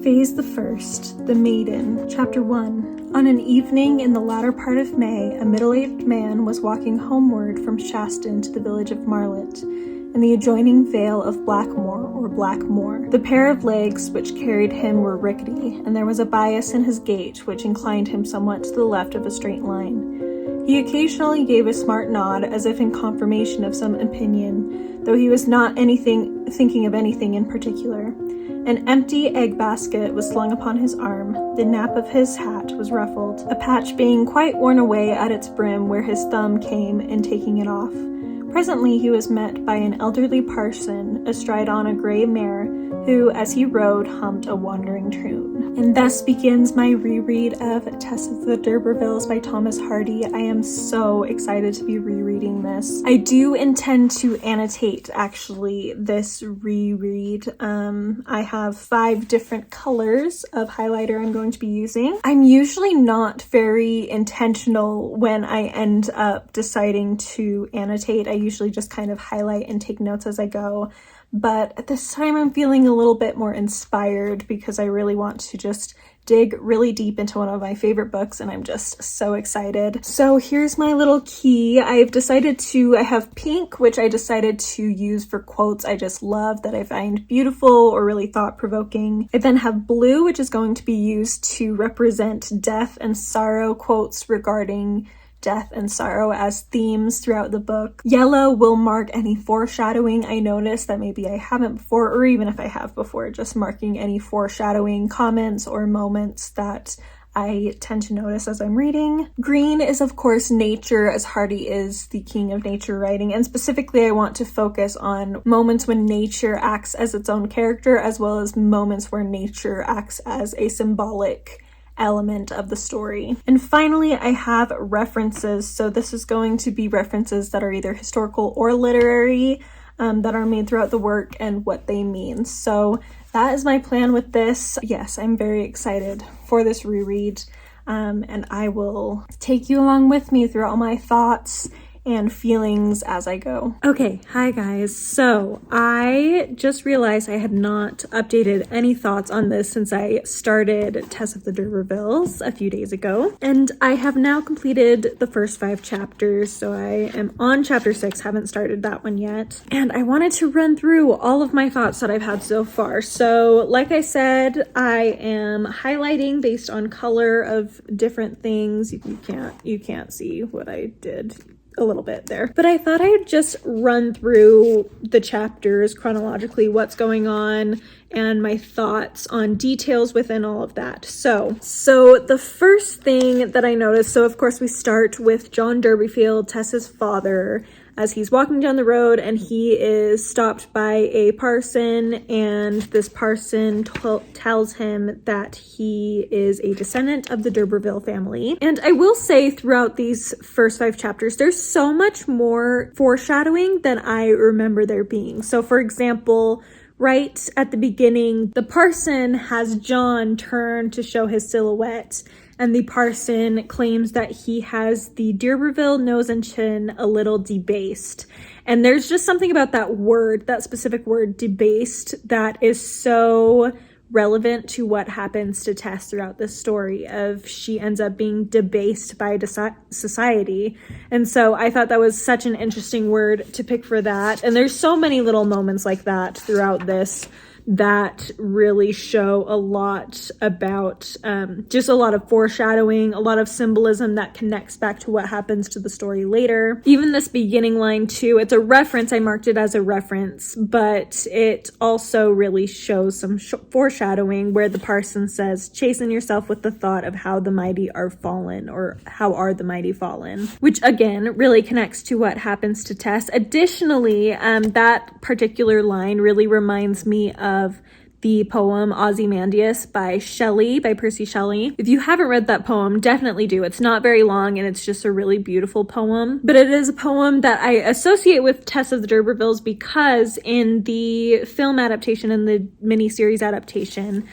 Phase the First, The Maiden, Chapter 1. On an evening in the latter part of May, a middle-aged man was walking homeward from Shaston to the village of Marlet, in the adjoining vale of Blackmoor, or Blackmoor. The pair of legs which carried him were rickety, and there was a bias in his gait which inclined him somewhat to the left of a straight line. He occasionally gave a smart nod, as if in confirmation of some opinion, though he was not thinking of anything in particular. An empty egg basket was slung upon his arm. The nap of his hat was ruffled, a patch being quite worn away at its brim where his thumb came in taking it off. Presently he was met by an elderly parson astride on a grey mare, who, as he rode, hummed a wandering tune. And thus begins my reread of Tess of the D'Urbervilles by Thomas Hardy. I am so excited to be rereading this. I do intend to annotate, actually, this reread. I have 5 different colors of highlighter I'm going to be using. I'm usually not very intentional when I end up deciding to annotate. I usually just kind of highlight and take notes as I go. But at this time I'm feeling a little bit more inspired because I really want to just dig really deep into one of my favorite books, and I'm just so excited. So here's my little key. I have pink, which I decided to use for quotes I just love that I find beautiful or really thought-provoking. I then have blue, which is going to be used to represent death and sorrow, quotes regarding death and sorrow as themes throughout the book. Yellow will mark any foreshadowing I notice that maybe I haven't before, or even if I have before, just marking any foreshadowing comments or moments that I tend to notice as I'm reading. Green is, of course, nature, as Hardy is the king of nature writing, and specifically I want to focus on moments when nature acts as its own character, as well as moments where nature acts as a symbolic element of the story. And finally, I have references. So this is going to be references that are either historical or literary, that are made throughout the work and what they mean. So that is my plan with this. Yes, I'm very excited for this reread, and I will take you along with me through all my thoughts and feelings as I go. Okay, hi guys. So I just realized I had not updated any thoughts on this since I started Tess of the D'Urbervilles a few days ago. And I have now completed the first 5 chapters. So I am on chapter 6, haven't started that one yet. And I wanted to run through all of my thoughts that I've had so far. So like I said, I am highlighting based on color of different things. You can't see what I did a little bit there, but I thought I'd just run through the chapters chronologically, what's going on, and my thoughts on details within all of that. So the first thing that I noticed, so of course we start with John Durbeyfield, Tess's father, as he's walking down the road and he is stopped by a parson, and this parson tells him that he is a descendant of the D'Urberville family. And I will say throughout these first 5 chapters, there's so much more foreshadowing than I remember there being. So for example, right at the beginning, the parson has John turn to show his silhouette, and the parson claims that he has the D'Urberville nose and chin a little debased. And there's just something about that word, that specific word, debased, that is so relevant to what happens to Tess throughout this story of she ends up being debased by society. And so I thought that was such an interesting word to pick for that. And there's so many little moments like that throughout this that really show a lot about just a lot of foreshadowing, a lot of symbolism that connects back to what happens to the story later. Even this beginning line too, it's a reference, I marked it as a reference, but it also really shows some foreshadowing where the parson says, "Chasten yourself with the thought of how the mighty are fallen," or "how are the mighty fallen," which again really connects to what happens to Tess. Additionally, that particular line really reminds me of the poem Ozymandias by Percy Shelley. If you haven't read that poem, definitely do. It's not very long and it's just a really beautiful poem. But it is a poem that I associate with Tess of the D'Urbervilles because in the film adaptation and the miniseries adaptation,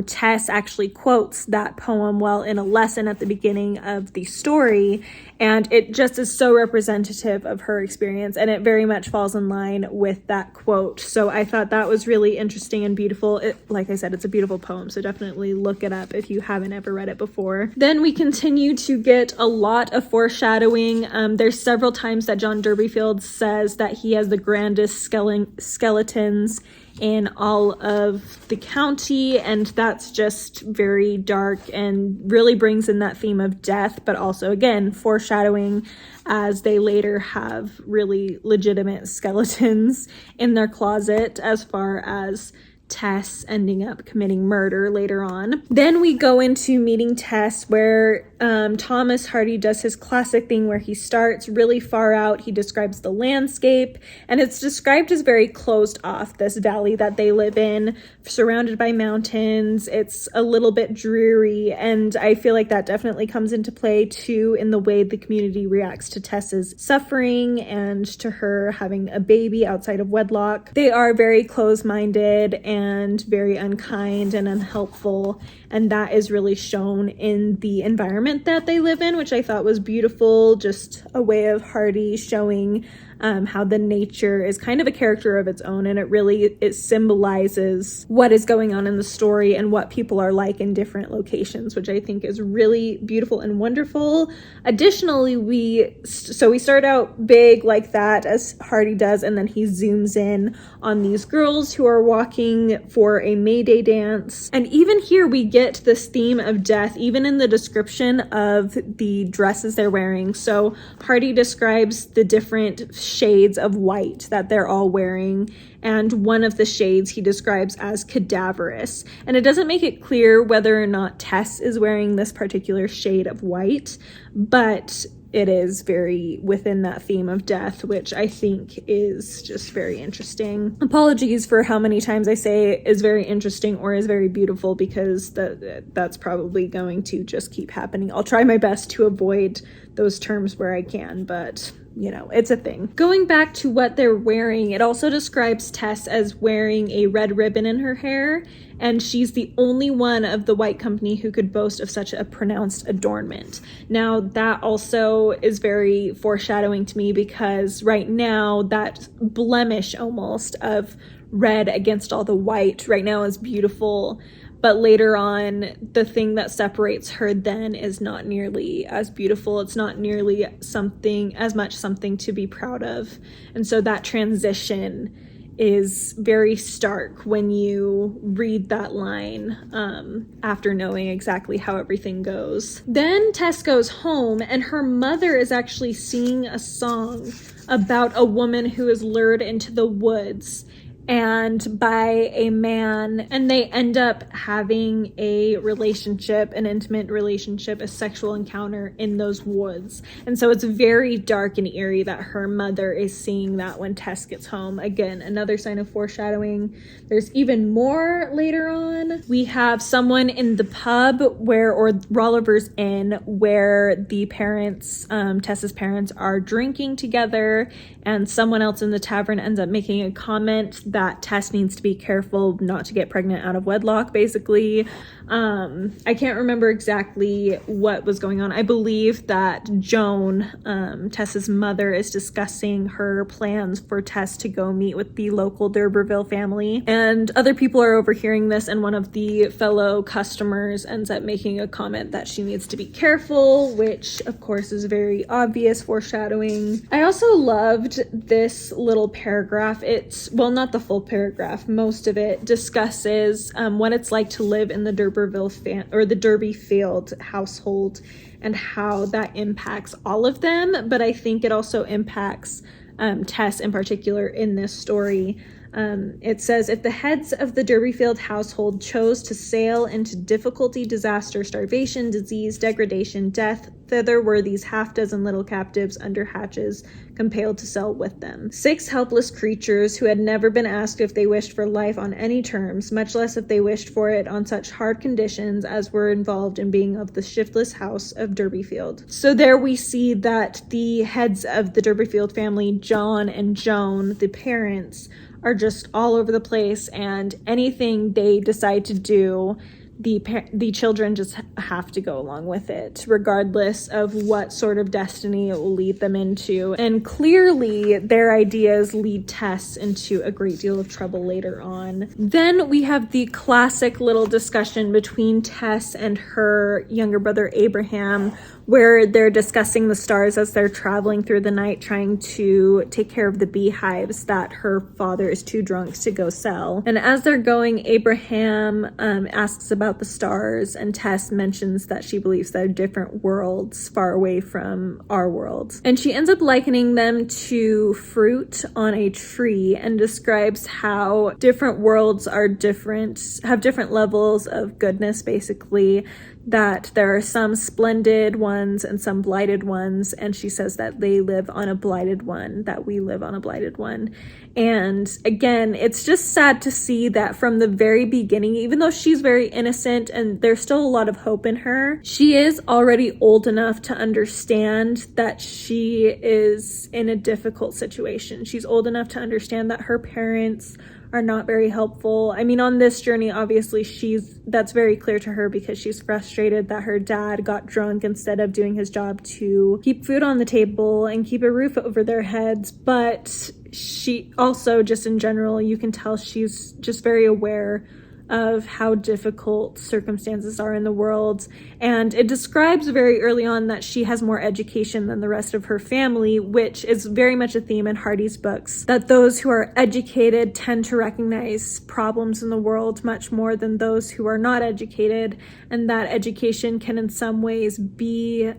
Tess actually quotes that poem while in a lesson at the beginning of the story. And it just is so representative of her experience, and it very much falls in line with that quote. So I thought that was really interesting and beautiful. Like I said, it's a beautiful poem, so definitely look it up if you haven't ever read it before. Then we continue to get a lot of foreshadowing. There's several times that John Derbyfield says that he has the grandest skeletons in all of the county, and that's just very dark and really brings in that theme of death, but also again foreshadowing as they later have really legitimate skeletons in their closet, as far as Tess ending up committing murder later on. Then we go into meeting Tess, where Thomas Hardy does his classic thing where he starts really far out. He describes the landscape, and it's described as very closed off, this valley that they live in, surrounded by mountains. It's a little bit dreary, and I feel like that definitely comes into play too in the way the community reacts to Tess's suffering and to her having a baby outside of wedlock. They are very close-minded and very unkind and unhelpful, and that is really shown in the environment that they live in, which I thought was beautiful. Just a way of Hardy showing how the nature is kind of a character of its own, and it symbolizes what is going on in the story and what people are like in different locations, which I think is really beautiful and wonderful. Additionally, we start out big like that, as Hardy does, and then he zooms in on these girls who are walking for a May Day dance. And even here we get this theme of death, even in the description of the dresses they're wearing. So Hardy describes the different shades of white that they're all wearing, and one of the shades he describes as cadaverous, and it doesn't make it clear whether or not Tess is wearing this particular shade of white, but it is very within that theme of death, which I think is just very interesting. Apologies for how many times I say is very interesting or is very beautiful, because that's probably going to just keep happening. I'll try my best to avoid those terms where I can, but you know, it's a thing. Going back to what they're wearing, it also describes Tess as wearing a red ribbon in her hair, and she's the only one of the white company who could boast of such a pronounced adornment. Now, that also is very foreshadowing to me, because right now that blemish almost of red against all the white right now is beautiful, but later on, the thing that separates her then is not nearly as beautiful. It's not nearly something to be proud of. And so that transition is very stark when you read that line after knowing exactly how everything goes. Then Tess goes home, and her mother is actually singing a song about a woman who is lured into the woods and by a man, and they end up having a relationship, an intimate relationship, a sexual encounter in those woods. And so it's very dark and eerie that her mother is seeing that when Tess gets home. Again, another sign of foreshadowing. There's even more later on. We have someone in the pub or Rolliver's Inn, where the parents, Tess's parents, are drinking together, and someone else in the tavern ends up making a comment that Tess needs to be careful not to get pregnant out of wedlock, basically. I can't remember exactly what was going on. I believe that Joan, Tess's mother, is discussing her plans for Tess to go meet with the local D'Urberville family, and other people are overhearing this, and one of the fellow customers ends up making a comment that she needs to be careful, which of course is very obvious foreshadowing. I also loved this little paragraph. It's, well, not the full paragraph, most of it discusses what it's like to live in the the Derbyfield household and how that impacts all of them, but I think it also impacts Tess in particular in this story. It says, if the heads of the Derbyfield household chose to sail into difficulty, disaster, starvation, disease, degradation, death, thither were these half-dozen little captives under hatches compelled to sail with them. 6 helpless creatures who had never been asked if they wished for life on any terms, much less if they wished for it on such hard conditions as were involved in being of the shiftless house of Derbyfield. So there we see that the heads of the Derbyfield family, John and Joan, the parents, are just all over the place, and anything they decide to do, the children just have to go along with it, regardless of what sort of destiny it will lead them into. And clearly, their ideas lead Tess into a great deal of trouble later on. Then we have the classic little discussion between Tess and her younger brother Abraham, where they're discussing the stars as they're traveling through the night, trying to take care of the beehives that her father is too drunk to go sell. And as they're going, Abraham asks about the stars, and Tess mentions that she believes they're different worlds far away from our world. And she ends up likening them to fruit on a tree and describes how different worlds are different, have different levels of goodness, basically, that there are some splendid ones and some blighted ones, and she says that they live on a blighted one, that we live on a blighted one. And again, it's just sad to see that from the very beginning, even though she's very innocent and there's still a lot of hope in her, she is already old enough to understand that she is in a difficult situation. She's old enough to understand that her parents are not very helpful. I mean, on this journey, obviously that's very clear to her because she's frustrated that her dad got drunk instead of doing his job to keep food on the table and keep a roof over their heads. But she also, just in general, you can tell she's just very aware of how difficult circumstances are in the world. And it describes very early on that she has more education than the rest of her family, which is very much a theme in Hardy's books, that those who are educated tend to recognize problems in the world much more than those who are not educated, and that education can in some ways be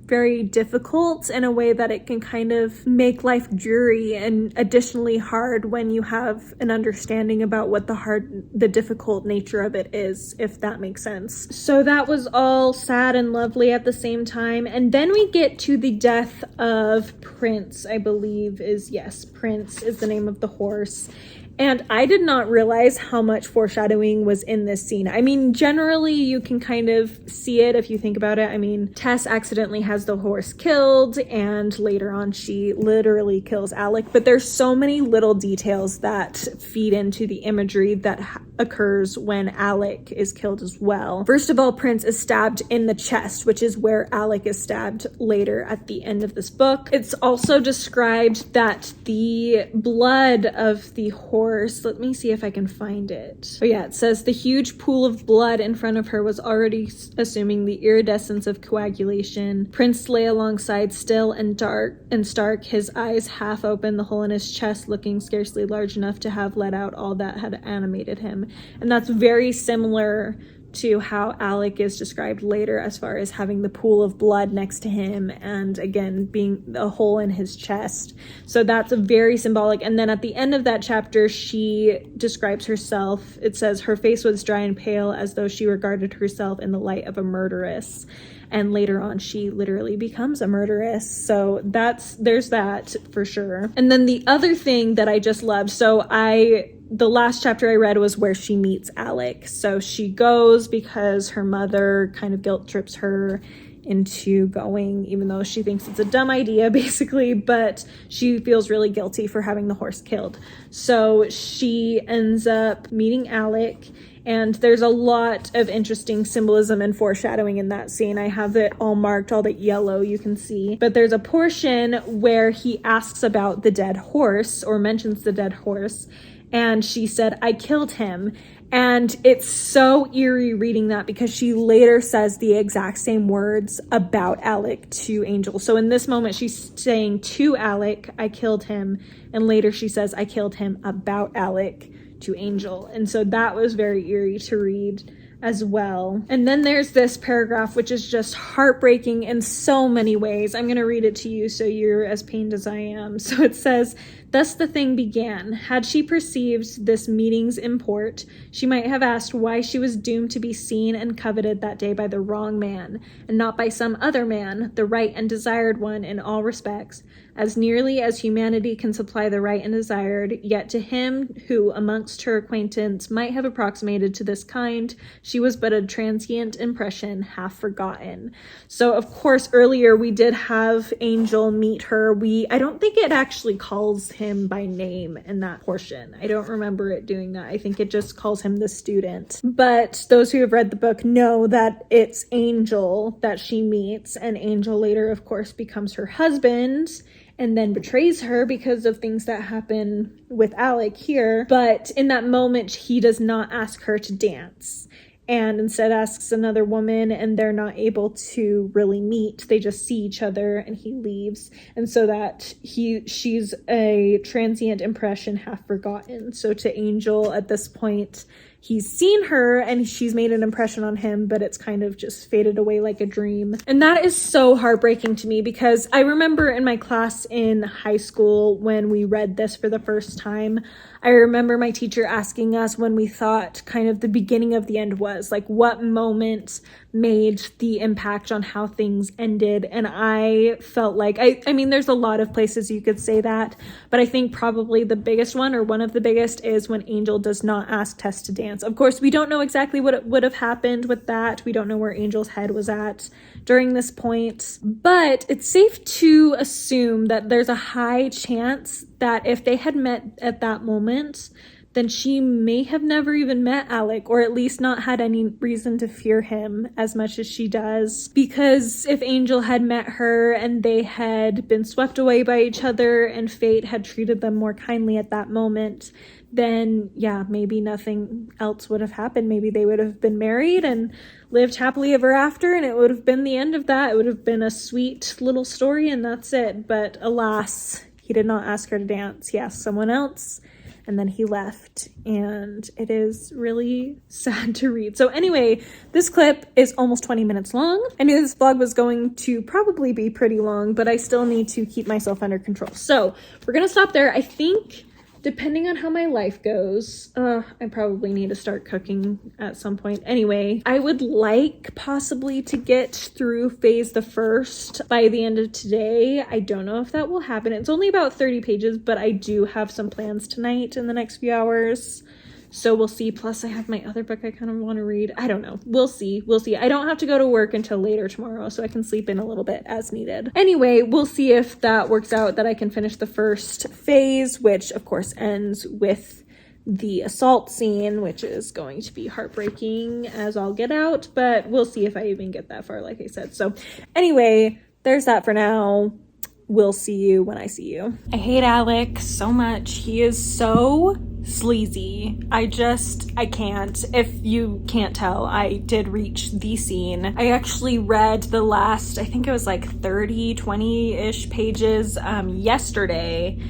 very difficult in a way that it can kind of make life dreary and additionally hard when you have an understanding about what the difficult nature of it is, if that makes sense. So that was all sad and lovely at the same time. And then we get to the death of Prince, I believe Prince is the name of the horse. And I did not realize how much foreshadowing was in this scene. I mean, generally you can kind of see it if you think about it. I mean, Tess accidentally has the horse killed, and later on she literally kills Alec. But there's so many little details that feed into the imagery that occurs when Alec is killed as well. First of all, Prince is stabbed in the chest, which is where Alec is stabbed later at the end of this book. It's also described that the blood of the horse, let me see if I can find it. Oh yeah, it says the huge pool of blood in front of her was already assuming the iridescence of coagulation. Prince lay alongside, still and dark and stark, his eyes half open, the hole in his chest looking scarcely large enough to have let out all that had animated him. And that's very similar to how Alec is described later, as far as having the pool of blood next to him and again being a hole in his chest. So that's a very symbolic. And then at the end of that chapter, she describes herself. It says her face was dry and pale, as though she regarded herself in the light of a murderess. And later on, she literally becomes a murderess. So there's that for sure. And then the other thing that I just loved, the last chapter I read was where she meets Alec. So she goes because her mother kind of guilt trips her into going, even though she thinks it's a dumb idea, basically, but she feels really guilty for having the horse killed. So she ends up meeting Alec, and there's a lot of interesting symbolism and foreshadowing in that scene. I have it all marked, all that yellow you can see. But there's a portion where he asks about the dead horse, or mentions the dead horse, and she said, "I killed him." And it's so eerie reading that because she later says the exact same words about Alec to Angel. So in this moment, she's saying to Alec, "I killed him." And later she says, "I killed him" about Alec to Angel. And so that was very eerie to read as well. And then there's this paragraph, which is just heartbreaking in so many ways. I'm going to read it to you so you're as pained as I am. So it says, "Thus the thing began. Had she perceived this meeting's import, she might have asked why she was doomed to be seen and coveted that day by the wrong man, and not by some other man, the right and desired one in all respects, as nearly as humanity can supply the right and desired, yet to him who amongst her acquaintance might have approximated to this kind, she was but a transient impression, half forgotten." So of course earlier we did have Angel meet her. I don't think it actually calls him by name in that portion. I don't remember it doing that. I think it just calls him the student. But those who have read the book know that it's Angel that she meets, and Angel later, of course, becomes her husband and then betrays her because of things that happen with Alec here. But in that moment, he does not ask her to dance, and instead asks another woman, and they're not able to really meet. They just see each other, and he leaves. And so that she's a transient impression, half forgotten. So to Angel at this point, he's seen her and she's made an impression on him, but it's kind of just faded away like a dream. And that is so heartbreaking to me, because I remember in my class in high school when we read this for the first time, I remember my teacher asking us when we thought kind of the beginning of the end was, like what moment made the impact on how things ended. And I felt like, I mean, there's a lot of places you could say that, but I think probably the biggest one, or one of the biggest, is when Angel does not ask Tess to dance. Of course, we don't know exactly what would have happened with that. We don't know where Angel's head was at during this point, but it's safe to assume that there's a high chance that if they had met at that moment, then she may have never even met Alec, or at least not had any reason to fear him as much as she does. Because if Angel had met her and they had been swept away by each other and fate had treated them more kindly at that moment, then yeah, maybe nothing else would have happened. Maybe they would have been married and lived happily ever after, and it would have been the end of that. It would have been a sweet little story, and that's it. But alas, he did not ask her to dance. He asked someone else, and then he left, and it is really sad to read. So anyway, this clip is almost 20 minutes long. I knew this vlog was going to probably be pretty long, but I still need to keep myself under control. So we're gonna stop there. I think, depending on how my life goes, I probably need to start cooking at some point. Anyway, I would like possibly to get through phase the first by the end of today. I don't know if that will happen. It's only about 30 pages, but I do have some plans tonight in the next few hours. So we'll see. Plus I have my other book I kind of want to read. I don't know. We'll see. We'll see. I don't have to go to work until later tomorrow, so I can sleep in a little bit as needed. Anyway, we'll see if that works out, that I can finish the first phase, which of course ends with the assault scene, which is going to be heartbreaking as all get out, but we'll see if I even get that far, like I said. So anyway, there's that for now. We'll see you when I see you. I hate Alec so much. He is so sleazy. I can't. If you can't tell, I did reach the scene. I actually read the last, I think it was like 20-ish pages yesterday.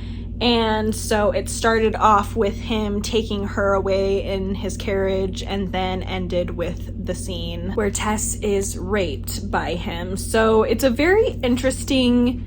And so it started off with him taking her away in his carriage, and then ended with the scene where Tess is raped by him. So it's very interesting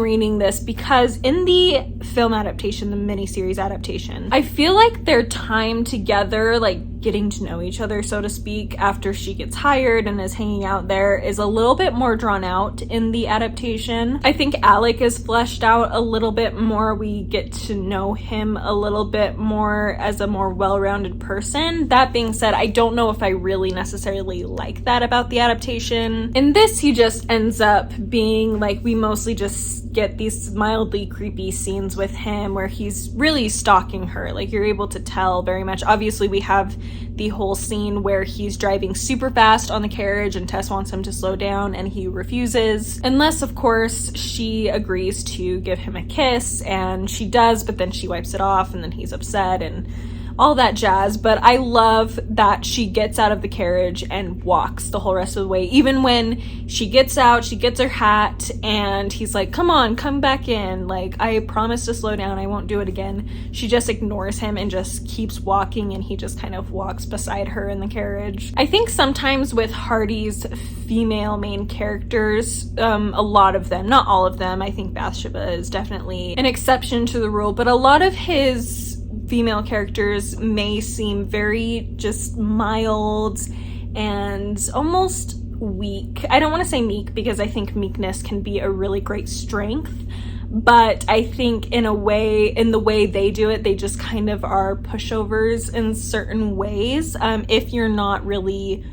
reading this, because in the film adaptation, the miniseries adaptation, I feel like their time together, like getting to know each other, so to speak, after she gets hired and is hanging out there, is a little bit more drawn out in the adaptation. I think Alec is fleshed out a little bit more. We get to know him a little bit more as a more well-rounded person. That being said, I don't know if I really necessarily like that about the adaptation. In this, he just ends up being like, we mostly just get these mildly creepy scenes with him where he's really stalking her. Like, you're able to tell very much. Obviously, we have the whole scene where he's driving super fast on the carriage and Tess wants him to slow down and he refuses. Unless, of course, she agrees to give him a kiss, and she does, but then she wipes it off and then he's upset and all that jazz. But I love that she gets out of the carriage and walks the whole rest of the way. Even when she gets out, she gets her hat, and he's like, come on, come back in. Like, I promise to slow down. I won't do it again. She just ignores him and just keeps walking, and he just kind of walks beside her in the carriage. I think sometimes with Hardy's female main characters, a lot of them, not all of them, I think Bathsheba is definitely an exception to the rule, but a lot of his female characters may seem very just mild and almost weak. I don't want to say meek, because I think meekness can be a really great strength, but I think in the way they do it, they just kind of are pushovers in certain ways. If you're not really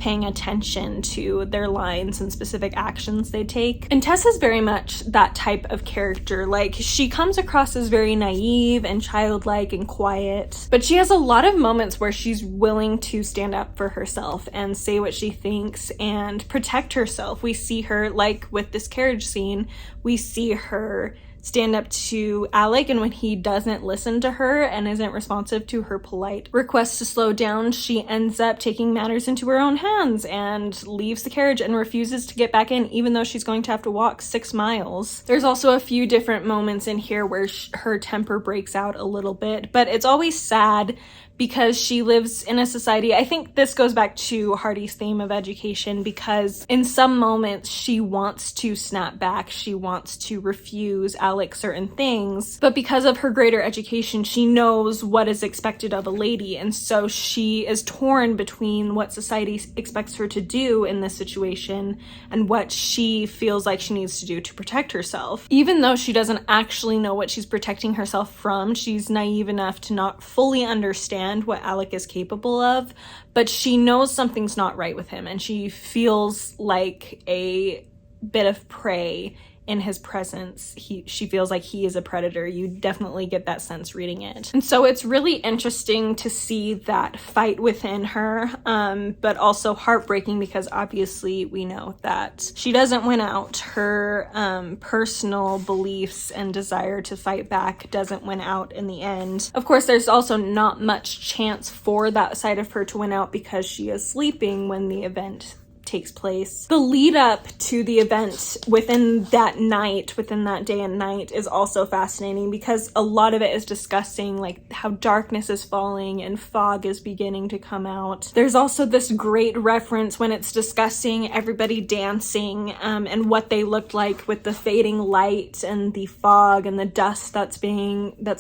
paying attention to their lines and specific actions they take. And Tess is very much that type of character. Like, she comes across as very naive and childlike and quiet, but she has a lot of moments where she's willing to stand up for herself and say what she thinks and protect herself. We see her, like with this carriage scene, we see her stand up to Alec, and when he doesn't listen to her and isn't responsive to her polite requests to slow down, she ends up taking matters into her own hands and leaves the carriage and refuses to get back in, even though she's going to have to walk 6 miles. There's also a few different moments in here where her temper breaks out a little bit, but it's always sad because she lives in a society. I think this goes back to Hardy's theme of education, because in some moments she wants to snap back, she wants to refuse Alec certain things, but because of her greater education, she knows what is expected of a lady, and so she is torn between what society expects her to do in this situation and what she feels like she needs to do to protect herself. Even though she doesn't actually know what she's protecting herself from, she's naive enough to not fully understand what Alec is capable of, but she knows something's not right with him, and she feels like a bit of prey in his presence. She feels like he is a predator. You definitely get that sense reading it. And so it's really interesting to see that fight within her, but also heartbreaking because obviously we know that she doesn't win out. Her personal beliefs and desire to fight back doesn't win out in the end. Of course, there's also not much chance for that side of her to win out because she is sleeping when the event takes place. The lead up to the event within that day and night, is also fascinating because a lot of it is discussing like how darkness is falling and fog is beginning to come out. There's also this great reference when it's discussing everybody dancing and what they looked like with the fading light and the fog and the dust that's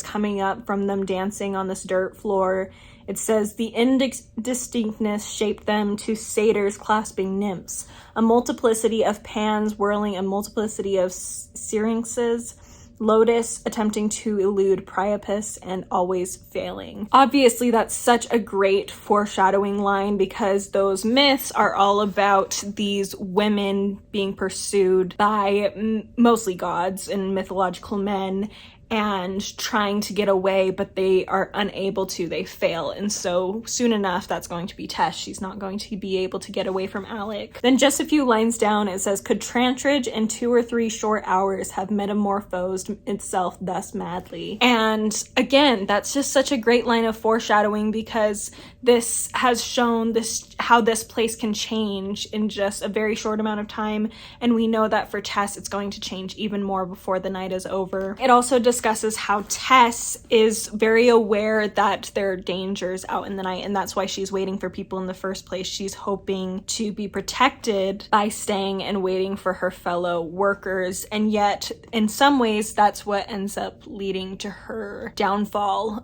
coming up from them dancing on this dirt floor. It says, the indistinctness shaped them to satyrs clasping nymphs, a multiplicity of pans whirling, a multiplicity of syrinxes, Lotus attempting to elude Priapus and always failing. Obviously, that's such a great foreshadowing line because those myths are all about these women being pursued by mostly gods and mythological men and trying to get away, but they are unable to, they fail. And so soon enough, that's going to be Tess. She's not going to be able to get away from Alec. Then just a few lines down, it says, could Trantridge in 2 or 3 short hours have metamorphosed itself thus madly? And again, that's just such a great line of foreshadowing because this has shown how this place can change in just a very short amount of time. And we know that for Tess, it's going to change even more before the night is over. It also discusses how Tess is very aware that there are dangers out in the night, and that's why she's waiting for people in the first place. She's hoping to be protected by staying and waiting for her fellow workers, and yet in some ways that's what ends up leading to her downfall,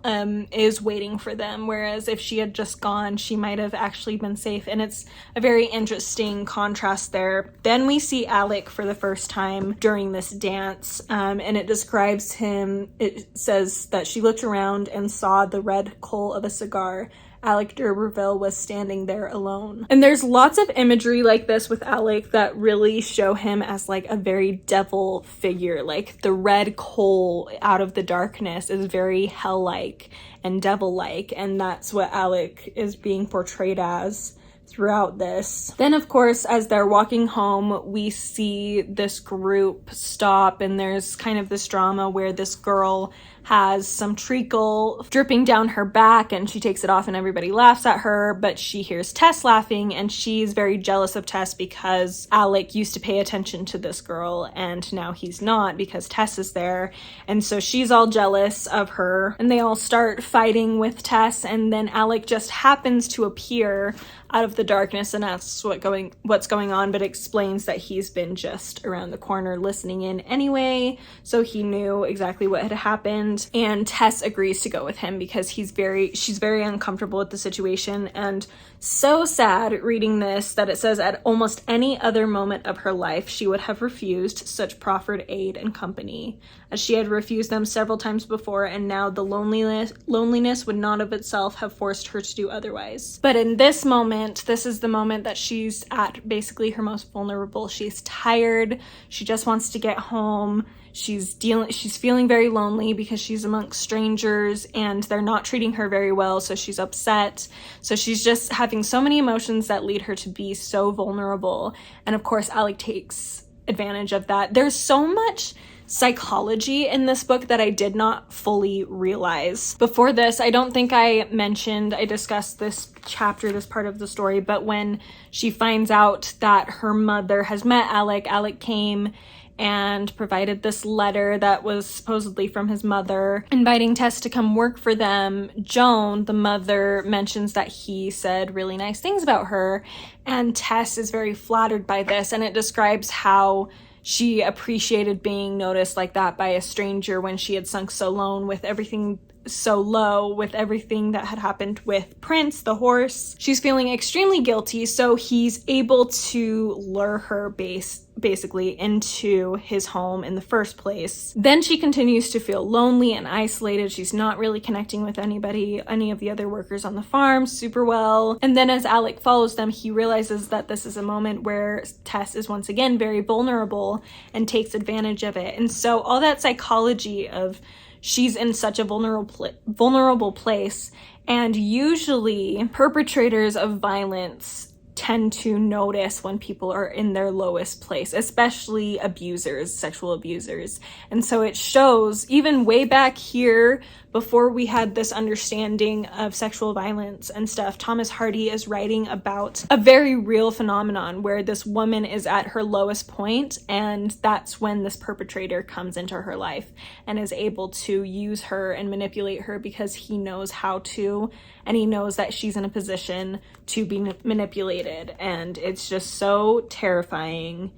is waiting for them, whereas if she had just gone, she might have actually been safe. And it's a very interesting contrast there. Then we see Alec for the first time during this dance, and it describes him. It says that she looked around and saw the red coal of a cigar. Alec d'Urberville was standing there alone. And there's lots of imagery like this with Alec that really show him as like a very devil figure. Like the red coal out of the darkness is very hell-like and devil-like, and that's what Alec is being portrayed as throughout this. Then of course, as they're walking home, we see this group stop, and there's kind of this drama where this girl has some treacle dripping down her back and she takes it off and everybody laughs at her, but she hears Tess laughing and she's very jealous of Tess because Alec used to pay attention to this girl and now he's not because Tess is there, and so she's all jealous of her and they all start fighting with Tess, and then Alec just happens to appear out of the darkness and asks what's going on, but explains that he's been just around the corner listening in anyway, so he knew exactly what had happened. and Tess agrees to go with him because she's very uncomfortable with the situation, and so sad reading this that it says at almost any other moment of her life she would have refused such proffered aid and company, as she had refused them several times before, and now the loneliness would not of itself have forced her to do otherwise. But in this moment, this is the moment that she's at basically her most vulnerable. She's tired, she just wants to get home. She's feeling very lonely because she's amongst strangers and they're not treating her very well, so she's upset. So she's just having so many emotions that lead her to be so vulnerable. And of course, Alec takes advantage of that. There's so much psychology in this book that I did not fully realize. Before this, I don't think I discussed this chapter, this part of the story, but when she finds out that her mother has met Alec, Alec came and provided this letter that was supposedly from his mother, inviting Tess to come work for them. Joan, the mother, mentions that he said really nice things about her, and Tess is very flattered by this, and it describes how she appreciated being noticed like that by a stranger when she had sunk so low with everything that had happened with Prince, the horse. She's feeling extremely guilty, so he's able to lure her basically into his home in the first place. Then she continues to feel lonely and isolated. She's not really connecting with anybody, any of the other workers on the farm super well. And then as Alec follows them, he realizes that this is a moment where Tess is once again very vulnerable and takes advantage of it. And so all that psychology of she's in such a vulnerable place, and usually perpetrators of violence tend to notice when people are in their lowest place, especially abusers, sexual abusers. And so it shows even way back here, before we had this understanding of sexual violence and stuff, Thomas Hardy is writing about a very real phenomenon where this woman is at her lowest point, and that's when this perpetrator comes into her life and is able to use her and manipulate her because he knows how to, and he knows that she's in a position to be manipulated. And it's just so terrifying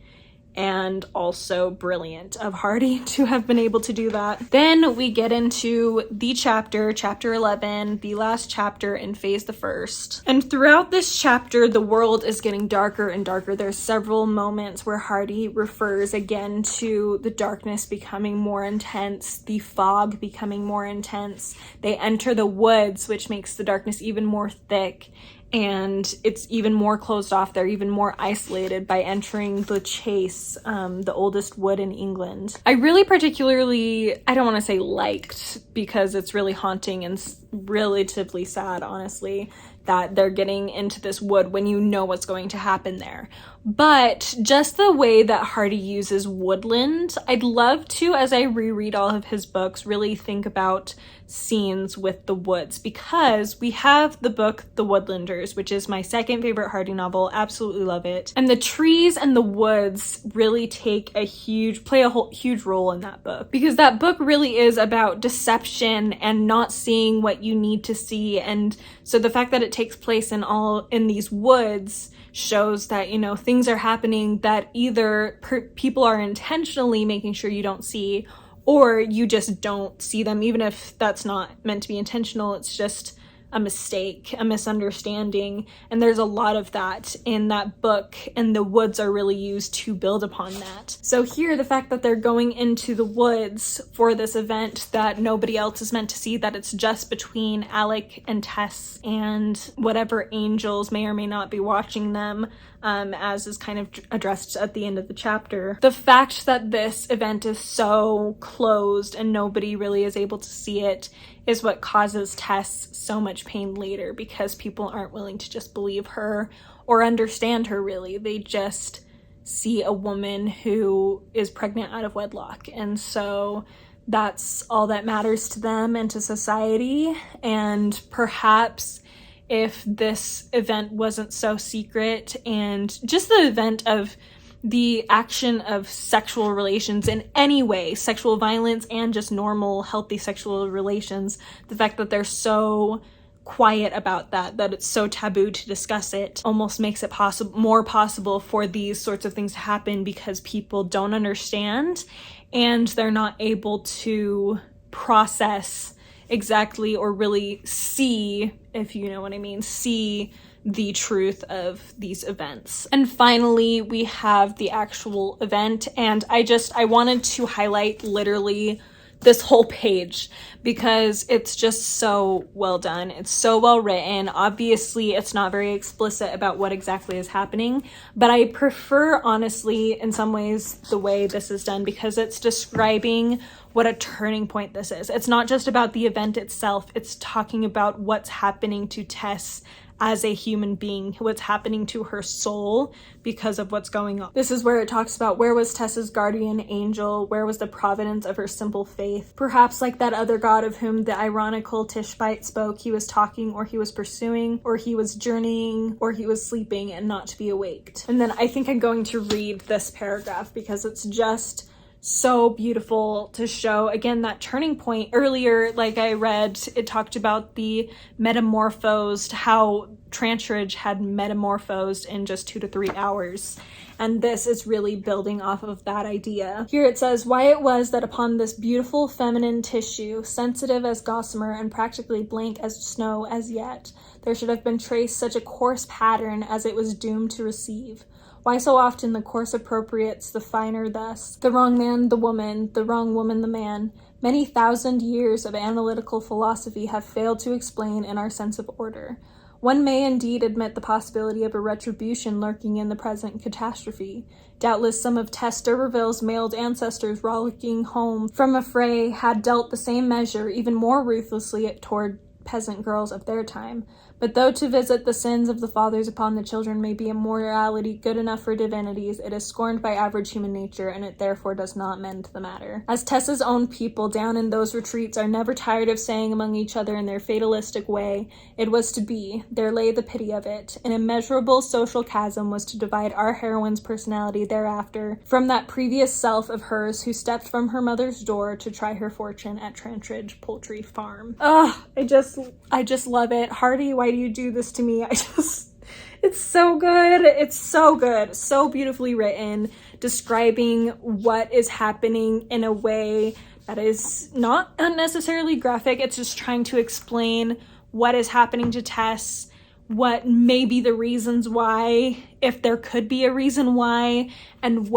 and also brilliant of Hardy to have been able to do that. Then we get into the chapter 11, the last chapter in Phase the First. And throughout this chapter, the world is getting darker and darker. There's several moments where Hardy refers again to the darkness becoming more intense, the fog becoming more intense. They enter the woods, which makes the darkness even more thick, and it's even more closed off. They're even more isolated by entering the Chase, the oldest wood in England. I really particularly, I don't want to say liked, because it's really haunting and relatively sad, honestly, that they're getting into this wood when you know what's going to happen there. But just the way that Hardy uses woodland, I'd love to, as I reread all of his books, really think about scenes with the woods, because we have the book The Woodlanders, which is my second favorite Hardy novel. Absolutely love it. And the trees and the woods really play a huge role in that book, because that book really is about deception and not seeing what you need to see. And so the fact that it takes place in these woods shows that, you know, things are happening that either people are intentionally making sure you don't see, or you just don't see them, even if that's not meant to be intentional. It's just a mistake, a misunderstanding. And there's a lot of that in that book, and the woods are really used to build upon that. So here, the fact that they're going into the woods for this event that nobody else is meant to see, that it's just between Alec and Tess and whatever angels may or may not be watching them, as is kind of addressed at the end of the chapter. The fact that this event is so closed and nobody really is able to see it is what causes Tess so much pain later, because people aren't willing to just believe her or understand her, really. They just see a woman who is pregnant out of wedlock, and so that's all that matters to them and to society. And perhaps if this event wasn't so secret, and just the event of the action of sexual relations in any way, sexual violence and just normal healthy sexual relations, the fact that they're so quiet about that it's so taboo to discuss it, almost makes it more possible for these sorts of things to happen, because people don't understand and they're not able to process exactly, or really see, if you know what I mean, see the truth of these events. And finally, we have the actual event, and I wanted to highlight literally this whole page because it's just so well done. It's so well written. Obviously, it's not very explicit about what exactly is happening, but I prefer, honestly, in some ways, the way this is done because it's describing what a turning point this is. It's not just about the event itself. It's talking about what's happening to Tess as a human being, what's happening to her soul because of what's going on. This is where it talks about where was Tess's guardian angel, where was the providence of her simple faith. Perhaps like that other god of whom the ironical Tishbite spoke, he was talking, or he was pursuing, or he was journeying, or he was sleeping and not to be awaked. And then I think I'm going to read this paragraph because it's just so beautiful to show, again, that turning point. Earlier, like I read, it talked about the metamorphosed, how Trantridge had metamorphosed in just 2 to 3 hours. And this is really building off of that idea. Here it says, why it was that upon this beautiful feminine tissue, sensitive as gossamer and practically blank as snow as yet, there should have been traced such a coarse pattern as it was doomed to receive. Why so often the coarse appropriates the finer thus, the wrong man the woman, the wrong woman the man. Many thousand years of analytical philosophy have failed to explain in our sense of order. One may indeed admit the possibility of a retribution lurking in the present catastrophe. Doubtless some of Tess d'Urberville's mailed ancestors rollicking home from a fray had dealt the same measure even more ruthlessly toward peasant girls of their time. But though to visit the sins of the fathers upon the children may be a morality good enough for divinities, it is scorned by average human nature, and it therefore does not mend the matter. As Tessa's own people down in those retreats are never tired of saying among each other in their fatalistic way, it was to be, there lay the pity of it. An immeasurable social chasm was to divide our heroine's personality thereafter from that previous self of hers who stepped from her mother's door to try her fortune at Trantridge Poultry Farm. Oh, I just love it. Hardy, why do you do this to me? It's so good. It's so good. So beautifully written, describing what is happening in a way that is not unnecessarily graphic. It's just trying to explain what is happening to Tess, what may be the reasons why, if there could be a reason why, and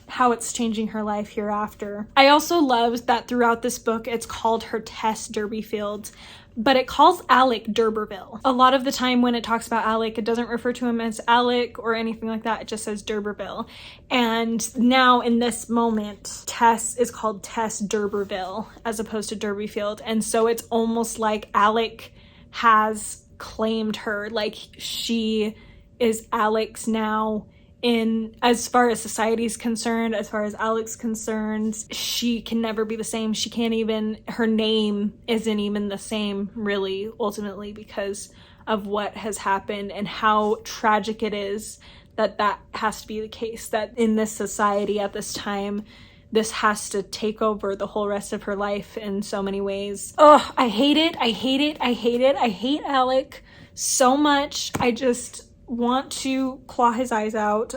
how it's changing her life hereafter. I also love that throughout this book, it's called her Tess Durbeyfield, but it calls Alec d'Urberville. A lot of the time when it talks about Alec, it doesn't refer to him as Alec or anything like that. It just says d'Urberville. And now in this moment, Tess is called Tess d'Urberville as opposed to Durbeyfield. And so it's almost like Alec has claimed her, like she is Alec's now. In as far as society's concerned, as far as Alec's concerned, she can never be the same. She can't even, her name isn't even the same, really, ultimately, because of what has happened and how tragic it is that has to be the case, that in this society at this time, this has to take over the whole rest of her life in so many ways. Oh, I hate it. I hate it. I hate it. I hate Alec so much. I just want to claw his eyes out.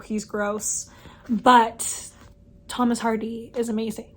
He's gross. But Thomas Hardy is amazing.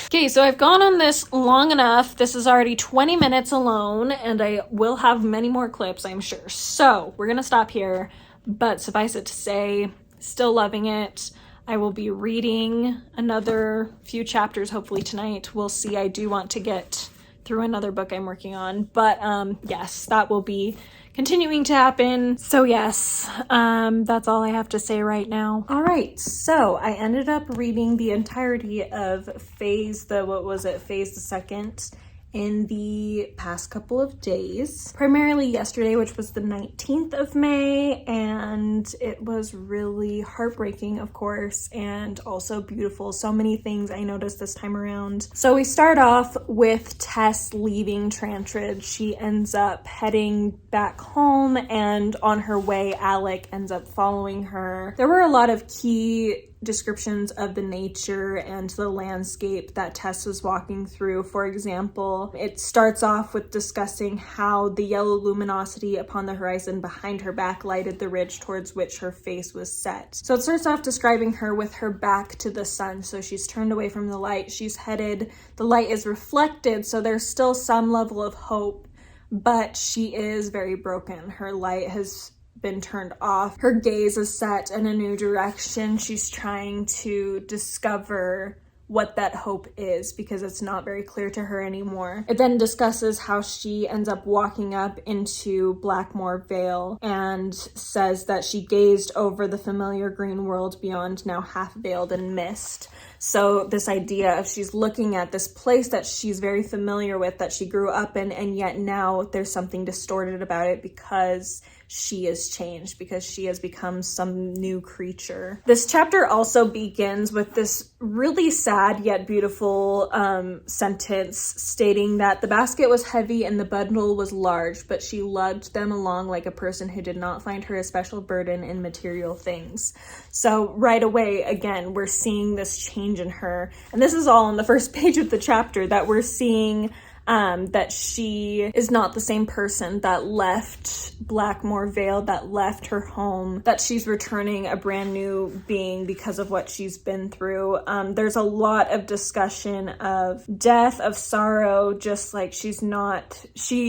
Okay, so I've gone on this long enough. This is already 20 minutes alone, and I will have many more clips, I'm sure. So we're gonna stop here, but suffice it to say, still loving it. I will be reading another few chapters hopefully tonight. We'll see. I do want to get through another book I'm working on, but yes, that will be continuing to happen. So yes, that's all I have to say right now. All right, so I ended up reading the entirety of Phase the Second in the past couple of days, primarily yesterday, which was the 19th of May, and it was really heartbreaking, of course, and also beautiful. So many things I noticed this time around. So we start off with Tess leaving Trantridge. She ends up heading back home, and on her way, Alec ends up following her. There were a lot of key descriptions of the nature and the landscape that Tess was walking through. For example, it starts off with discussing how the yellow luminosity upon the horizon behind her back lighted the ridge towards which her face was set. So it starts off describing her with her back to the sun. So she's turned away from the light. She's headed, the light is reflected, so there's still some level of hope, but she is very broken. Her light has been turned off. Her gaze is set in a new direction. She's trying to discover what that hope is because it's not very clear to her anymore. It then discusses how she ends up walking up into Blackmore Vale and says that she gazed over the familiar green world beyond, now half veiled in mist. So this idea of she's looking at this place that she's very familiar with, that she grew up in, and yet now there's something distorted about it because she is changed, because she has become some new creature. This chapter also begins with this really sad yet beautiful sentence stating that the basket was heavy and the bundle was large, but she lugged them along like a person who did not find her a special burden in material things. So right away, again, we're seeing this change in her. And this is all on the first page of the chapter, that we're seeing that she is not the same person that left Blackmore Vale, that left her home, that she's returning a brand new being because of what she's been through. There's a lot of discussion of death, of sorrow, just like she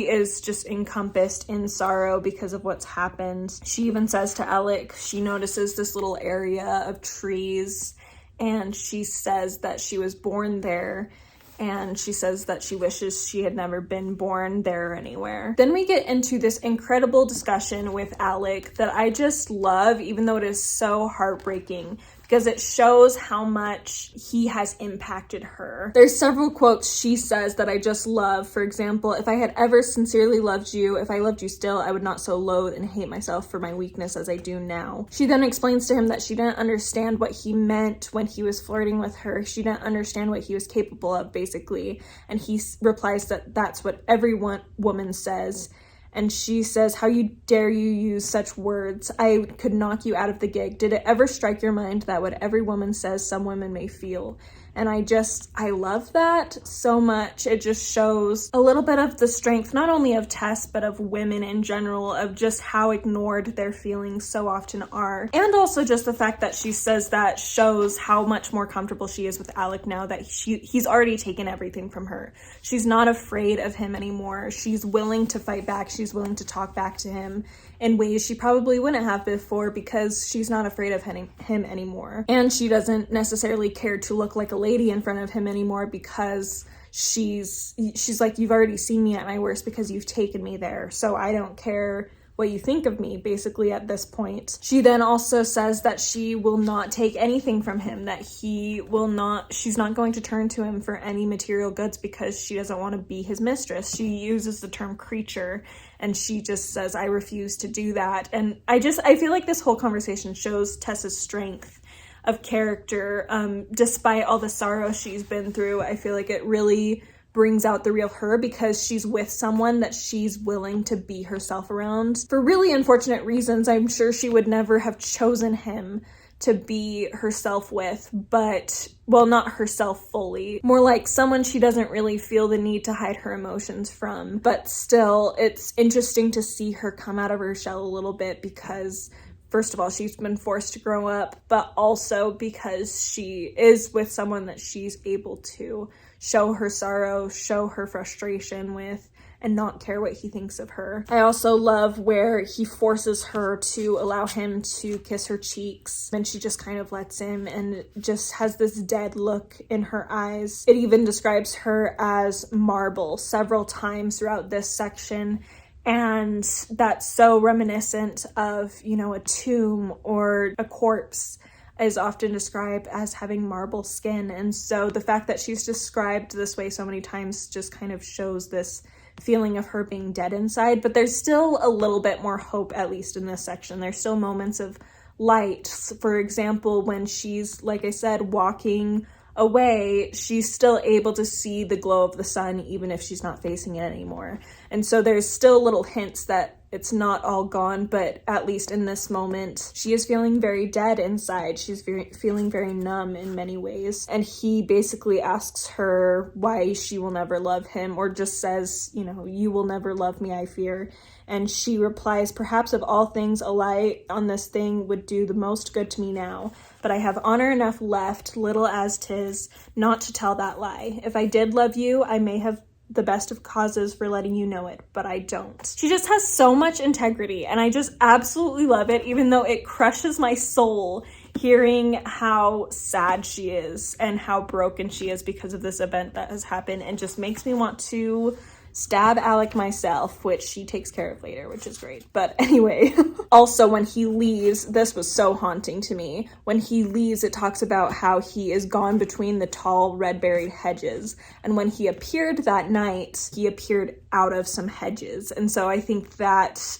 is just encompassed in sorrow because of what's happened. She even says to Alec, she notices this little area of trees and she says that she was born there. And she says that she wishes she had never been born there or anywhere. Then we get into this incredible discussion with Alec that I just love, even though it is so heartbreaking, because it shows how much he has impacted her. There's several quotes she says that I just love. For example, if I had ever sincerely loved you, if I loved you still, I would not so loathe and hate myself for my weakness as I do now. She then explains to him that she didn't understand what he meant when he was flirting with her. She didn't understand what he was capable of, basically. And he replies that that's what every woman says. And she says, how dare you use such words? I could knock you out of the gig. Did it ever strike your mind that what every woman says, some women may feel? And I love that so much. It just shows a little bit of the strength, not only of Tess, but of women in general, of just how ignored their feelings so often are. And also just the fact that she says that shows how much more comfortable she is with Alec now that he's already taken everything from her. She's not afraid of him anymore. She's willing to fight back. She's willing to talk back to him in ways she probably wouldn't have before because she's not afraid of him anymore. And she doesn't necessarily care to look like a lady in front of him anymore because she's like, you've already seen me at my worst because you've taken me there. So I don't care what you think of me, basically, at this point. She then also says that she will not take anything from him, that she's not going to turn to him for any material goods because she doesn't want to be his mistress. She uses the term creature, and she just says, I refuse to do that. And I feel like this whole conversation shows Tessa's strength of character, despite all the sorrow she's been through. I feel like it really brings out the real her because she's with someone that she's willing to be herself around. For really unfortunate reasons, I'm sure she would never have chosen him to be herself with, but, well, not herself fully. More like someone she doesn't really feel the need to hide her emotions from. But still, it's interesting to see her come out of her shell a little bit because, first of all, she's been forced to grow up, but also because she is with someone that she's able to show her sorrow, show her frustration with, and not care what he thinks of her. I also love where he forces her to allow him to kiss her cheeks, and she just kind of lets him and just has this dead look in her eyes. It even describes her as marble several times throughout this section, and that's so reminiscent of, a tomb or a corpse is often described as having marble skin. And so the fact that she's described this way so many times just kind of shows this feeling of her being dead inside. But there's still a little bit more hope, at least in this section. There's still moments of light. For example, when she's, like I said, walking away, she's still able to see the glow of the sun even if she's not facing it anymore. And so there's still little hints that it's not all gone, but at least in this moment, she is feeling very dead inside. She's feeling very numb in many ways. And he basically asks her why she will never love him, or just says, you know, you will never love me, I fear. And she replies, perhaps of all things, a lie on this thing would do the most good to me now. But I have honor enough left, little as 'tis, not to tell that lie. If I did love you, I may have the best of causes for letting you know it, but I don't. She just has so much integrity, and I just absolutely love it, even though it crushes my soul hearing how sad she is and how broken she is because of this event that has happened, and just makes me want to stab Alec myself, which she takes care of later, which is great. But anyway, also when he leaves, this was so haunting to me. When he leaves, it talks about how he is gone between the tall red-berried hedges. And when he appeared that night, he appeared out of some hedges. And so I think that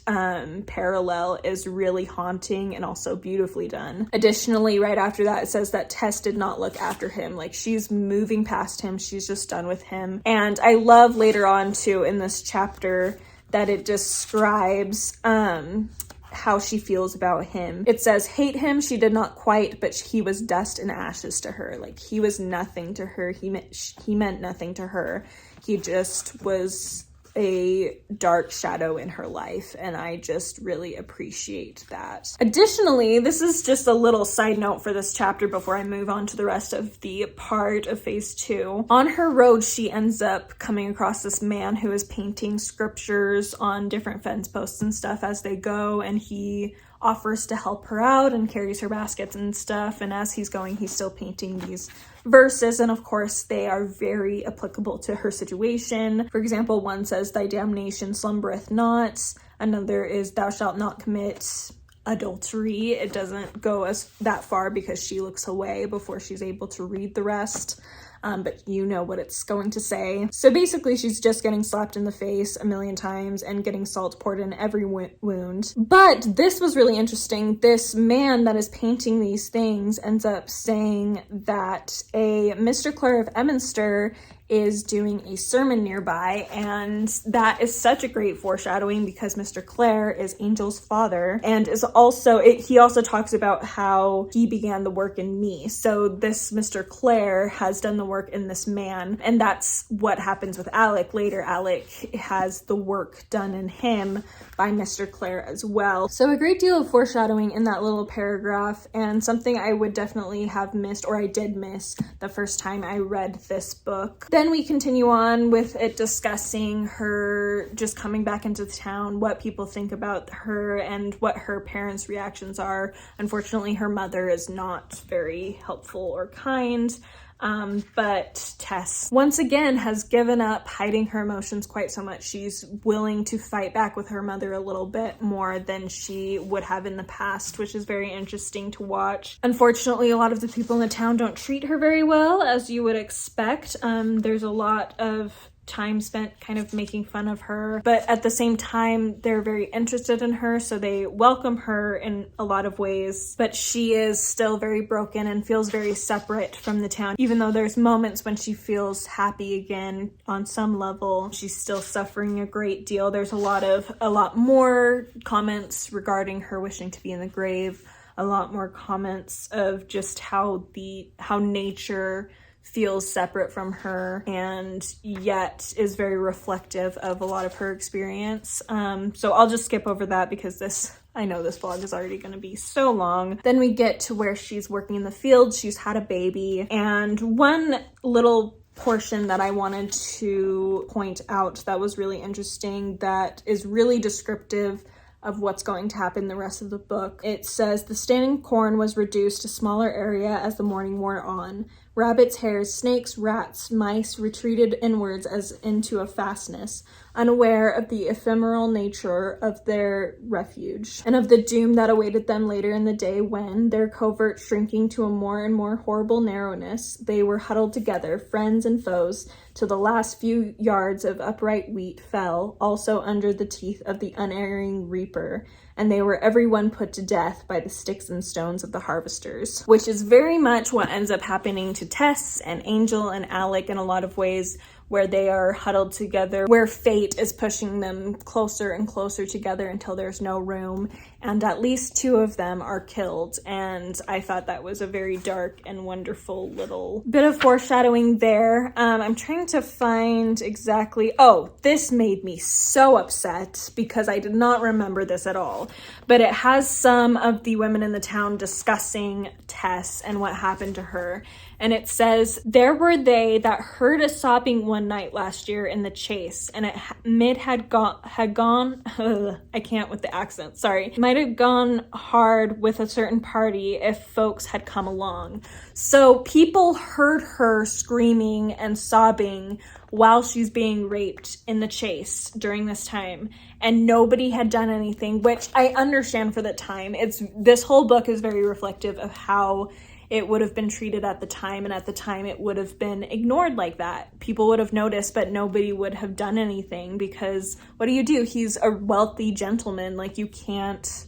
parallel is really haunting and also beautifully done. Additionally, right after that, it says that Tess did not look after him. Like, she's moving past him. She's just done with him. And I love later on too in this chapter that it describes how she feels about him. It says, hate him she did not quite, but he was dust and ashes to her. Like, he was nothing to her. He meant nothing to her. He just was a dark shadow in her life, and I just really appreciate that. Additionally, this is just a little side note for this chapter before I move on to the rest of the part of phase 2. On her road, she ends up coming across this man who is painting scriptures on different fence posts and stuff as they go, and he offers to help her out and carries her baskets and stuff, and as he's going, he's still painting these verses, and of course they are very applicable to her situation. For example, one says, thy damnation slumbereth not. Another is, thou shalt not commit adultery. It doesn't go as that far because she looks away before she's able to read the rest. But you know what it's going to say. So basically she's just getting slapped in the face a million times and getting salt poured in every wound. But this was really interesting. This man that is painting these things ends up saying that a Mr. Clare of Emminster is doing a sermon nearby, and that is such a great foreshadowing because Mr. Clare is Angel's father, and is also, he also talks about how he began the work in me. So this Mr. Clare has done the work in this man, and that's what happens with Alec later. Alec has the work done in him by Mr. Clare as well. So a great deal of foreshadowing in that little paragraph, and something I would definitely have missed, or I did miss the first time I read this book. Then we continue on with it discussing her just coming back into the town, what people think about her, and what her parents' reactions are. Unfortunately, her mother is not very helpful or kind. But Tess, once again, has given up hiding her emotions quite so much. She's willing to fight back with her mother a little bit more than she would have in the past, which is very interesting to watch. Unfortunately, a lot of the people in the town don't treat her very well, as you would expect. There's a lot of time spent kind of making fun of her, but at the same time they're very interested in her, so they welcome her in a lot of ways. But she is still very broken and feels very separate from the town. Even though there's moments when she feels happy again on some level, she's still suffering a great deal. There's a lot more comments regarding her wishing to be in the grave, a lot more comments of just how nature feels separate from her and yet is very reflective of a lot of her experience. So I'll just skip over that because I know this vlog is already going to be so long. Then we get to where she's working in the field. She's had a baby, and one little portion that I wanted to point out that was really interesting, that is really descriptive of what's going to happen the rest of the book. It says, the standing corn was reduced to smaller area as the morning wore on. Rabbits, hares, snakes, rats, mice retreated inwards as into a fastness, unaware of the ephemeral nature of their refuge, and of the doom that awaited them later in the day when, their covert shrinking to a more and more horrible narrowness, they were huddled together, friends and foes, till the last few yards of upright wheat fell, also under the teeth of the unerring reaper, and they were every one put to death by the sticks and stones of the harvesters, which is very much what ends up happening to to Tess and Angel and Alec in a lot of ways, where they are huddled together, where fate is pushing them closer and closer together until there's no room, and at least 2 of them are killed. And I thought that was a very dark and wonderful little bit of foreshadowing there. I'm trying to find exactly, this made me so upset because I did not remember this at all, but it has some of the women in the town discussing Tess and what happened to her. And it says, there were they that heard a sobbing one night last year in the chase, and it had gone, I can't with the accent, sorry. Might have gone hard with a certain party if folks had come along. So people heard her screaming and sobbing while she's being raped in the chase during this time, and nobody had done anything, which I understand for the time. This whole book is very reflective of how it would have been treated at the time, and at the time it would have been ignored like that. People would have noticed, but nobody would have done anything, because what do? He's a wealthy gentleman. Like, you can't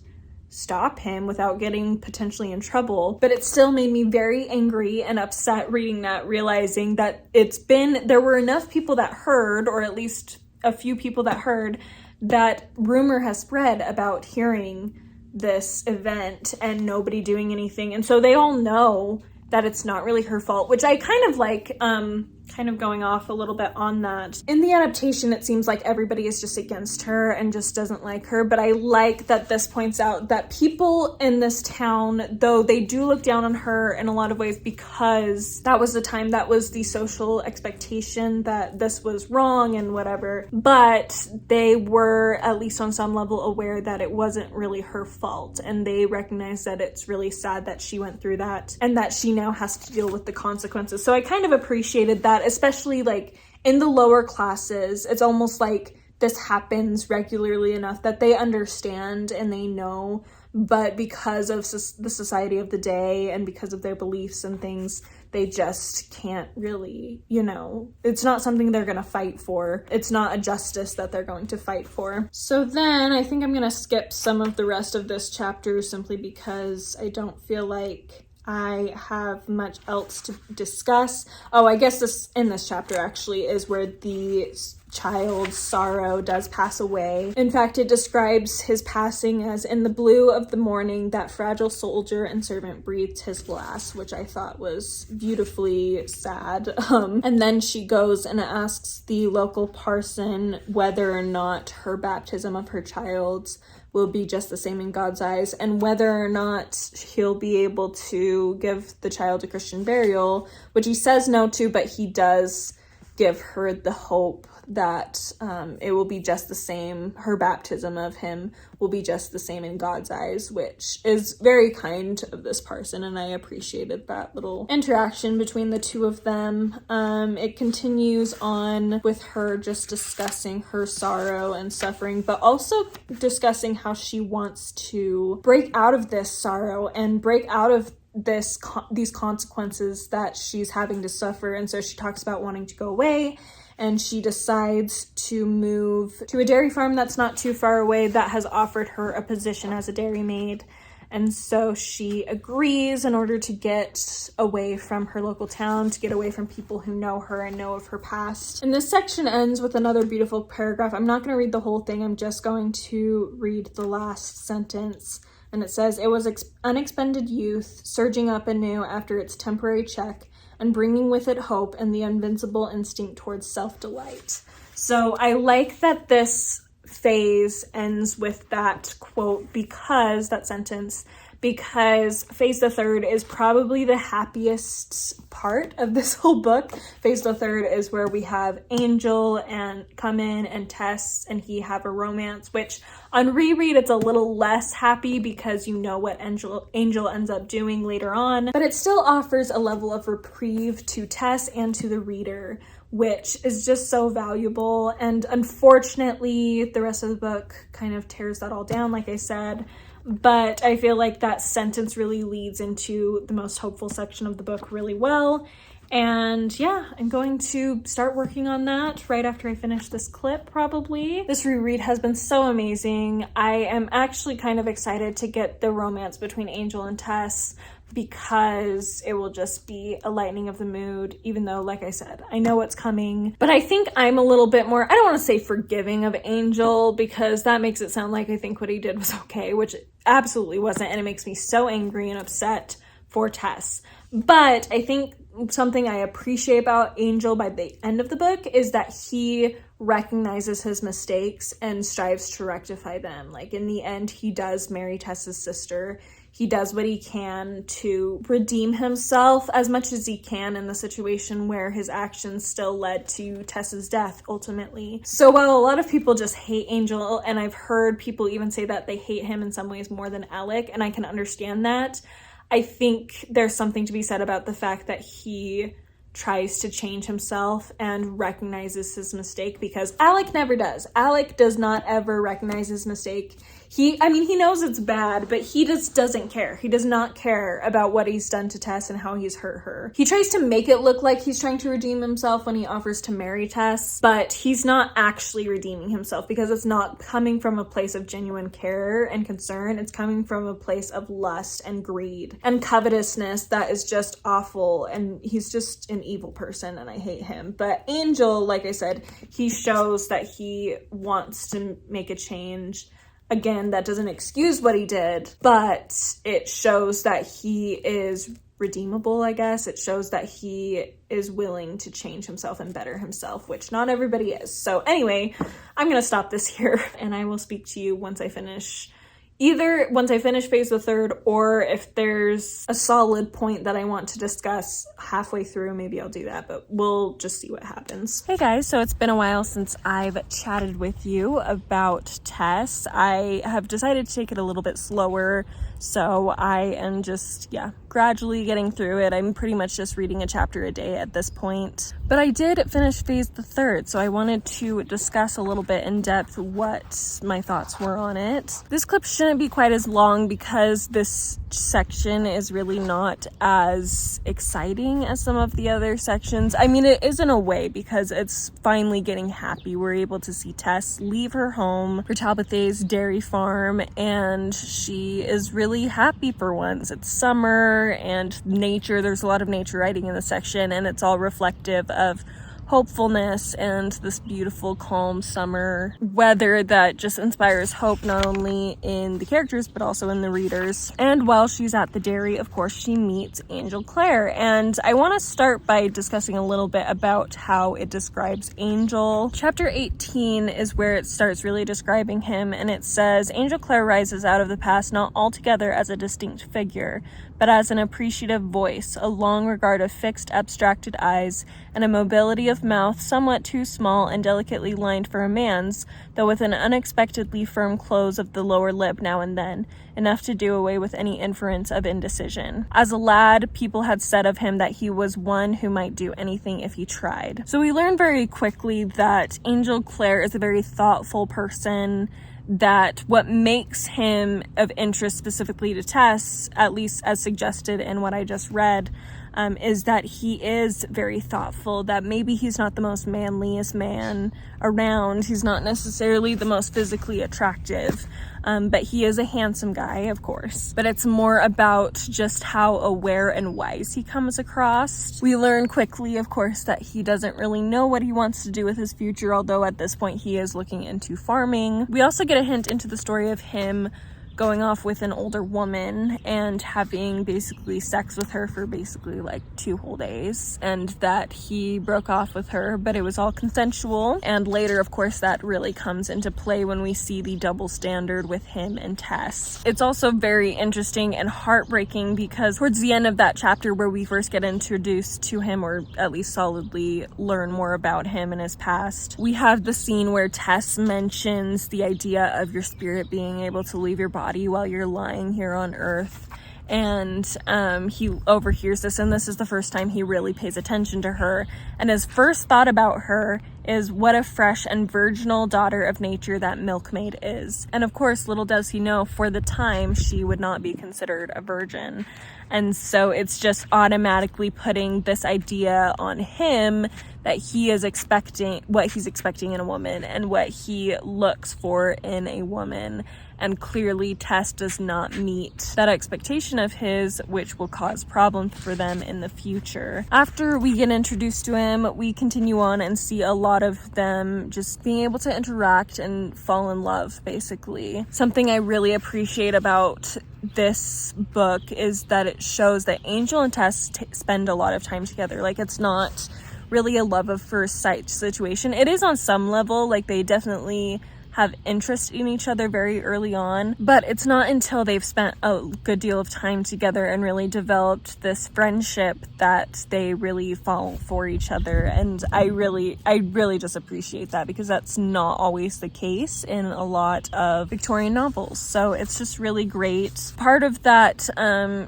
stop him without getting potentially in trouble. But it still made me very angry and upset reading that, realizing that there were enough people that heard, or at least a few people that heard, that rumor has spread about hearing this event and nobody doing anything. And so they all know that it's not really her fault, which I kind of like, kind of going off a little bit on that. In the adaptation, it seems like everybody is just against her and just doesn't like her, but I like that this points out that people in this town, though they do look down on her in a lot of ways, because that was the time, that was the social expectation that this was wrong and whatever, but they were at least on some level aware that it wasn't really her fault, and they recognize that it's really sad that she went through that and that she now has to deal with the consequences. So I kind of appreciated that, especially like in the lower classes. It's almost like this happens regularly enough that they understand and they know, but because of the society of the day and because of their beliefs and things, they just can't really, it's not something they're gonna fight for. It's not a justice that they're going to fight for. So then I think I'm gonna skip some of the rest of this chapter simply because I don't feel like I have much else to discuss. I guess in this chapter actually is where the child's sorrow does pass away. In fact, it describes his passing as, in the blue of the morning, that fragile soldier and servant breathed his last, which I thought was beautifully sad. And then she goes and asks the local parson whether or not her baptism of her child will be just the same in God's eyes, and whether or not he'll be able to give the child a Christian burial, which he says no to, but he does give her the hope that it will be just the same. Her baptism of him will be just the same in God's eyes, which is very kind of this parson, and I appreciated that little interaction between the two of them. It continues on with her just discussing her sorrow and suffering, but also discussing how she wants to break out of this sorrow and break out of these consequences that she's having to suffer. And so she talks about wanting to go away, and she decides to move to a dairy farm that's not too far away that has offered her a position as a dairymaid. And so she agrees in order to get away from her local town, to get away from people who know her and know of her past. And this section ends with another beautiful paragraph. I'm not going to read the whole thing. I'm just going to read the last sentence. And it says, "It was unexpended youth, surging up anew after its temporary check, and bringing with it hope and the invincible instinct towards self-delight." So I like that this phase ends with that quote, that sentence, because phase the third is probably the happiest part of this whole book. Phase the third is where we have Angel and come in and Tess and he have a romance, which on reread it's a little less happy because you know what Angel ends up doing later on, but it still offers a level of reprieve to Tess and to the reader, which is just so valuable. And unfortunately, the rest of the book kind of tears that all down, like I said. But I feel like that sentence really leads into the most hopeful section of the book really well. And yeah, I'm going to start working on that right after I finish this clip, probably. This reread has been so amazing. I am actually kind of excited to get the romance between Angel and Tess, because it will just be a lightening of the mood, even though, like I said, I know what's coming. But I think I'm a little bit more, I don't want to say forgiving of Angel, because that makes it sound like I think what he did was okay, which it absolutely wasn't, and it makes me so angry and upset for Tess. But I think something I appreciate about Angel by the end of the book is that he recognizes his mistakes and strives to rectify them. Like, in the end, he does marry Tess's sister. He does what he can to redeem himself as much as he can in the situation where his actions still led to Tess's death ultimately. So while a lot of people just hate Angel, and I've heard people even say that they hate him in some ways more than Alec, and I can understand that, I think there's something to be said about the fact that he tries to change himself and recognizes his mistake, because Alec never does. Alec does not ever recognize his mistake. He knows it's bad, but he just doesn't care. He does not care about what he's done to Tess and how he's hurt her. He tries to make it look like he's trying to redeem himself when he offers to marry Tess, but he's not actually redeeming himself, because it's not coming from a place of genuine care and concern. It's coming from a place of lust and greed and covetousness that is just awful, and he's just an evil person, and I hate him. But Angel, like I said, he shows that he wants to make a change. Again, that doesn't excuse what he did, but it shows that he is redeemable, I guess. It shows that he is willing to change himself and better himself, which not everybody is. So anyway, I'm going to stop this here, and I will speak to you once I finish phase the third, or if there's a solid point that I want to discuss halfway through, maybe I'll do that, but we'll just see what happens. Hey guys, so it's been a while since I've chatted with you about Tess. I have decided to take it a little bit slower, so I am just, gradually getting through it. I'm pretty much just reading a chapter a day at this point. But I did finish phase the third, so I wanted to discuss a little bit in depth what my thoughts were on it. This clip shouldn't be quite as long because this section is really not as exciting as some of the other sections. I mean, it is in a way, because it's finally getting happy. We're able to see Tess leave her home for Talbotha's dairy farm, and she is really happy for once. It's summer and nature. There's a lot of nature writing in this section, and it's all reflective of hopefulness and this beautiful, calm summer weather that just inspires hope, not only in the characters but also in the readers. And while she's at the dairy, of course, she meets Angel Clare, and I want to start by discussing a little bit about how it describes Angel. Chapter 18 is where it starts really describing him, and it says, Angel Clare rises out of the past not altogether as a distinct figure, but as an appreciative voice, a long regard of fixed, abstracted eyes, and a mobility of mouth somewhat too small and delicately lined for a man's, though with an unexpectedly firm close of the lower lip now and then, enough to do away with any inference of indecision. As a lad, people had said of him that he was one who might do anything if he tried. So we learn very quickly that Angel Clare is a very thoughtful person, that what makes him of interest specifically to Tess, at least as suggested in what I just read, is that he is very thoughtful, that maybe he's not the most manliest man around, he's not necessarily the most physically attractive, but he is a handsome guy, of course. But it's more about just how aware and wise he comes across. We learn quickly, of course, that he doesn't really know what he wants to do with his future, although at this point he is looking into farming. We also get a hint into the story of him going off with an older woman and having basically sex with her for basically like 2 whole days, and that he broke off with her, but it was all consensual. And later, of course, that really comes into play when we see the double standard with him and Tess. It's also very interesting and heartbreaking because towards the end of that chapter, where we first get introduced to him, or at least solidly learn more about him and his past, we have the scene where Tess mentions the idea of your spirit being able to leave your body while you're lying here on earth, and he overhears this, and this is the first time he really pays attention to her, and his first thought about her is what a fresh and virginal daughter of nature that milkmaid is. And of course, little does he know, for the time she would not be considered a virgin. And so it's just automatically putting this idea on him that he is expecting, what he's expecting in a woman and what he looks for in a woman. And clearly Tess does not meet that expectation of his, which will cause problems for them in the future. After we get introduced to him, we continue on and see a lot of them just being able to interact and fall in love, basically. Something I really appreciate about this book is that it shows that Angel and Tess spend a lot of time together. Like, it's not really a love of first sight situation. It is on some level, like they definitely have interest in each other very early on, but it's not until they've spent a good deal of time together and really developed this friendship that they really fall for each other. And I really just appreciate that, because that's not always the case in a lot of Victorian novels. So it's just really great. Part of that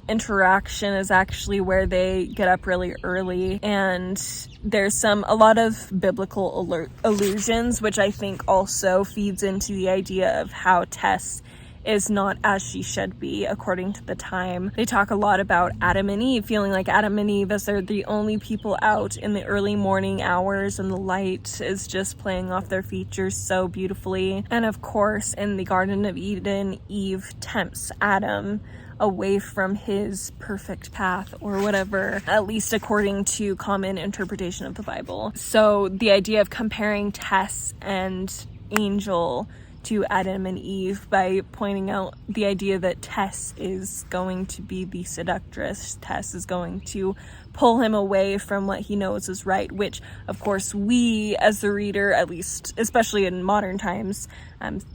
interaction is actually where they get up really early, and there's a lot of biblical allusions, which I think also feeds into the idea of how Tess is not as she should be according to the time. They talk a lot about Adam and Eve, feeling like Adam and Eve, as they're the only people out in the early morning hours, and the light is just playing off their features so beautifully. And of course, in the Garden of Eden, Eve tempts Adam away from his perfect path, or whatever, at least according to common interpretation of the Bible. So the idea of comparing Tess and Angel to Adam and Eve by pointing out the idea that Tess is going to be the seductress, Tess is going to pull him away from what he knows is right, which of course we as the reader, at least especially in modern times,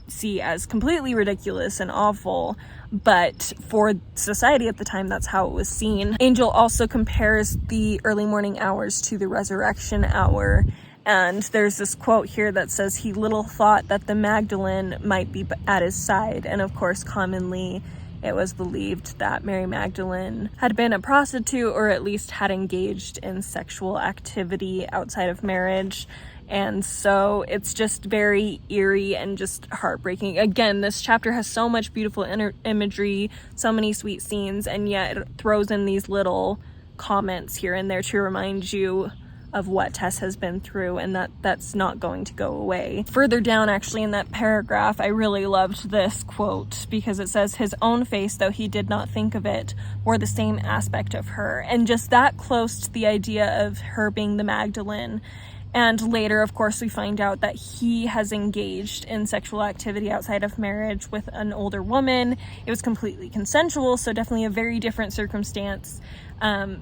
see as completely ridiculous and awful. But for society at the time, that's how it was seen. Angel also compares the early morning hours to the resurrection hour. And there's this quote here that says, he little thought that the Magdalene might be at his side. And of course, commonly it was believed that Mary Magdalene had been a prostitute, or at least had engaged in sexual activity outside of marriage. And so it's just very eerie and just heartbreaking. Again, this chapter has so much beautiful imagery, so many sweet scenes, and yet it throws in these little comments here and there to remind you of what Tess has been through, and that's not going to go away. Further down, actually, in that paragraph, I really loved this quote, because it says, his own face, though he did not think of it, wore the same aspect of her. And just that close to the idea of her being the Magdalene. And later, of course, we find out that he has engaged in sexual activity outside of marriage with an older woman. It was completely consensual, so definitely a very different circumstance,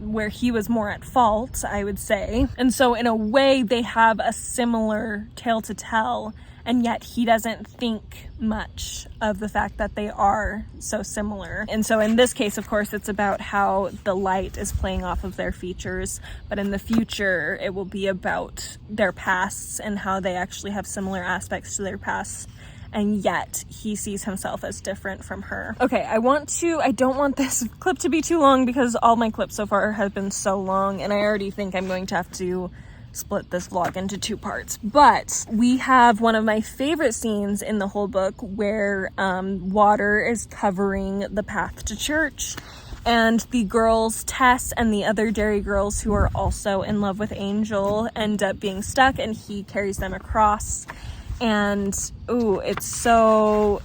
where he was more at fault, I would say. And so in a way, they have a similar tale to tell, and yet he doesn't think much of the fact that they are so similar. And so in this case, of course, it's about how the light is playing off of their features, but in the future, it will be about their pasts and how they actually have similar aspects to their pasts, and yet he sees himself as different from her. Okay, I don't want this clip to be too long, because all my clips so far have been so long, and I already think I'm going to have to split this vlog into 2 parts. But we have one of my favorite scenes in the whole book where water is covering the path to church, and the girls, Tess and the other Derry girls who are also in love with Angel, end up being stuck, and he carries them across. And ooh, it's so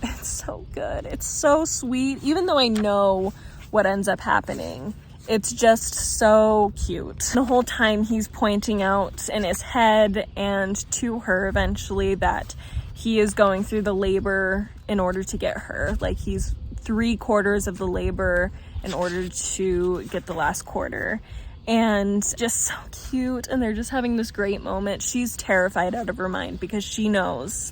good. It's so sweet, even though I know what ends up happening. It's just so cute. The whole time he's pointing out in his head and to her eventually that he is going through the labor in order to get her. Like, he's 3/4 of the labor in order to get the last quarter. And just so cute. And they're just having this great moment. She's terrified out of her mind, because she knows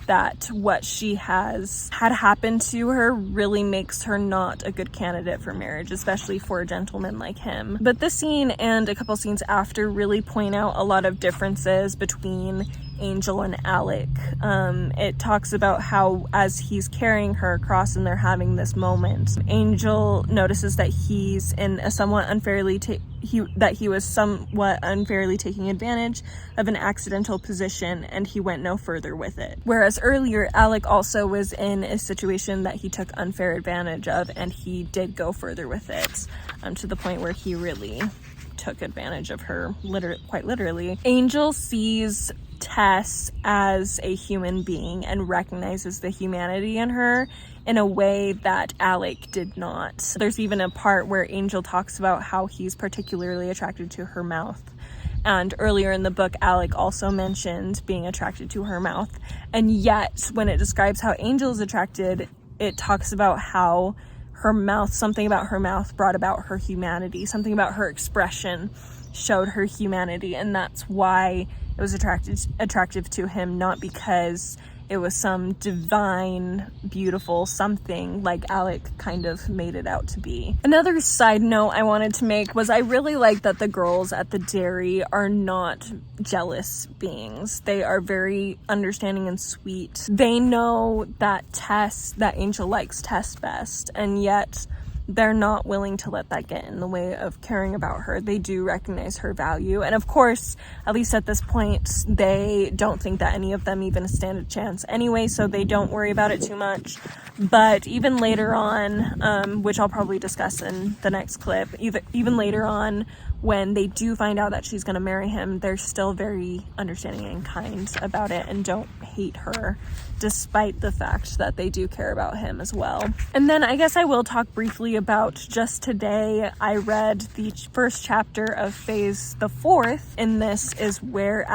that what she has had happen to her really makes her not a good candidate for marriage, especially for a gentleman like him. But this scene and a couple scenes after really point out a lot of differences between Angel and Alec. It talks about how as he's carrying her across and they're having this moment, Angel notices that he's in a somewhat unfairly he was somewhat unfairly taking advantage of an accidental position, and he went no further with it. Whereas earlier, Alec also was in a situation that he took unfair advantage of, and he did go further with it, to the point where he really took advantage of her, quite literally. Angel sees Tess as a human being and recognizes the humanity in her in a way that Alec did not. There's even a part where Angel talks about how he's particularly attracted to her mouth. And earlier in the book, Alec also mentioned being attracted to her mouth. And yet, when it describes how Angel is attracted, it talks about how her mouth, something about her mouth brought about her humanity, something about her expression showed her humanity, and that's why it was attractive to him, not because it was some divine, beautiful something like Alec kind of made it out to be. Another side note I wanted to make was I really like that the girls at the dairy are not jealous beings. They are very understanding and sweet. They know that Angel likes Tess best, and yet they're not willing to let that get in the way of caring about her. They do recognize her value. And of course, at least at this point, they don't think that any of them even stand a chance anyway, so they don't worry about it too much. But even later on, which I'll probably discuss in the next clip, even later on, when they do find out that she's going to marry him, they're still very understanding and kind about it and don't hate her, despite the fact that they do care about him as well. And then I guess I will talk briefly about just today. I read the first chapter of Phase the 4th, and this is where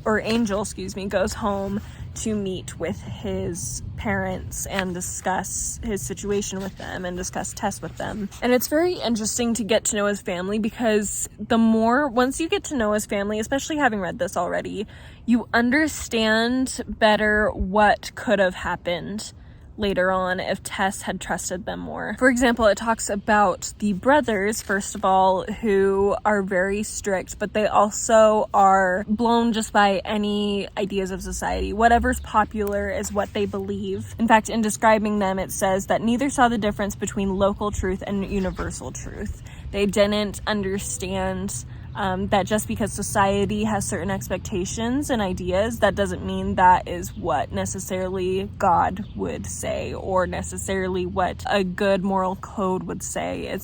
Angel goes home to meet with his parents and discuss his situation with them and discuss Tess with them. And it's very interesting to get to know his family, because once you get to know his family, especially having read this already, you understand better what could have happened later on if Tess had trusted them more. For example, it talks about the brothers, first of all, who are very strict, but they also are blown just by any ideas of society. Whatever's popular is what they believe. In fact, in describing them, it says that neither saw the difference between local truth and universal truth. They didn't understand that just because society has certain expectations and ideas, that doesn't mean that is what necessarily God would say, or necessarily what a good moral code would say. It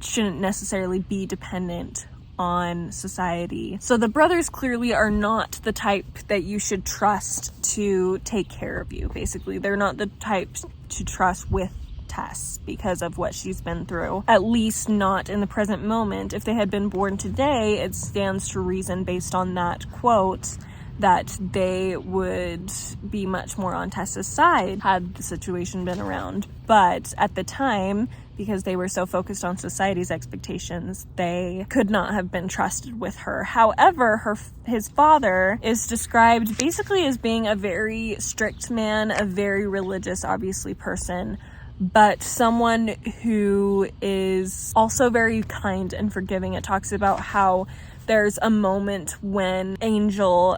shouldn't necessarily be dependent on society. So the brothers clearly are not the type that you should trust to take care of you. Basically, they're not the type to trust with Tess because of what she's been through, at least not in the present moment. If they had been born today, it stands to reason based on that quote that they would be much more on Tess's side had the situation been around. But at the time, because they were so focused on society's expectations, they could not have been trusted with her. However, his father is described basically as being a very strict man, a very religious, obviously, person, but someone who is also very kind and forgiving. It talks about how there's a moment when Angel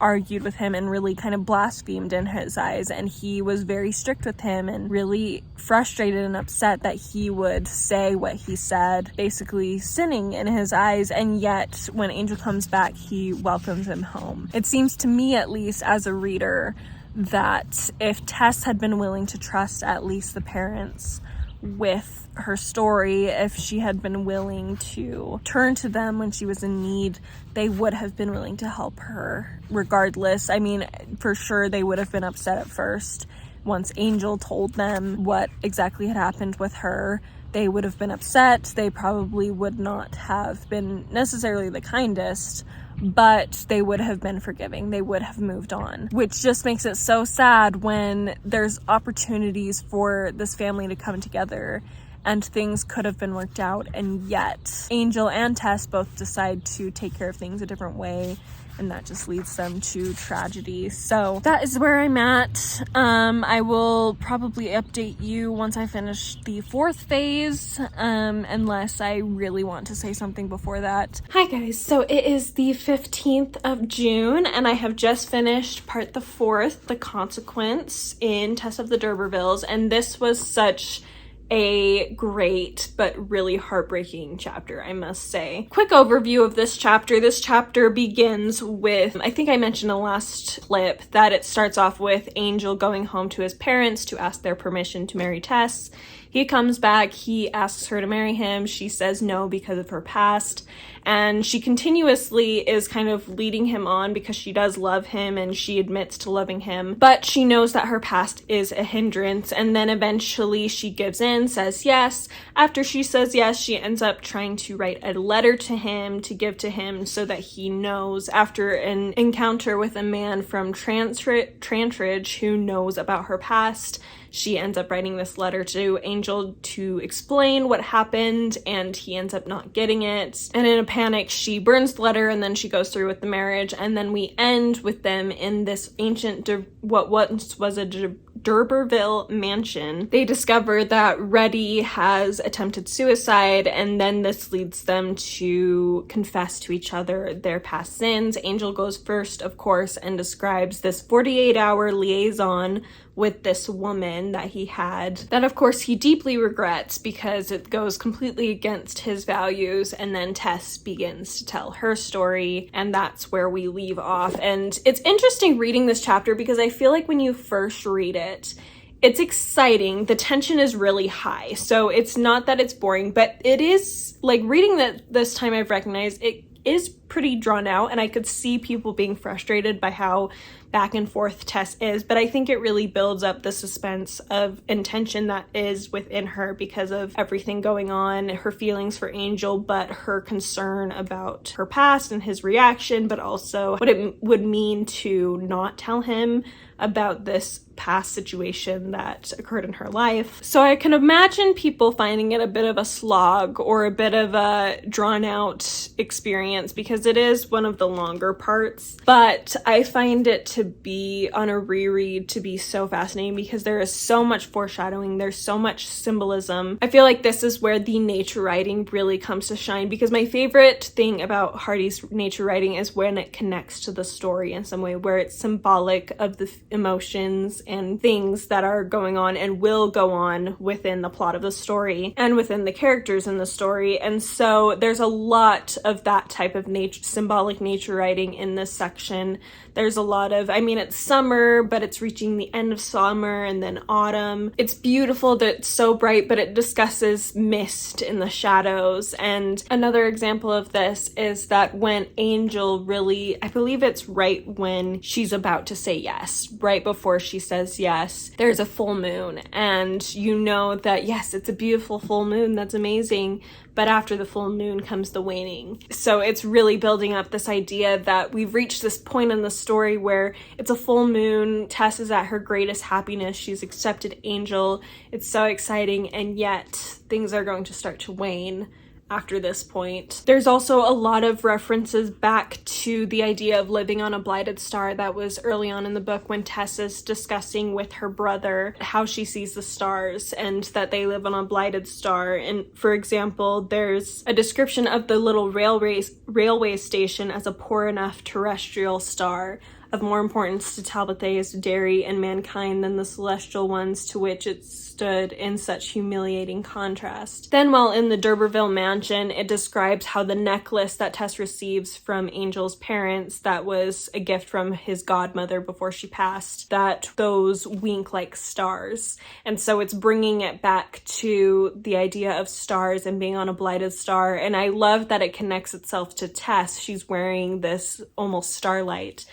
argued with him and really kind of blasphemed in his eyes, and he was very strict with him and really frustrated and upset that he would say what he said, basically sinning in his eyes, and yet when Angel comes back, he welcomes him home. It seems to me, at least as a reader, that if Tess had been willing to trust at least the parents with her story, if she had been willing to turn to them when she was in need, they would have been willing to help her regardless. I mean, for sure they would have been upset at first. Once Angel told them what exactly had happened with her, they would have been upset. They probably would not have been necessarily the kindest, but they would have been forgiving. They would have moved on, which just makes it so sad when there's opportunities for this family to come together and things could have been worked out, and yet Angel and Tess both decide to take care of things a different way and that just leads them to tragedy. So that is where I'm at. I will probably update you once I finish the 4th phase, unless I really want to say something before that. Hi guys, so it is the 15th of June, and I have just finished part the 4th, The Consequence, in Tess of the D'Urbervilles, and this was such a great but really heartbreaking chapter, I must say. Quick overview of this chapter. This chapter begins with, I think I mentioned in the last clip, that it starts off with Angel going home to his parents to ask their permission to marry Tess. He comes back, he asks her to marry him, she says no because of her past, and she continuously is kind of leading him on because she does love him and she admits to loving him, but she knows that her past is a hindrance, and then eventually she gives in, says yes. After she says yes, she ends up trying to write a letter to him to give to him so that he knows, after an encounter with a man from Trantridge who knows about her past. She ends up writing this letter to Angel to explain what happened, and he ends up not getting it. And in a panic, she burns the letter, and then she goes through with the marriage. And then we end with them in this ancient, what once was a D'Urberville mansion. They discover that Reddy has attempted suicide, and then this leads them to confess to each other their past sins. Angel goes first, of course, and describes this 48-hour liaison with this woman that he had, that of course he deeply regrets because it goes completely against his values. And then Tess begins to tell her story, and that's where we leave off. And it's interesting reading this chapter because I feel like when you first read it, it's exciting. The tension is really high. So it's not that it's boring, but it is, like, reading that this time I've recognized it is pretty drawn out, and I could see people being frustrated by how back and forth Tess is, but I think it really builds up the suspense of intention that is within her because of everything going on, her feelings for Angel, but her concern about her past and his reaction, but also what it would mean to not tell him about this past situation that occurred in her life. So I can imagine people finding it a bit of a slog or a bit of a drawn out experience because it is one of the longer parts, but I find it to be, on a reread, to be so fascinating because there is so much foreshadowing, there's so much symbolism. I feel like this is where the nature writing really comes to shine, because my favorite thing about Hardy's nature writing is when it connects to the story in some way, where it's symbolic of the emotions and things that are going on and will go on within the plot of the story and within the characters in the story. And so there's a lot of that type of symbolic nature writing in this section. There's a lot of, I mean, it's summer, but it's reaching the end of summer and then autumn. It's beautiful that it's so bright, but it discusses mist in the shadows. And another example of this is that when Angel really, I believe it's right when she's about to say yes, right before she says yes, there's a full moon. And you know that, yes, it's a beautiful full moon, that's amazing. But after the full moon comes the waning. So it's really building up this idea that we've reached this point in the story where it's a full moon, Tess is at her greatest happiness, she's accepted Angel, it's so exciting, and yet things are going to start to wane after this point. There's also a lot of references back to the idea of living on a blighted star that was early on in the book when Tess is discussing with her brother how she sees the stars and that they live on a blighted star. And for example, there's a description of the little railway station as a poor enough terrestrial star of more importance to Talbotheus, Derry, and mankind than the celestial ones to which it stood in such humiliating contrast. Then while in the D'Urberville mansion, it describes how the necklace that Tess receives from Angel's parents, that was a gift from his godmother before she passed, that those wink like stars. And so it's bringing it back to the idea of stars and being on a blighted star. And I love that it connects itself to Tess. She's wearing this almost starlight.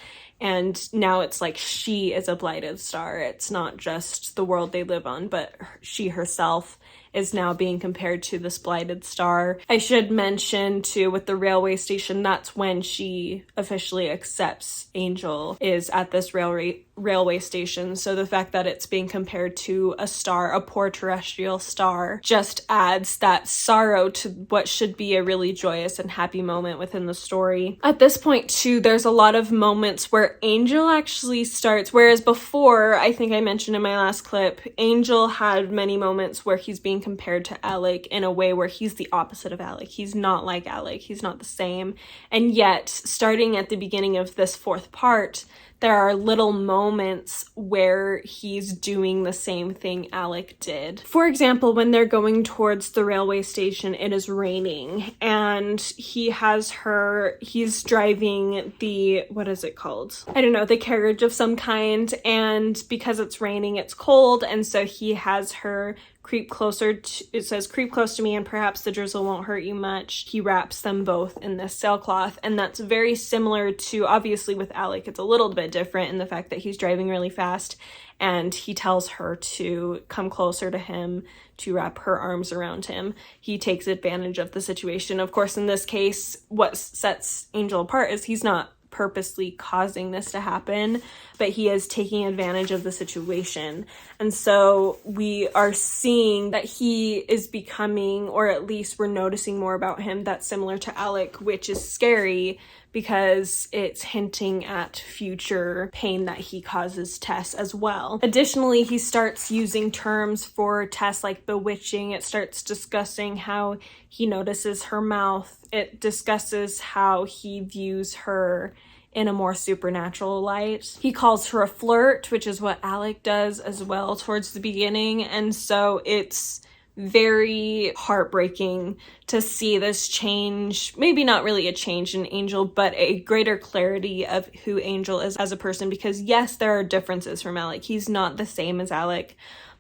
And now it's like she is a blighted star. It's not just the world they live on, but she herself is now being compared to this blighted star. I should mention too, with the railway station, that's when she officially accepts Angel, is at this railway railway station. So the fact that it's being compared to a star, a poor terrestrial star, just adds that sorrow to what should be a really joyous and happy moment within the story. At this point too, there's a lot of moments where Angel actually starts, whereas before, I think I mentioned in my last clip, Angel had many moments where he's being compared to Alec in a way where he's the opposite of Alec. He's not like Alec. He's not the same. And yet, starting at the beginning of this fourth part, there are little moments where he's doing the same thing Alec did. For example, when they're going towards the railway station, it is raining, and he's driving the, what is it called? I don't know, the carriage of some kind, and because it's raining, it's cold, and so he has her creep closer it says, creep close to me and perhaps the drizzle won't hurt you much. He wraps them both in this sailcloth, and that's very similar to, obviously with Alec, it's a little bit different in the fact that he's driving really fast and he tells her to come closer to him, to wrap her arms around him. He takes advantage of the situation. Of course, in this case, what sets Angel apart is he's not purposely causing this to happen, but he is taking advantage of the situation. And so we are seeing that he is becoming, or at least we're noticing more about him that's similar to Alec, which is scary because it's hinting at future pain that he causes Tess as well. Additionally, he starts using terms for Tess like bewitching. It starts discussing how he notices her mouth. It discusses how he views her in a more supernatural light. He calls her a flirt, which is what Alec does as well towards the beginning. And so it's very heartbreaking to see this change, maybe not really a change in Angel, but a greater clarity of who Angel is as a person, because yes, there are differences from Alec. He's not the same as Alec,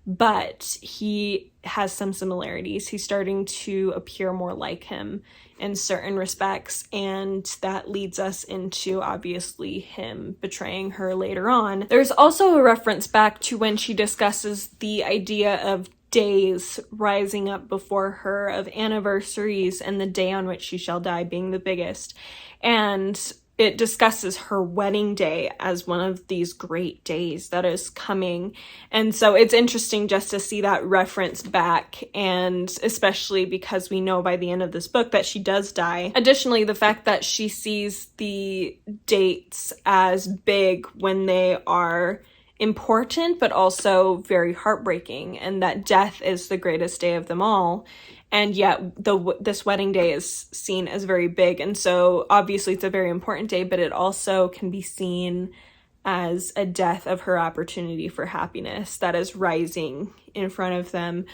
but he has some similarities. He's starting to appear more like him in certain respects, and that leads us into obviously him betraying her later on. There's also a reference back to when she discusses the idea of days rising up before her, of anniversaries, and the day on which she shall die being the biggest. And it discusses her wedding day as one of these great days that is coming. And so it's interesting just to see that reference back, and especially because we know by the end of this book that she does die. Additionally, the fact that she sees the dates as big when they are important, but also very heartbreaking, and that death is the greatest day of them all. And yet this wedding day is seen as very big. And so obviously it's a very important day, but it also can be seen as a death of her opportunity for happiness that is rising in front of them.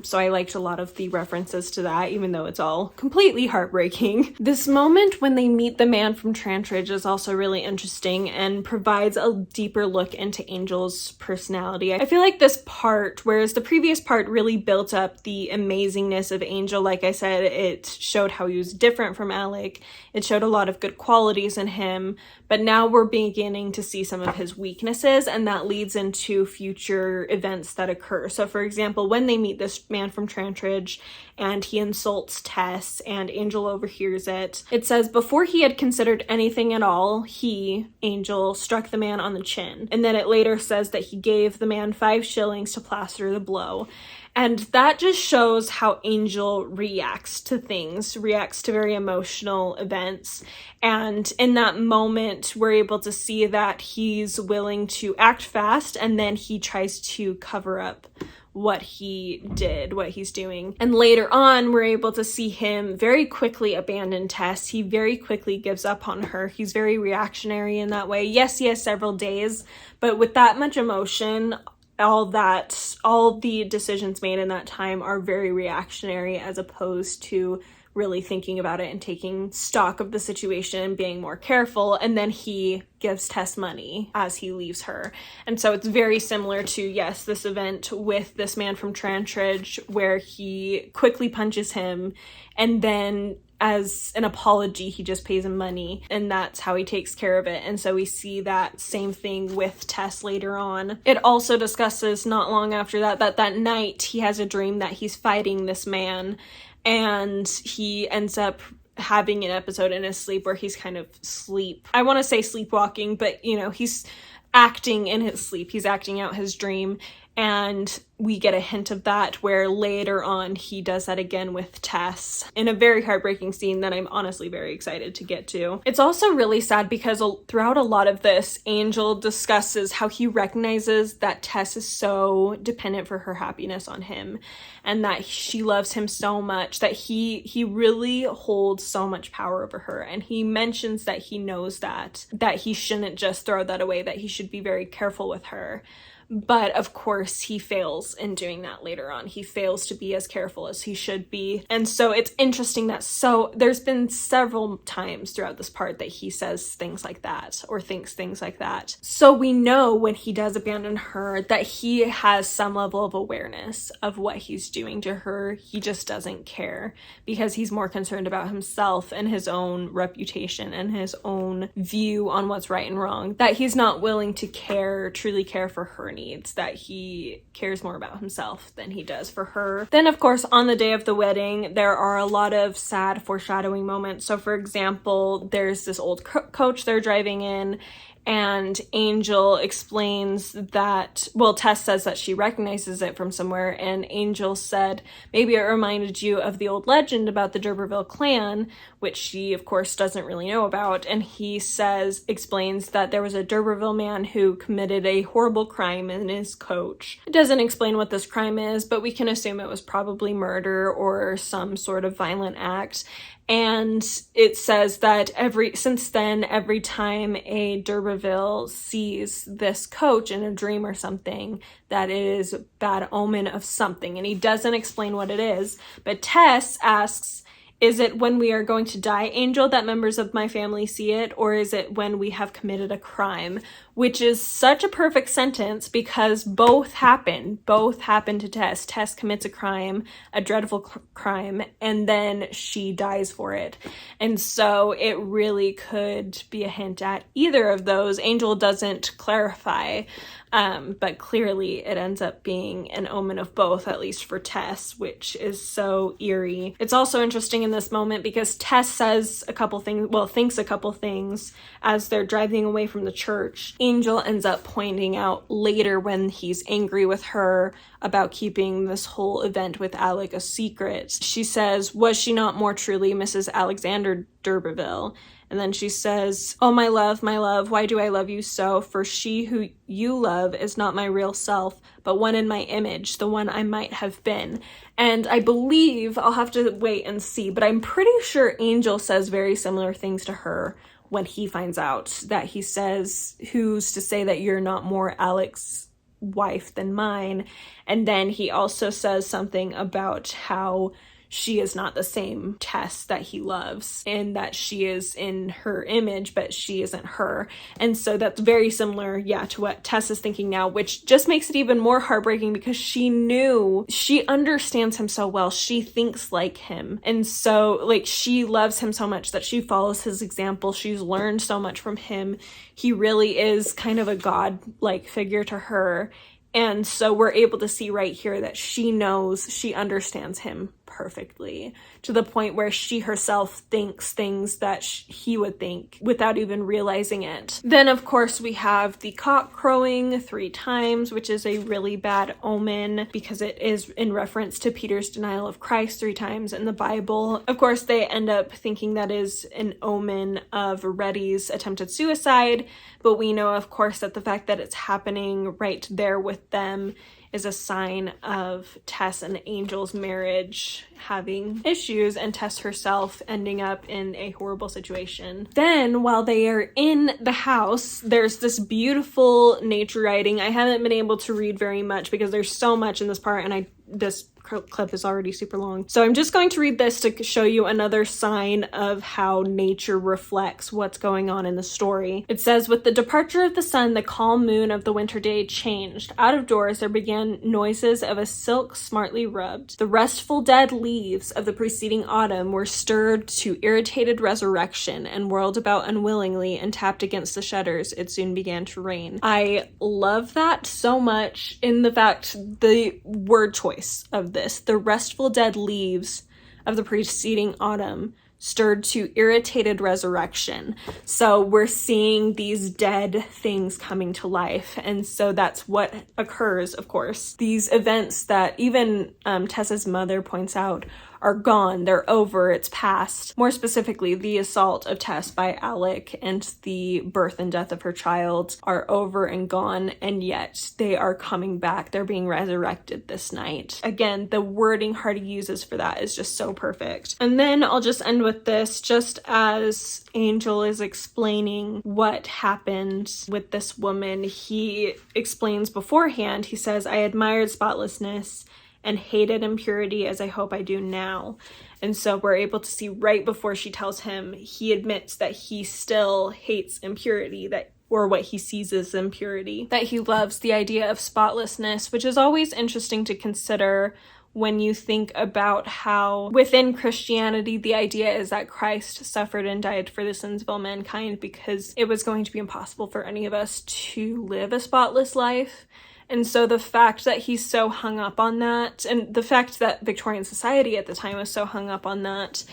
So I liked a lot of the references to that, even though it's all completely heartbreaking. This moment when they meet the man from Trantridge is also really interesting and provides a deeper look into Angel's personality. I feel like this part, whereas the previous part really built up the amazingness of Angel, like I said, it showed how he was different from Alec. It showed a lot of good qualities in him, but now we're beginning to see some of his weaknesses, and that leads into future events that occur. So for example, when they meet this man from Trantridge and he insults Tess and Angel overhears it, it says, before he had considered anything at all, he, Angel, struck the man on the chin. And then it later says that he gave the man 5 shillings to plaster the blow. And that just shows how Angel reacts to things, reacts to very emotional events. And in that moment, we're able to see that he's willing to act fast, and then he tries to cover up what he did, what he's doing. And later on, we're able to see him very quickly abandon Tess. He very quickly gives up on her. He's very reactionary in that way. Yes, he has several days, but with that much emotion, all the decisions made in that time are very reactionary, as opposed to really thinking about it and taking stock of the situation and being more careful. And then he gives Tess money as he leaves her. And so it's very similar to, yes, this event with this man from Trantridge, where he quickly punches him, and then as an apology, he just pays him money, and that's how he takes care of it. And so we see that same thing with Tess later on. It also discusses not long after that night he has a dream that he's fighting this man, and he ends up having an episode in his sleep where he's kind of I want to say sleepwalking, but you know, he's acting in his sleep. He's acting out his dream, and we get a hint of that where later on he does that again with Tess in a very heartbreaking scene that I'm honestly very excited to get to. It's also really sad because throughout a lot of this, Angel discusses how he recognizes that Tess is so dependent for her happiness on him, and that she loves him so much, that he really holds so much power over her. And he mentions that he knows that he shouldn't just throw that away, that he should be very careful with her. But of course he fails in doing that later on. He fails to be as careful as he should be. And so it's interesting that there's been several times throughout this part that he says things like that or thinks things like that. So we know when he does abandon her that he has some level of awareness of what he's doing to her. He just doesn't care because he's more concerned about himself and his own reputation and his own view on what's right and wrong, that he's not willing to truly care for her needs, that he cares more about himself than he does for her. Then of course on the day of the wedding there are a lot of sad foreshadowing moments. So for example, there's this old coach they're driving in, and Angel explains that, well, Tess says that she recognizes it from somewhere, and Angel said, maybe it reminded you of the old legend about the D'Urberville clan, which she, of course, doesn't really know about. And he explains that there was a D'Urberville man who committed a horrible crime in his coach. It doesn't explain what this crime is, but we can assume it was probably murder or some sort of violent act. And it says that since then, every time a D'Urberville sees this coach in a dream or something, that it is a bad omen of something. And he doesn't explain what it is. But Tess asks, is it when we are going to die, Angel, that members of my family see it? Or is it when we have committed a crime? Which is such a perfect sentence because both happen. Both happen to Tess. Tess commits a crime, a dreadful crime, and then she dies for it. And so it really could be a hint at either of those. Angel doesn't clarify, but clearly it ends up being an omen of both, at least for Tess, which is so eerie. It's also interesting in this moment because Tess says thinks a couple things as they're driving away from the church. Angel ends up pointing out later when he's angry with her about keeping this whole event with Alec a secret. She says, was she not more truly Mrs. Alexander d'Urberville? And then she says, oh, my love, why do I love you so? For she who you love is not my real self, but one in my image, the one I might have been. And I believe, I'll have to wait and see, but I'm pretty sure Angel says very similar things to her when he finds out, that he says, who's to say that you're not more Alec's wife than mine? And then he also says something about how she is not the same Tess that he loves, and that she is in her image, but she isn't her. And so that's very similar, to what Tess is thinking now, which just makes it even more heartbreaking because she understands him so well. She thinks like him. And so, she loves him so much that she follows his example. She's learned so much from him. He really is kind of a god-like figure to her. And so we're able to see right here that she understands him perfectly, to the point where she herself thinks things that he would think without even realizing it. Then, of course, we have the cock crowing 3 times, which is a really bad omen because it is in reference to Peter's denial of Christ 3 times in the Bible. Of course, they end up thinking that is an omen of Reddy's attempted suicide, but we know, of course, that the fact that it's happening right there with them is a sign of Tess and Angel's marriage having issues and Tess herself ending up in a horrible situation. Then, while they are in the house, there's this beautiful nature writing. I haven't been able to read very much because there's so much in this part, and this clip is already super long. So I'm just going to read this to show you another sign of how nature reflects what's going on in the story. It says, with the departure of the sun, the calm moon of the winter day changed. Out of doors there began noises of a silk smartly rubbed. The restful dead leaves of the preceding autumn were stirred to irritated resurrection and whirled about unwillingly and tapped against the shutters. It soon began to rain. I love that so much in the fact, the word choice of this, the restful dead leaves of the preceding autumn stirred to irritated resurrection. So we're seeing these dead things coming to life. And so that's what occurs, of course. These events that even Tess's mother points out are gone, they're over, it's past. More specifically, the assault of Tess by Alec and the birth and death of her child are over and gone, and yet they are coming back. They're being resurrected this night. Again, the wording Hardy uses for that is just so perfect. And then I'll just end with this, just as Angel is explaining what happened with this woman, he explains beforehand, he says, I admired spotlessness and hated impurity as I hope I do now. And so we're able to see right before she tells him, he admits that he still hates impurity, or what he sees as impurity, that he loves the idea of spotlessness, which is always interesting to consider when you think about how within Christianity, the idea is that Christ suffered and died for the sins of all mankind because it was going to be impossible for any of us to live a spotless life. And so the fact that he's so hung up on that, and the fact that Victorian society at the time was so hung up on that,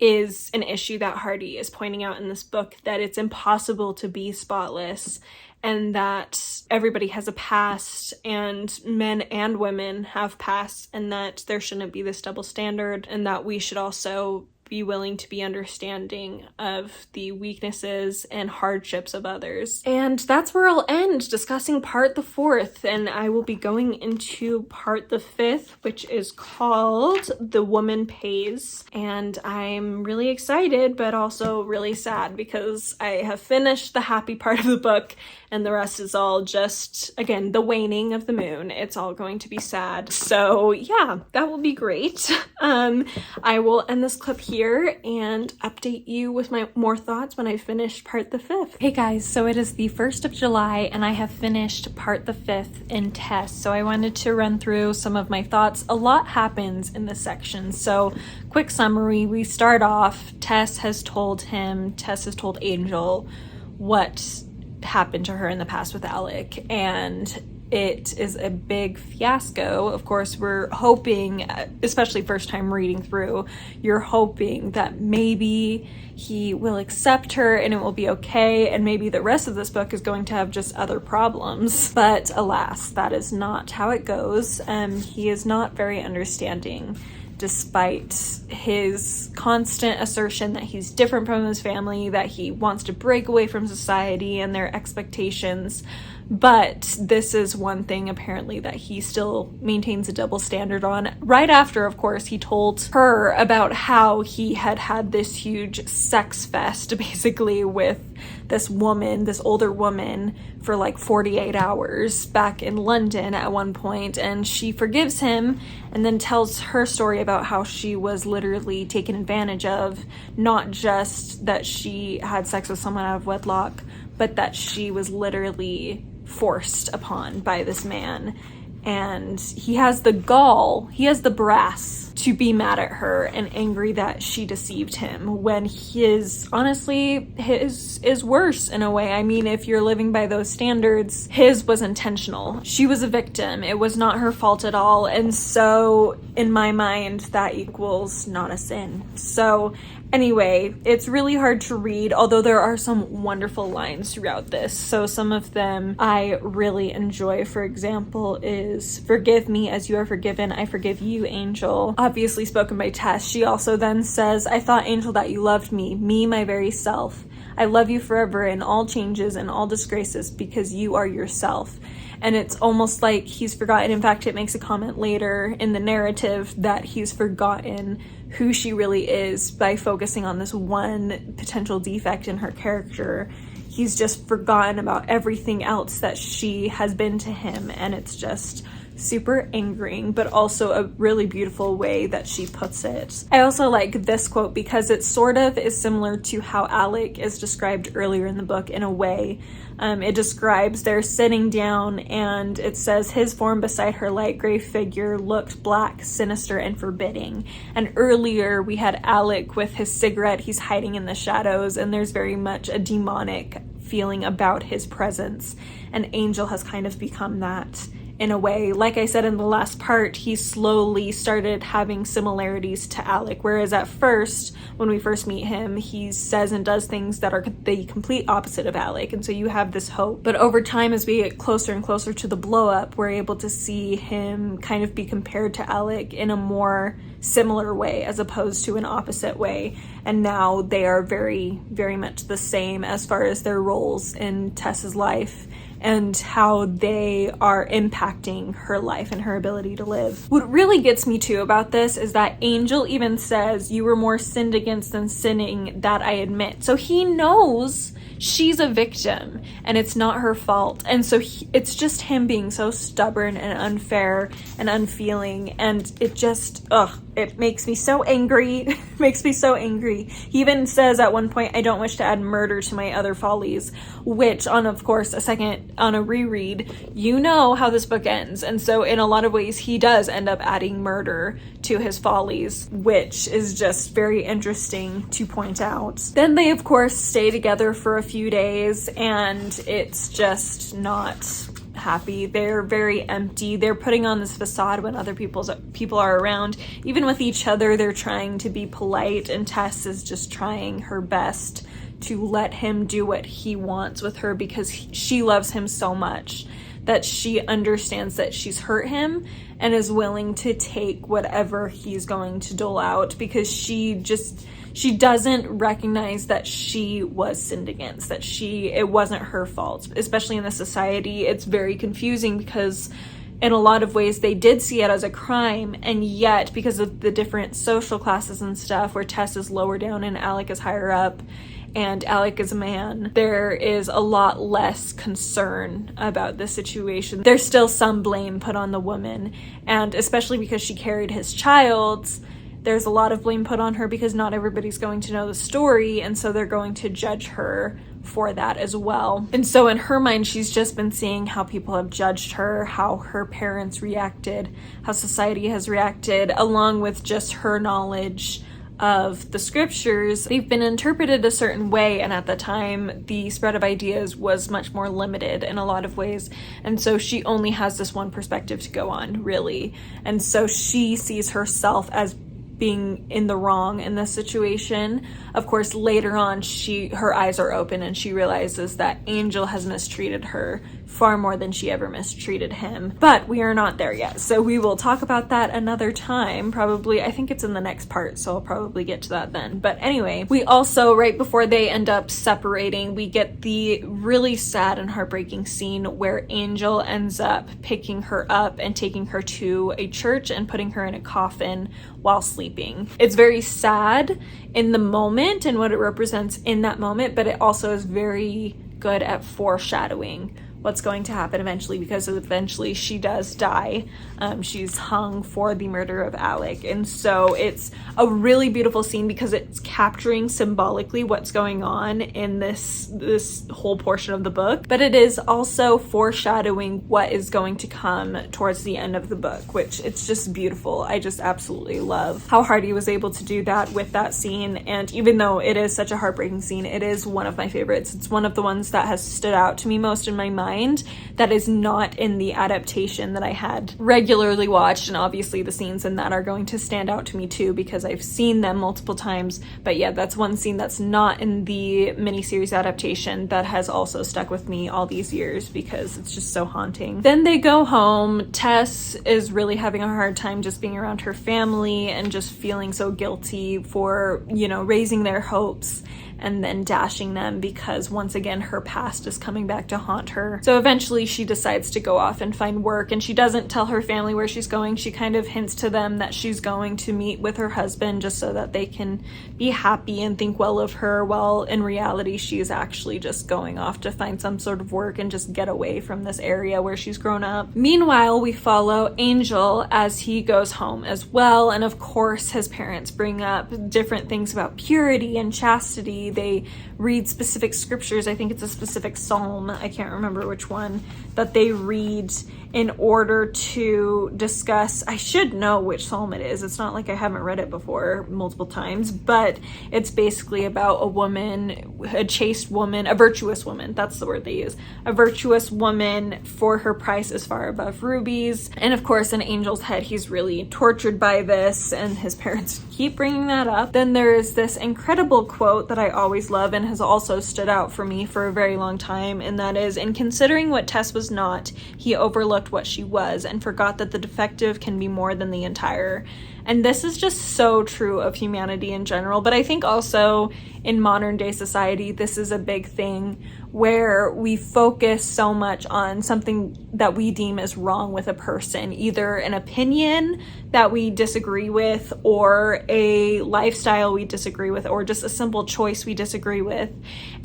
is an issue that Hardy is pointing out in this book, that it's impossible to be spotless, and that everybody has a past, and men and women have pasts, and that there shouldn't be this double standard, and that we should also be willing to be understanding of the weaknesses and hardships of others. And that's where I'll end discussing part the 4th, and I will be going into part the 5th, which is called The Woman Pays. And I'm really excited, but also really sad because I have finished the happy part of the book, and the rest is all just, again, the waning of the moon. It's all going to be sad. So yeah, that will be great. I will end this clip here and update you with my more thoughts when I finish part the 5th. Hey guys, so it is the 1st of July and I have finished part the 5th in Tess. So I wanted to run through some of my thoughts. A lot happens in this section. So quick summary, we start off, Tess has told Angel what happened to her in the past with Alec, and it is a big fiasco. Of course, we're hoping, especially first time reading through, you're hoping that maybe he will accept her and it will be okay, and maybe the rest of this book is going to have just other problems. But alas, that is not how it goes. He is not very understanding, despite his constant assertion that he's different from his family, that he wants to break away from society and their expectations. But this is one thing apparently that he still maintains a double standard on. Right after, of course, he told her about how he had had this huge sex fest basically with this woman, this older woman, for like 48 hours back in London at one point, and she forgives him and then tells her story about how she was literally taken advantage of, not just that she had sex with someone out of wedlock, but that she was literally forced upon by this man. And he has the gall, he has the brass to be mad at her and angry that she deceived him, when his is worse in a way. I mean, if you're living by those standards, his was intentional. She was a victim. It was not her fault at all. And so in my mind, that equals not a sin. So anyway, it's really hard to read, although there are some wonderful lines throughout this. So some of them I really enjoy, for example, is, "Forgive me as you are forgiven. I forgive you, Angel." Obviously spoken by Tess. She also then says, "I thought, Angel, that you loved me, my very self. I love you forever in all changes and all disgraces because you are yourself." And it's almost like he's forgotten. In fact, it makes a comment later in the narrative that he's forgotten who she really is by focusing on this one potential defect in her character. He's just forgotten about everything else that she has been to him, and it's just super angering, but also a really beautiful way that she puts it. I also like this quote because it sort of is similar to how Alec is described earlier in the book in a way. It describes they're sitting down and it says, "His form beside her light gray figure looked black, sinister, and forbidding." And earlier we had Alec with his cigarette, he's hiding in the shadows, and there's very much a demonic feeling about his presence. And Angel has kind of become that in a way. Like I said in the last part, he slowly started having similarities to Alec, whereas at first, when we first meet him, he says and does things that are the complete opposite of Alec, and so you have this hope. But over time, as we get closer and closer to the blow up, we're able to see him kind of be compared to Alec in a more similar way as opposed to an opposite way, and now they are very, very much the same as far as their roles in Tess's life and how they are impacting her life and her ability to live. What really gets me too about this is that Angel even says, "You were more sinned against than sinning, that I admit." So he knows she's a victim and it's not her fault, and so it's just him being so stubborn and unfair and unfeeling, and it just it makes me so angry. It makes me so angry. He even says at one point, "I don't wish to add murder to my other follies," which on a reread, you know how this book ends, and so in a lot of ways he does end up adding murder to his follies, which is just very interesting to point out. Then they of course stay together for a few days, and it's just not happy. They're very empty. They're putting on this facade when other people are around. Even with each other, they're trying to be polite, and Tess is just trying her best to let him do what he wants with her because she loves him so much that she understands that she's hurt him and is willing to take whatever he's going to dole out, because she doesn't recognize that she was sinned against, that it wasn't her fault. Especially in the society, it's very confusing because in a lot of ways they did see it as a crime, and yet because of the different social classes and stuff, where Tess is lower down and Alec is higher up, and Alec is a man, there is a lot less concern about the situation. There's still some blame put on the woman, and especially because she carried his child, there's a lot of blame put on her because not everybody's going to know the story, and so they're going to judge her for that as well. And so in her mind, she's just been seeing how people have judged her, how her parents reacted, how society has reacted, along with just her knowledge of the scriptures. They've been interpreted a certain way, and at the time the spread of ideas was much more limited in a lot of ways, and so she only has this one perspective to go on, really, and so she sees herself as being in the wrong in this situation. Of course, later on, her eyes are open and she realizes that Angel has mistreated her far more than she ever mistreated him. But we are not there yet, so we will talk about that another time. Probably, I think it's in the next part, so I'll probably get to that then. But anyway, we also, right before they end up separating, we get the really sad and heartbreaking scene where Angel ends up picking her up and taking her to a church and putting her in a coffin while sleeping. It's very sad in the moment and what it represents in that moment, but it also is very good at foreshadowing what's going to happen eventually, because eventually she does die. She's hung for the murder of Alec, and so it's a really beautiful scene because it's capturing symbolically what's going on in this whole portion of the book, but it is also foreshadowing what is going to come towards the end of the book, which it's just beautiful. I just absolutely love how Hardy was able to do that with that scene, and even though it is such a heartbreaking scene, it is one of my favorites. It's one of the ones that has stood out to me most in my mind that is not in the adaptation that I had regularly watched, and obviously the scenes in that are going to stand out to me too because I've seen them multiple times, but yeah, that's one scene that's not in the miniseries adaptation that has also stuck with me all these years because it's just so haunting. Then they go home. Tess is really having a hard time just being around her family and just feeling so guilty for, raising their hopes and then dashing them because once again her past is coming back to haunt her. So eventually she decides to go off and find work, and she doesn't tell her family where she's going. She kind of hints to them that she's going to meet with her husband just so that they can be happy and think well of her, while in reality she's actually just going off to find some sort of work and just get away from this area where she's grown up. Meanwhile, we follow Angel as he goes home as well, and of course his parents bring up different things about purity and chastity. They read specific scriptures. I think it's a specific psalm, I can't remember which one, that they read, in order to discuss, I should know which psalm it is. It's not like I haven't read it before multiple times, but it's basically about a woman, a chaste woman, a virtuous woman. That's the word they use. A virtuous woman, for her price is far above rubies. And of course, in Angel's head, he's really tortured by this, and his parents keep bringing that up. Then there is this incredible quote that I always love and has also stood out for me for a very long time, and that is, in considering what Tess was not, he overlooked what she was and forgot that the defective can be more than the entire. And this is just so true of humanity in general, but I think also in modern day society, this is a big thing where we focus so much on something that we deem as wrong with a person, either an opinion that we disagree with, or a lifestyle we disagree with, or just a simple choice we disagree with.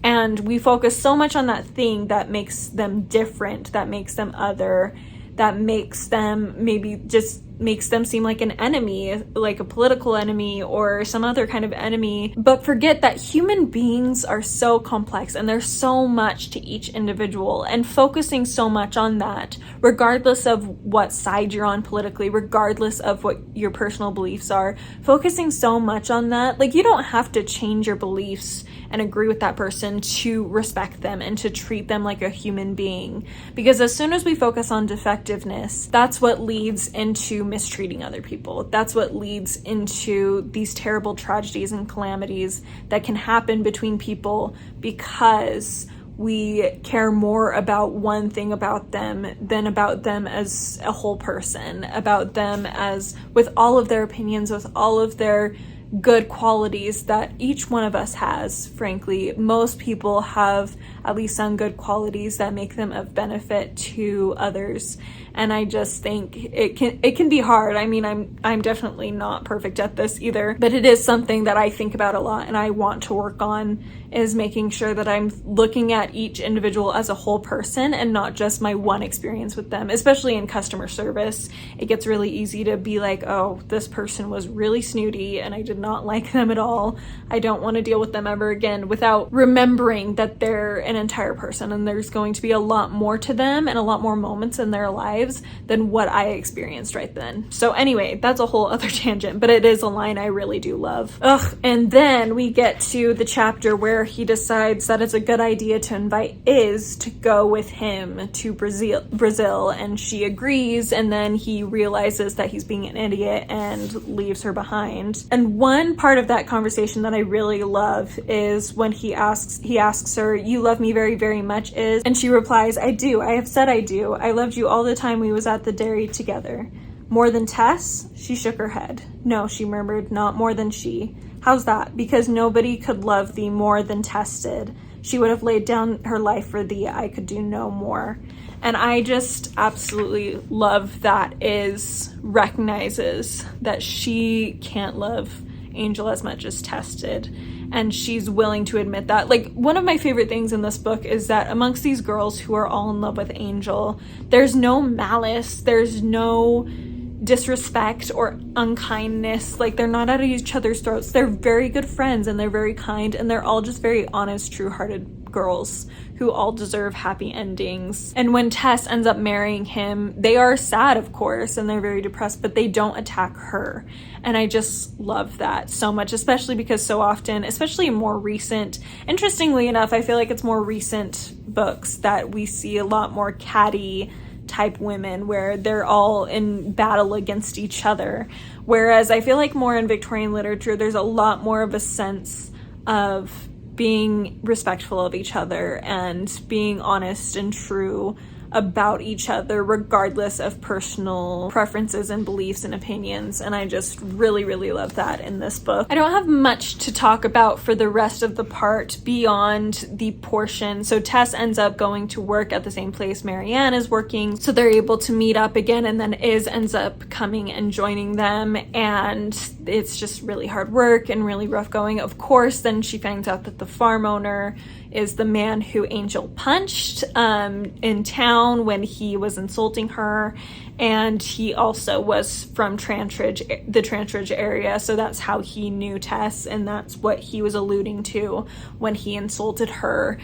And we focus so much on that thing that makes them different, that makes them other, that makes them maybe just makes them seem like an enemy, like a political enemy or some other kind of enemy, but forget that human beings are so complex and there's so much to each individual, and focusing so much on that, regardless of what side you're on politically, regardless of what your personal beliefs are, focusing so much on that, like, you don't have to change your beliefs and agree with that person to respect them and to treat them like a human being. Because as soon as we focus on defectiveness, that's what leads into mistreating other people. That's what leads into these terrible tragedies and calamities that can happen between people because we care more about one thing about them than about them as a whole person, about them as with all of their opinions, with all of their good qualities that each one of us has. Frankly, most people have at least some good qualities that make them of benefit to others, and I just think it can be hard. I mean, I'm definitely not perfect at this either, but it is something that I think about a lot and I want to work on, is making sure that I'm looking at each individual as a whole person and not just my one experience with them. Especially in customer service, it gets really easy to be like, oh, this person was really snooty and I did not like them at all. I don't want to deal with them ever again, without remembering that they're an entire person and there's going to be a lot more to them and a lot more moments in their lives than what I experienced right then. So anyway, that's a whole other tangent, but it is a line I really do love. And then we get to the chapter where he decides that it's a good idea to invite Iz to go with him to Brazil, and she agrees, and then he realizes that he's being an idiot and leaves her behind. And one part of that conversation that I really love is when he asks her, "You love me very, very much, Iz?" And she replies, "I do. I have said I do. I loved you all the time we was at the dairy together." "More than Tess?" She shook her head. "No," she murmured, "not more than she." "How's that?" "Because nobody could love thee more than Tess did. She would have laid down her life for thee. I could do no more." And I just absolutely love that Iz recognizes that she can't love Angel as much as Tess did. And she's willing to admit that. Like, one of my favorite things in this book is that amongst these girls who are all in love with Angel, there's no malice, there's no disrespect or unkindness. Like, they're not at each other's throats. They're very good friends and they're very kind, and they're all just very honest, true-hearted girls who all deserve happy endings. And when Tess ends up marrying him, they are sad, of course, and they're very depressed, but they don't attack her. And I just love that so much, especially because so often, especially in more recent, interestingly enough, I feel like it's more recent books that we see a lot more catty type women where they're all in battle against each other. Whereas I feel like more in Victorian literature, there's a lot more of a sense of being respectful of each other and being honest and true about each other, regardless of personal preferences and beliefs and opinions. And I just really, really love that in this book. I don't have much to talk about for the rest of the part beyond the portion. So Tess ends up going to work at the same place Marianne is working, so they're able to meet up again, and then Iz ends up coming and joining them, and it's just really hard work and really rough going. Of course, then she finds out that the farm owner is the man who Angel punched in town when he was insulting her, and he also was from the Trantridge area, so that's how he knew Tess, and that's what he was alluding to when he insulted her.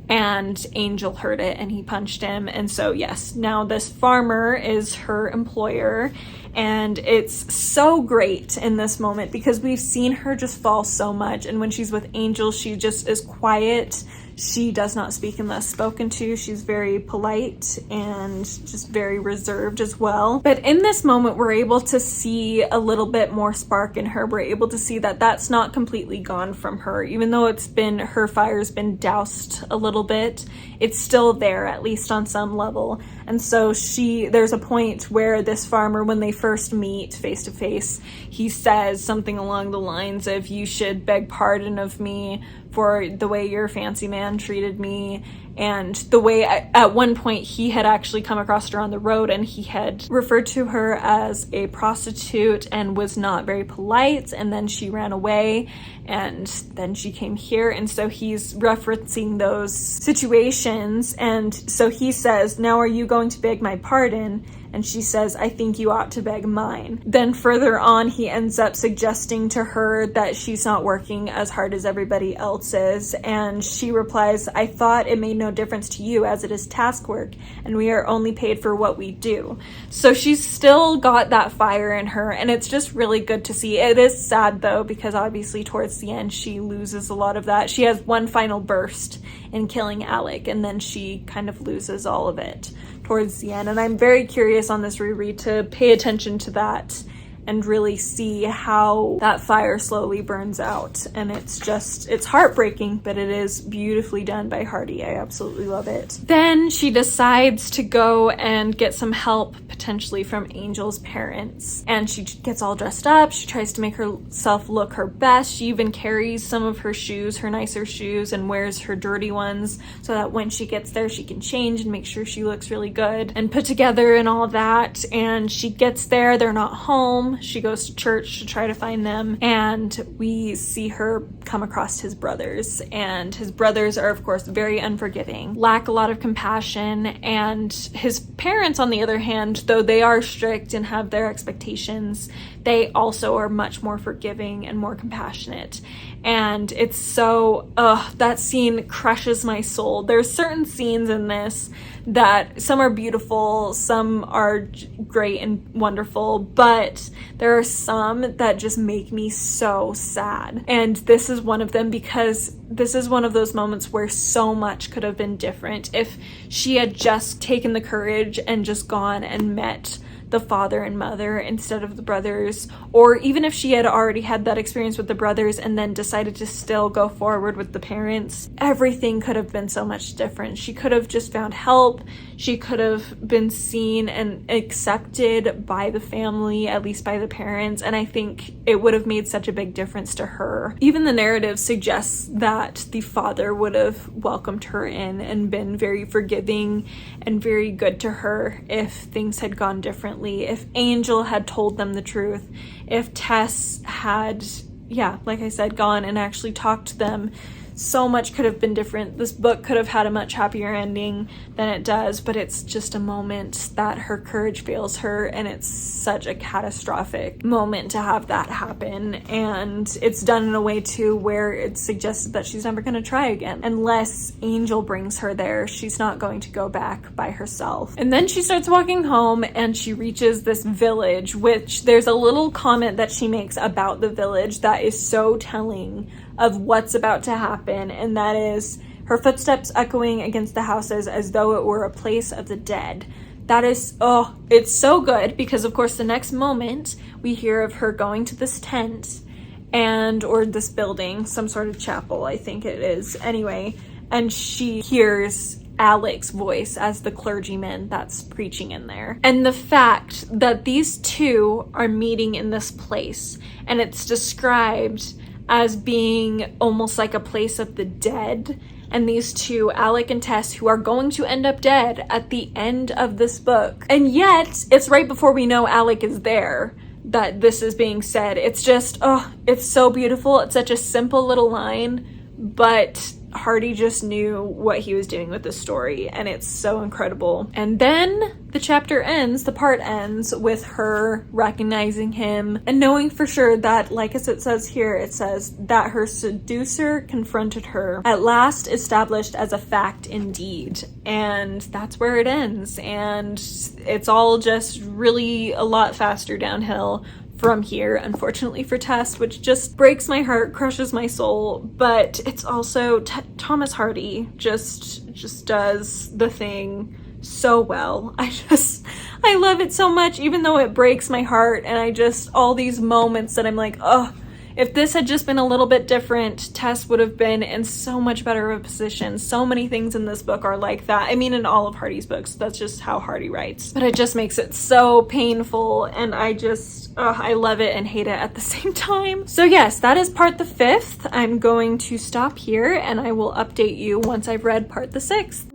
and Angel heard it and he punched him. And so yes, now this farmer is her employer, and it's so great in this moment because we've seen her just fall so much, and when she's with Angel, she just is quiet. She does not speak unless spoken to. She's very polite and just very reserved as well. But in this moment, we're able to see a little bit more spark in her. We're able to see that that's not completely gone from her. Even though her fire's been doused a little bit, it's still there, at least on some level. And so there's a point where this farmer, when they first meet face to face, he says something along the lines of, "You should beg pardon of me for the way your fancy man treated me." And the way at one point he had actually come across her on the road and he had referred to her as a prostitute and was not very polite, and then she ran away and then she came here. And so he's referencing those situations, and so he says, "Now are you going to beg my pardon?" And she says, "I think you ought to beg mine." Then further on, he ends up suggesting to her that she's not working as hard as everybody else is. And she replies, "I thought it made no difference to you, as it is task work, and we are only paid for what we do." So she's still got that fire in her, and it's just really good to see. It is sad though, because obviously towards the end, she loses a lot of that. She has one final burst in killing Alec, and then she kind of loses all of it towards the end. And I'm very curious on this reread to pay attention to that and really see how that fire slowly burns out. And it's heartbreaking, but it is beautifully done by Hardy. I absolutely love it. Then she decides to go and get some help, potentially from Angel's parents. And she gets all dressed up. She tries to make herself look her best. She even carries some of her shoes, her nicer shoes, and wears her dirty ones so that when she gets there, she can change and make sure she looks really good and put together and all that. And she gets there, they're not home. She goes to church to try to find them, and we see her come across his brothers. And his brothers are, of course, very unforgiving, lack a lot of compassion. And his parents, on the other hand, though they are strict and have their expectations, they also are much more forgiving and more compassionate. And it's so, that scene crushes my soul. There's certain scenes in this that some are beautiful, some are great and wonderful, but there are some that just make me so sad. And this is one of them, because this is one of those moments where so much could have been different if she had just taken the courage and just gone and met the father and mother instead of the brothers, or even if she had already had that experience with the brothers and then decided to still go forward with the parents. Everything could have been so much different. She could have just found help. She could have been seen and accepted by the family, at least by the parents, and I think it would have made such a big difference to her. Even the narrative suggests that the father would have welcomed her in and been very forgiving and very good to her if things had gone differently. If Angel had told them the truth, if Tess had, like I said, gone and actually talked to them, so much could have been different. This book could have had a much happier ending than it does, but it's just a moment that her courage fails her, and it's such a catastrophic moment to have that happen. And it's done in a way too where it's suggested that she's never going to try again. Unless Angel brings her there, she's not going to go back by herself. And then she starts walking home and she reaches this village, which there's a little comment that she makes about the village that is so telling of what's about to happen, and that is her footsteps echoing against the houses as though it were a place of the dead. That is, it's so good, because of course the next moment we hear of her going to this tent or this building, some sort of chapel, I think it is, anyway, and she hears Alec's voice as the clergyman that's preaching in there. And the fact that these two are meeting in this place, and it's described as being almost like a place of the dead, and these two, Alec and Tess, who are going to end up dead at the end of this book. And yet, it's right before we know Alec is there that this is being said. It's just, it's so beautiful. It's such a simple little line, but Hardy just knew what he was doing with the story, and it's so incredible. And then the chapter ends, the part ends with her recognizing him and knowing for sure that, like as it says here, it says that her seducer confronted her, at last established as a fact indeed. And that's where it ends. And it's all just really a lot faster downhill from here, unfortunately for Tess, which just breaks my heart, crushes my soul. But it's also Thomas Hardy just does the thing so well. I love it so much, even though it breaks my heart. And all these moments that I'm like, oh, if this had just been a little bit different, Tess would have been in so much better of a position. So many things in this book are like that. I mean, in all of Hardy's books, that's just how Hardy writes. But it just makes it so painful, and I love it and hate it at the same time. So yes, that is part the 5th. I'm going to stop here, and I will update you once I've read part the 6th.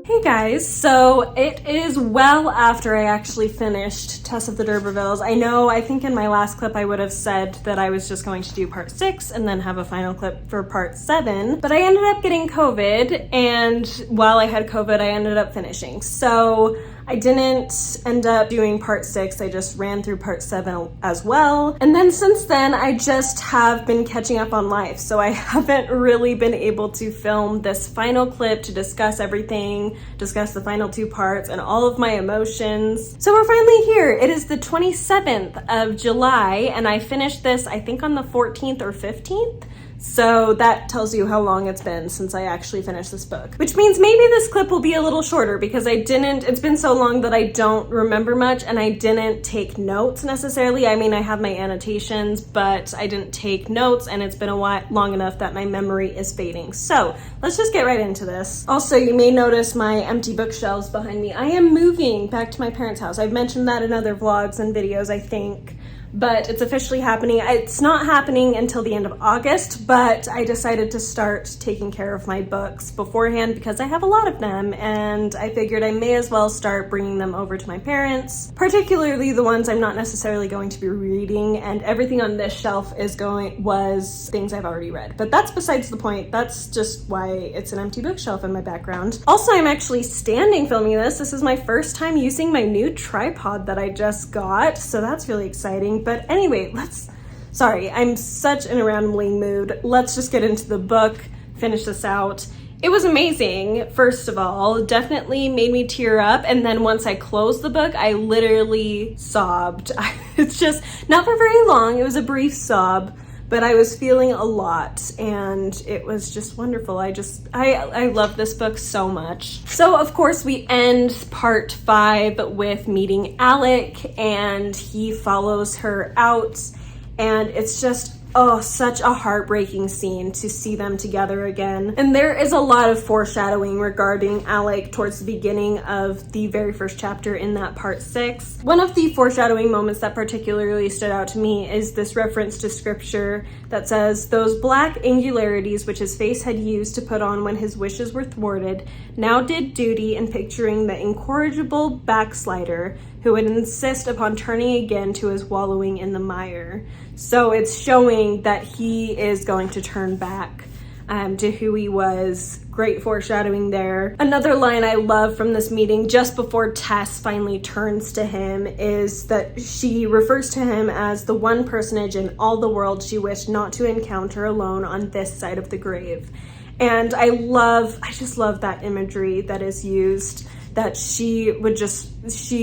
Hey guys, so it is well after I actually finished Tess of the D'Urbervilles. I think in my last clip I would have said that I was just going to do part 6 and then have a final clip for part 7, but I ended up getting COVID, and while I had COVID I ended up finishing. So I didn't end up doing part 6, I just ran through part 7 as well. And then since then, I just have been catching up on life, so I haven't really been able to film this final clip to discuss everything, discuss the final 2 parts and all of my emotions. So we're finally here. It is the 27th of July, and I finished this, I think, on the 14th or 15th. So that tells you how long it's been since I actually finished this book. Which means maybe this clip will be a little shorter because it's been so long that I don't remember much, and I didn't take notes necessarily. I mean, I have my annotations, but I didn't take notes, and it's been a while, long enough that my memory is fading. So let's just get right into this. Also, you may notice my empty bookshelves behind me. I am moving back to my parents' house. I've mentioned that in other vlogs and videos, I think. But it's officially happening. It's not happening until the end of August, but I decided to start taking care of my books beforehand because I have a lot of them, and I figured I may as well start bringing them over to my parents, particularly the ones I'm not necessarily going to be reading, and everything on this shelf was things I've already read. But that's besides the point. That's just why it's an empty bookshelf in my background. Also, I'm actually standing filming this. This is my first time using my new tripod that I just got, so that's really exciting. But anyway, I'm such in a rambling mood. Let's just get into the book, finish this out. It was amazing, first of all. Definitely made me tear up. And then once I closed the book, I literally sobbed. It's just not for very long. It was a brief sob, but I was feeling a lot, and it was just wonderful. I love this book so much. So of course we end part 5 with meeting Alec, and he follows her out, and it's just such a heartbreaking scene to see them together again. And there is a lot of foreshadowing regarding Alec towards the beginning of the very first chapter in that part 6. One of the foreshadowing moments that particularly stood out to me is this reference to scripture that says, "Those black angularities which his face had used to put on when his wishes were thwarted now did duty in picturing the incorrigible backslider who would insist upon turning again to his wallowing in the mire." So it's showing that he is going to turn back to who he was. Great foreshadowing there. Another line I love from this meeting, just before Tess finally turns to him, is that she refers to him as the one personage in all the world she wished not to encounter alone on this side of the grave. And I just love that imagery that is used, that she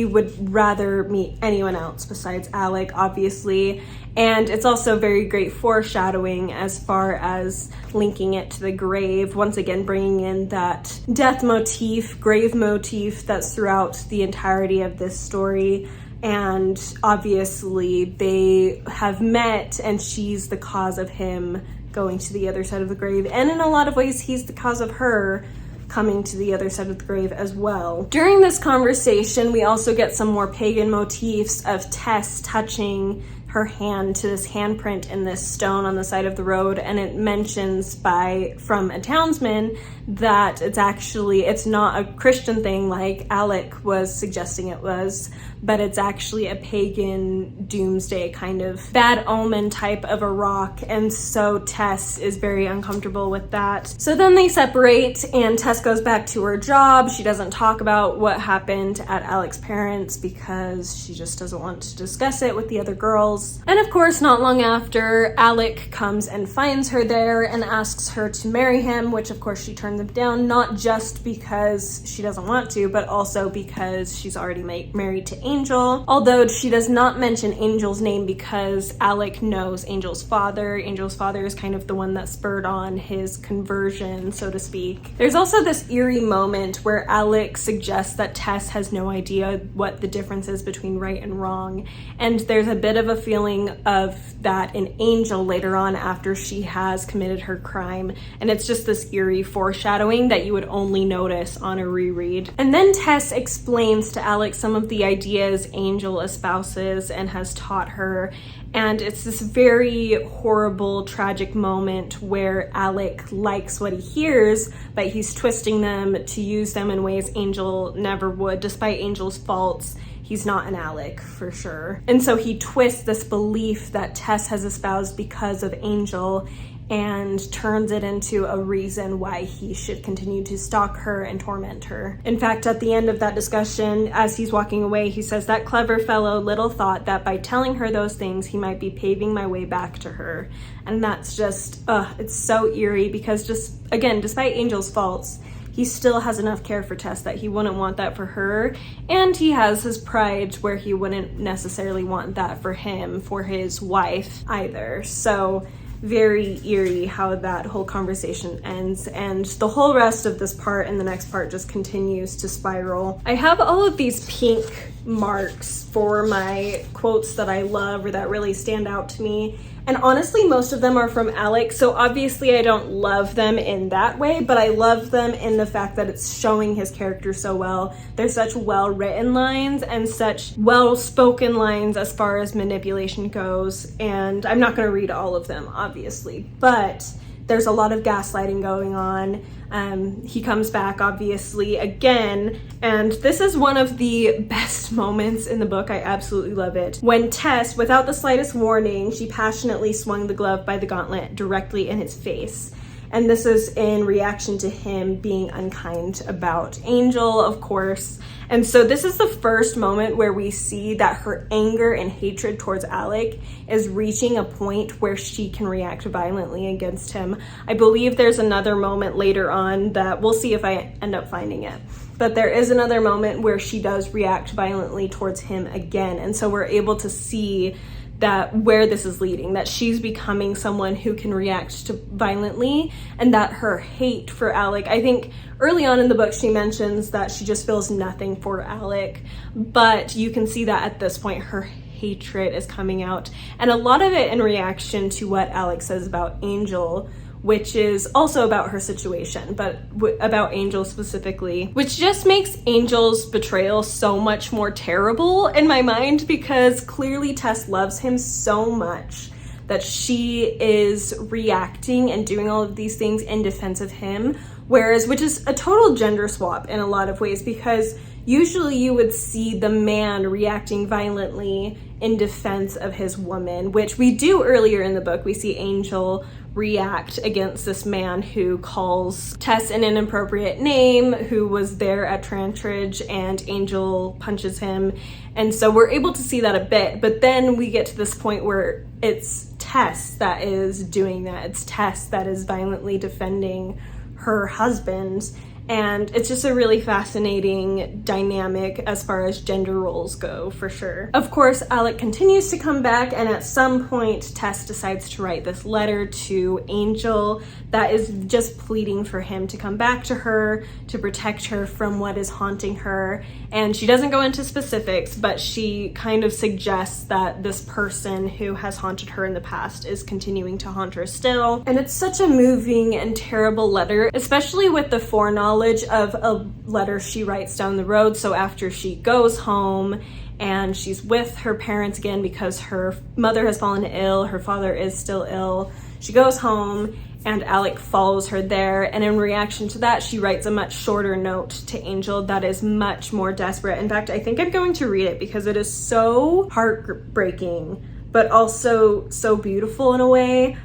would rather meet anyone else besides Alec, obviously. And it's also very great foreshadowing as far as linking it to the grave, once again bringing in that death motif, grave motif that's throughout the entirety of this story. And obviously they have met, and she's the cause of him going to the other side of the grave, and in a lot of ways he's the cause of her coming to the other side of the grave as well. During this conversation, we also get some more pagan motifs of Tess touching her hand to this handprint in this stone on the side of the road, and it mentions from a townsman that it's not a Christian thing like Alec was suggesting it was, but it's actually a pagan doomsday kind of bad omen type of a rock. And so Tess is very uncomfortable with that. So then they separate and Tess goes back to her job. She doesn't talk about what happened at Alec's parents because she just doesn't want to discuss it with the other girls. And of course, not long after, Alec comes and finds her there and asks her to marry him, which of course she turns him down, not just because she doesn't want to, but also because she's already married to Angel. Although she does not mention Angel's name because Alec knows Angel's father. Angel's father is kind of the one that spurred on his conversion, so to speak. There's also this eerie moment where Alec suggests that Tess has no idea what the difference is between right and wrong, and there's a bit of a feeling of that in Angel later on after she has committed her crime, and it's just this eerie foreshadowing that you would only notice on a reread. And then Tess explains to Alec some of the ideas Angel espouses and has taught her, and it's this very horrible, tragic moment where Alec likes what he hears, but he's twisting them to use them in ways Angel never would. Despite Angel's faults, he's not an Alec for sure. And so he twists this belief that Tess has espoused because of Angel and turns it into a reason why he should continue to stalk her and torment her. In fact, at the end of that discussion, as he's walking away, he says, "That clever fellow little thought that by telling her those things, he might be paving my way back to her." And that's just, it's so eerie because just, again, despite Angel's faults, he still has enough care for Tess that he wouldn't want that for her, and he has his pride where he wouldn't necessarily want that for his wife either. So very eerie how that whole conversation ends, and the whole rest of this part and the next part just continues to spiral. I have all of these pink marks for my quotes that I love or that really stand out to me, and honestly most of them are from Alec, so obviously I don't love them in that way, but I love them in the fact that it's showing his character so well. They're such well-written lines and such well-spoken lines as far as manipulation goes, and I'm not going to read all of them obviously, but there's a lot of gaslighting going on. He comes back obviously again, and this is one of the best moments in the book. I absolutely love it. When Tess, without the slightest warning, she passionately swung the glove by the gauntlet directly in his face. And this is in reaction to him being unkind about Angel, of course. And so this is the first moment where we see that her anger and hatred towards Alec is reaching a point where she can react violently against him. I believe there's another moment later on that we'll see if I end up finding it. But there is another moment where she does react violently towards him again. And so we're able to see that where this is leading, that she's becoming someone who can react to violently, and that her hate for Alec, I think early on in the book she mentions that she just feels nothing for Alec, but you can see that at this point her hatred is coming out, and a lot of it in reaction to what Alec says about Angel, which is also about her situation, but about Angel specifically, which just makes Angel's betrayal so much more terrible in my mind, because clearly Tess loves him so much that she is reacting and doing all of these things in defense of him, which is a total gender swap in a lot of ways, because usually you would see the man reacting violently in defense of his woman, which we do earlier in the book. We see Angel react against this man who calls Tess an inappropriate name, who was there at Trantridge, and Angel punches him. And so we're able to see that a bit, but then we get to this point where it's Tess that is doing that. It's Tess that is violently defending her husband. And it's just a really fascinating dynamic as far as gender roles go, for sure. Of course, Alec continues to come back, and at some point, Tess decides to write this letter to Angel that is just pleading for him to come back to her, to protect her from what is haunting her. And she doesn't go into specifics, but she kind of suggests that this person who has haunted her in the past is continuing to haunt her still. And it's such a moving and terrible letter, especially with the foreknowledge knowledge of a letter she writes down the road. So after she goes home and she's with her parents again because her mother has fallen ill, her father is still ill, she goes home and Alec follows her there, and in reaction to that, she writes a much shorter note to Angel that is much more desperate. In fact, I think I'm going to read it because it is so heartbreaking, but also so beautiful in a way.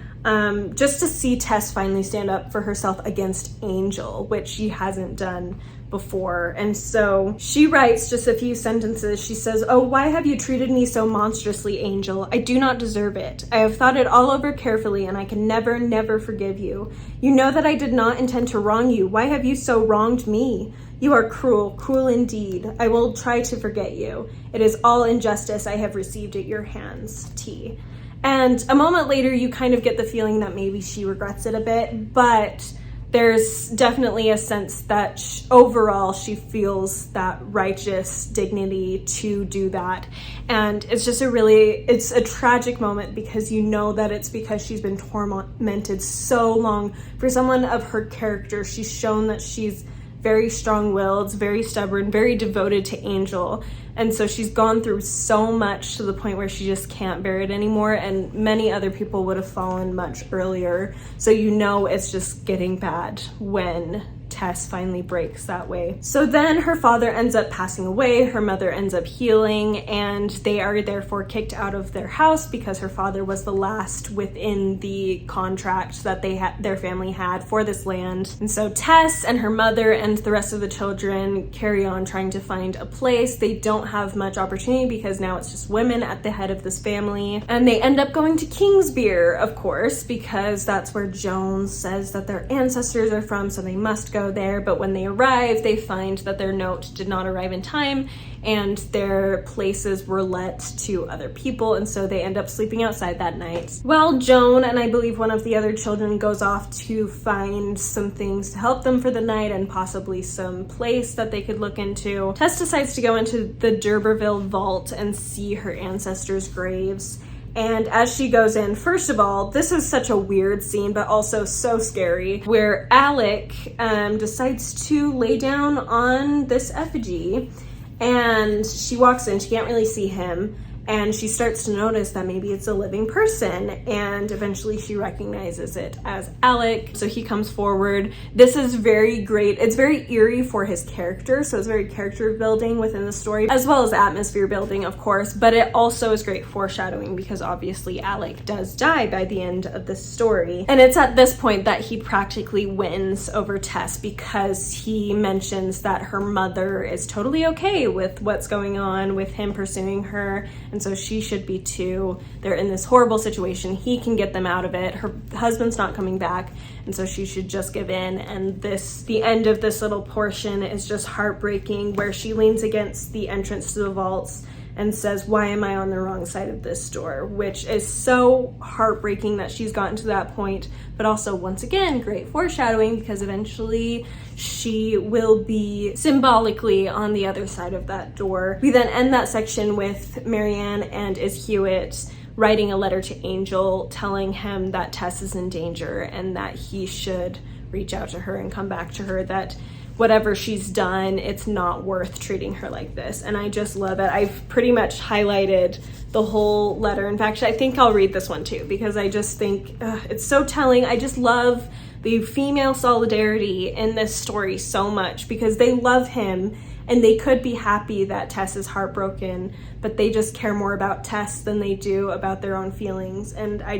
Just to see Tess finally stand up for herself against Angel, which she hasn't done before. And so she writes just a few sentences. She says, "Oh, why have you treated me so monstrously, Angel? I do not deserve it. I have thought it all over carefully, and I can never, never forgive you. You know that I did not intend to wrong you. Why have you so wronged me? You are cruel, cruel indeed. I will try to forget you. It is all injustice I have received at your hands, T." And a moment later, you kind of get the feeling that maybe she regrets it a bit, but there's definitely a sense that overall she feels that righteous dignity to do that. And it's just it's a tragic moment because you know that it's because she's been tormented so long. For someone of her character, she's shown that she's very strong-willed, very stubborn, very devoted to Angel. And so she's gone through so much to the point where she just can't bear it anymore, and many other people would have fallen much earlier. So you know it's just getting bad when Tess finally breaks that way. So then her father ends up passing away, her mother ends up healing, and they are therefore kicked out of their house because her father was the last within the contract that their family had for this land. And so Tess and her mother and the rest of the children carry on trying to find a place. They don't have much opportunity because now it's just women at the head of this family, and they end up going to Kingsbeer, of course, because that's where Jones says that their ancestors are from, so they must go there. But when they arrive, they find that their note did not arrive in time and their places were let to other people, and so they end up sleeping outside that night. Well, Joan and I believe one of the other children goes off to find some things to help them for the night and possibly some place that they could look into. Tess decides to go into the D'Urberville vault and see her ancestors' graves. And as she goes in, first of all, this is such a weird scene, but also so scary, where Alec decides to lay down on this effigy, and she walks in, she can't really see him, and she starts to notice that maybe it's a living person, and eventually she recognizes it as Alec. So he comes forward. This is very great. It's very eerie for his character, so it's very character building within the story, as well as atmosphere building, of course, but it also is great foreshadowing because obviously Alec does die by the end of the story. And it's at this point that he practically wins over Tess because he mentions that her mother is totally okay with what's going on with him pursuing her, and so she should be too. They're in this horrible situation. He can get them out of it. Her husband's not coming back, and so she should just give in. And the end of this little portion is just heartbreaking, where she leans against the entrance to the vaults and says, "Why am I on the wrong side of this door?" Which is so heartbreaking that she's gotten to that point, but also, once again, great foreshadowing because eventually she will be symbolically on the other side of that door. We then end that section with Marianne and Is Hewitt writing a letter to Angel telling him that Tess is in danger and that he should reach out to her and come back to her, that whatever she's done, it's not worth treating her like this. And I just love it. I've pretty much highlighted the whole letter. In fact, I think I'll read this one too, because I just think it's so telling. I just love the female solidarity in this story so much because they love him and they could be happy that Tess is heartbroken, but they just care more about Tess than they do about their own feelings. And I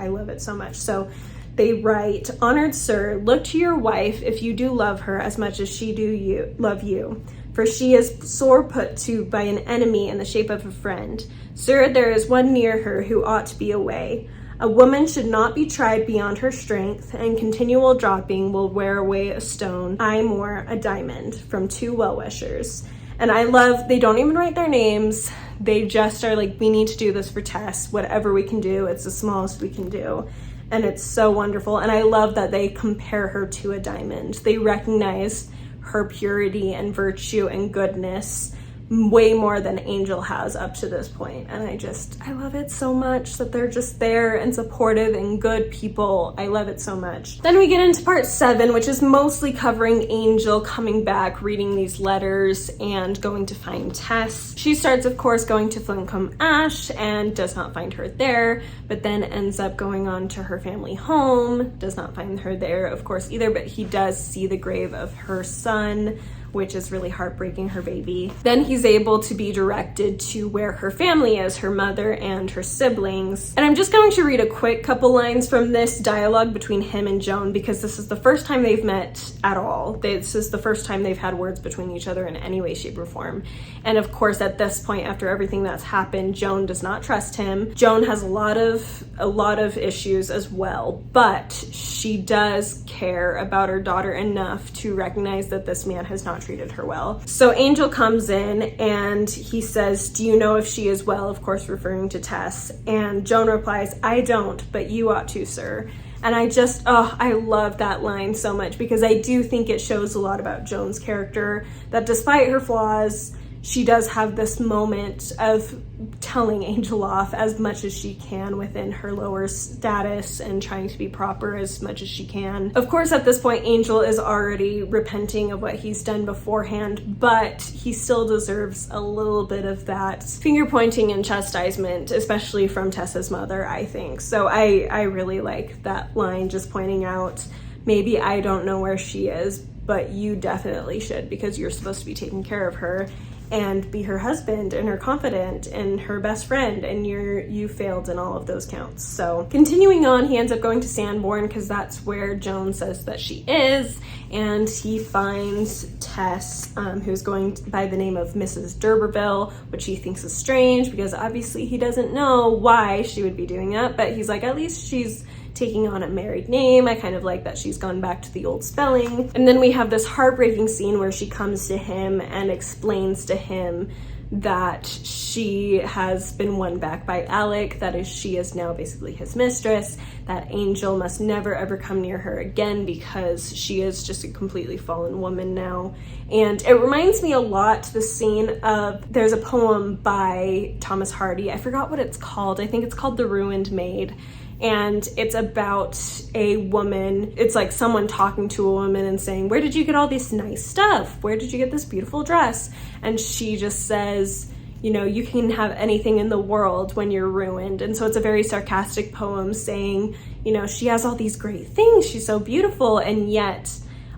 love it so much. So they write, "Honored sir, look to your wife if you do love her as much as she do love you, for she is sore put to by an enemy in the shape of a friend. Sir, there is one near her who ought to be away. A woman should not be tried beyond her strength, and continual dropping will wear away a stone, aye more, a diamond, from two well-wishers." And I love, they don't even write their names. They just are like, we need to do this for Tess. Whatever we can do, it's the smallest we can do. And it's so wonderful. And I love that they compare her to a diamond. They recognize her purity and virtue and goodness, way more than Angel has up to this point. And I love it so much that they're just there and supportive and good people. I love it so much. Then we get into part 7, which is mostly covering Angel coming back, reading these letters, and going to find Tess. She starts, of course, going to Flincombe Ash and does not find her there, but then ends up going on to her family home, does not find her there, of course, either, but he does see the grave of her son, which is really heartbreaking, her baby. Then he's able to be directed to where her family is, her mother and her siblings. And I'm just going to read a quick couple lines from this dialogue between him and Joan, because this is the first time they've met at all. This is the first time they've had words between each other in any way, shape, or form. And of course, at this point, after everything that's happened, Joan does not trust him. Joan has a lot of issues as well, but she does care about her daughter enough to recognize that this man has not treated her well. So Angel comes in and he says, "Do you know if she is well?" Of course, referring to Tess. And Joan replies, "I don't, but you ought to, sir." And I love that line so much, because I do think it shows a lot about Joan's character, that despite her flaws, she does have this moment of telling Angel off as much as she can within her lower status and trying to be proper as much as she can. Of course, at this point, Angel is already repenting of what he's done beforehand, but he still deserves a little bit of that finger pointing and chastisement, especially from Tessa's mother, I think. So I really like that line, just pointing out, maybe I don't know where she is, but you definitely should, because you're supposed to be taking care of her and be her husband and her confidant and her best friend, and you failed in all of those counts. So continuing on, he ends up going to Sanborn, because that's where Joan says that she is, and he finds Tess, who's going by the name of Mrs. D'Urberville, which he thinks is strange, because obviously he doesn't know why she would be doing that, but he's like, at least she's taking on a married name. I kind of like that she's gone back to the old spelling. And then we have this heartbreaking scene where she comes to him and explains to him that she has been won back by Alec, that is, she is now basically his mistress, that Angel must never ever come near her again, because she is just a completely fallen woman now. And it reminds me a lot, the scene of, there's a poem by Thomas Hardy, I forgot what it's called, I think it's called The Ruined Maid. And it's about a woman, it's like someone talking to a woman and saying, "Where did you get all this nice stuff? Where did you get this beautiful dress?" And she just says, you know, you can have anything in the world when you're ruined. And so it's a very sarcastic poem saying, you know, she has all these great things, she's so beautiful, and yet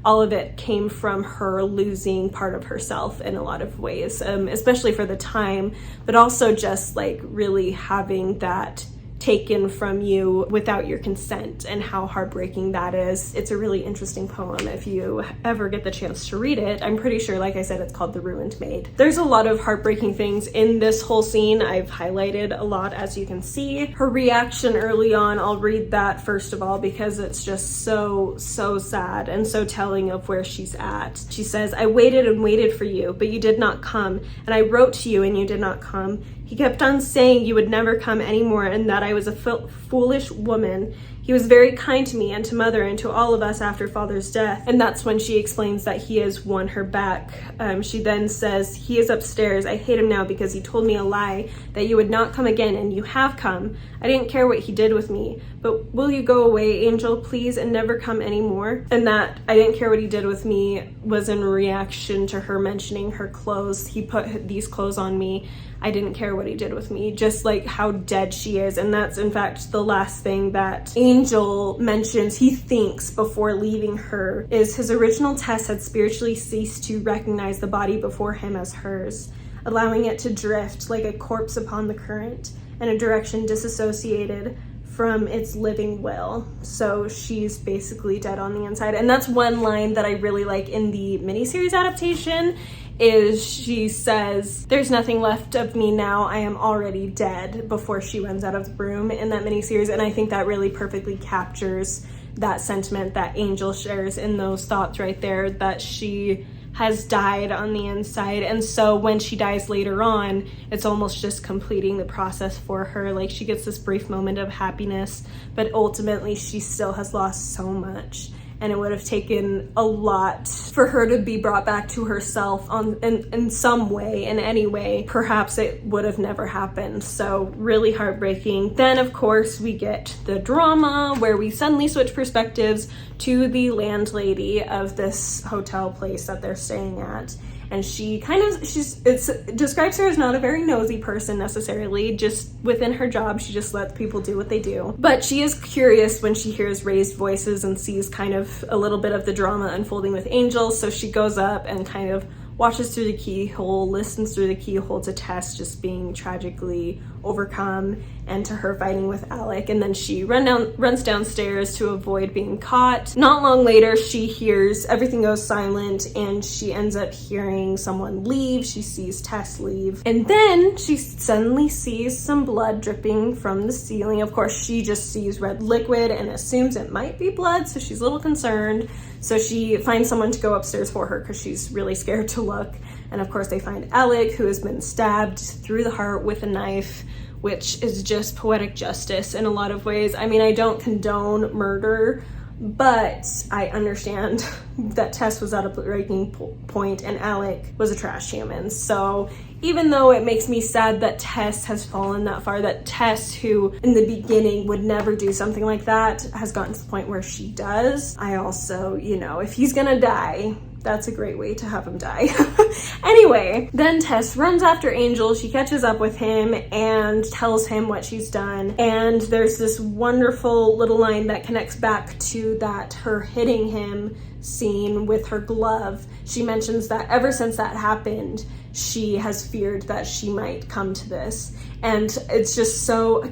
all of it came from her losing part of herself in a lot of ways, especially for the time, but also just like really having that taken from you without your consent, and how heartbreaking that is. It's a really interesting poem if you ever get the chance to read it. I'm pretty sure, like I said, it's called The Ruined Maid. There's a lot of heartbreaking things in this whole scene. I've highlighted a lot, as you can see. Her reaction early on, I'll read that first of all, because it's just so sad and so telling of where she's at. She says, "I waited and waited for you, but you did not come, and I wrote to you and you did not come. He kept on saying you would never come anymore, and that I was a foolish woman. He was very kind to me and to Mother and to all of us after Father's death." And that's when she explains that he has won her back. She then says, "He is upstairs. I hate him now because he told me a lie, that you would not come again, and you have come. I didn't care what he did with me, but will you go away, Angel, please, and never come anymore?" And that "I didn't care what he did with me" was in reaction to her mentioning her clothes. "He put these clothes on me. I didn't care what he did with me," just like how dead she is. And that's in fact the last thing that Angel mentions he thinks before leaving her, is his original Tess had spiritually ceased to recognize the body before him as hers, allowing it to drift like a corpse upon the current in a direction disassociated from its living will. So she's basically dead on the inside. And that's one line that I really like in the miniseries adaptation, is she says, "There's nothing left of me now, I am already dead," before she runs out of the room in that miniseries. And I think that really perfectly captures that sentiment that Angel shares in those thoughts right there, that she has died on the inside. And so when she dies later on, it's almost just completing the process for her. Like, she gets this brief moment of happiness, but ultimately she still has lost so much. and it would have taken a lot for her to be brought back to herself in some way, in any way. Perhaps it would have never happened. So really heartbreaking. Then of course we get the drama where we suddenly switch perspectives to the landlady of this hotel place that they're staying at. And she describes her as not a very nosy person necessarily, just within her job, she just lets people do what they do. But she is curious when she hears raised voices and sees kind of a little bit of the drama unfolding with Angel. So she goes up and kind of watches through the keyhole, listens through the keyhole to Tess just being tragically overcome and to her fighting with Alec. And then she runs downstairs to avoid being caught. Not long later, she hears everything goes silent and she ends up hearing someone leave. She sees Tess leave. And then she suddenly sees some blood dripping from the ceiling. Of course, she just sees red liquid and assumes it might be blood, so she's a little concerned. So she finds someone to go upstairs for her because she's really scared to look. And of course they find Alec, who has been stabbed through the heart with a knife, which is just poetic justice in a lot of ways. I mean, I don't condone murder, but I understand that Tess was at a breaking point and Alec was a trash human. So even though it makes me sad that Tess has fallen that far, that Tess, who in the beginning would never do something like that, has gotten to the point where she does, I also, if he's gonna die, that's a great way to have him die. Anyway, then Tess runs after Angel. She catches up with him and tells him what she's done. And there's this wonderful little line that connects back to that her hitting him scene with her glove. She mentions that ever since that happened, she has feared that she might come to this. And it's just so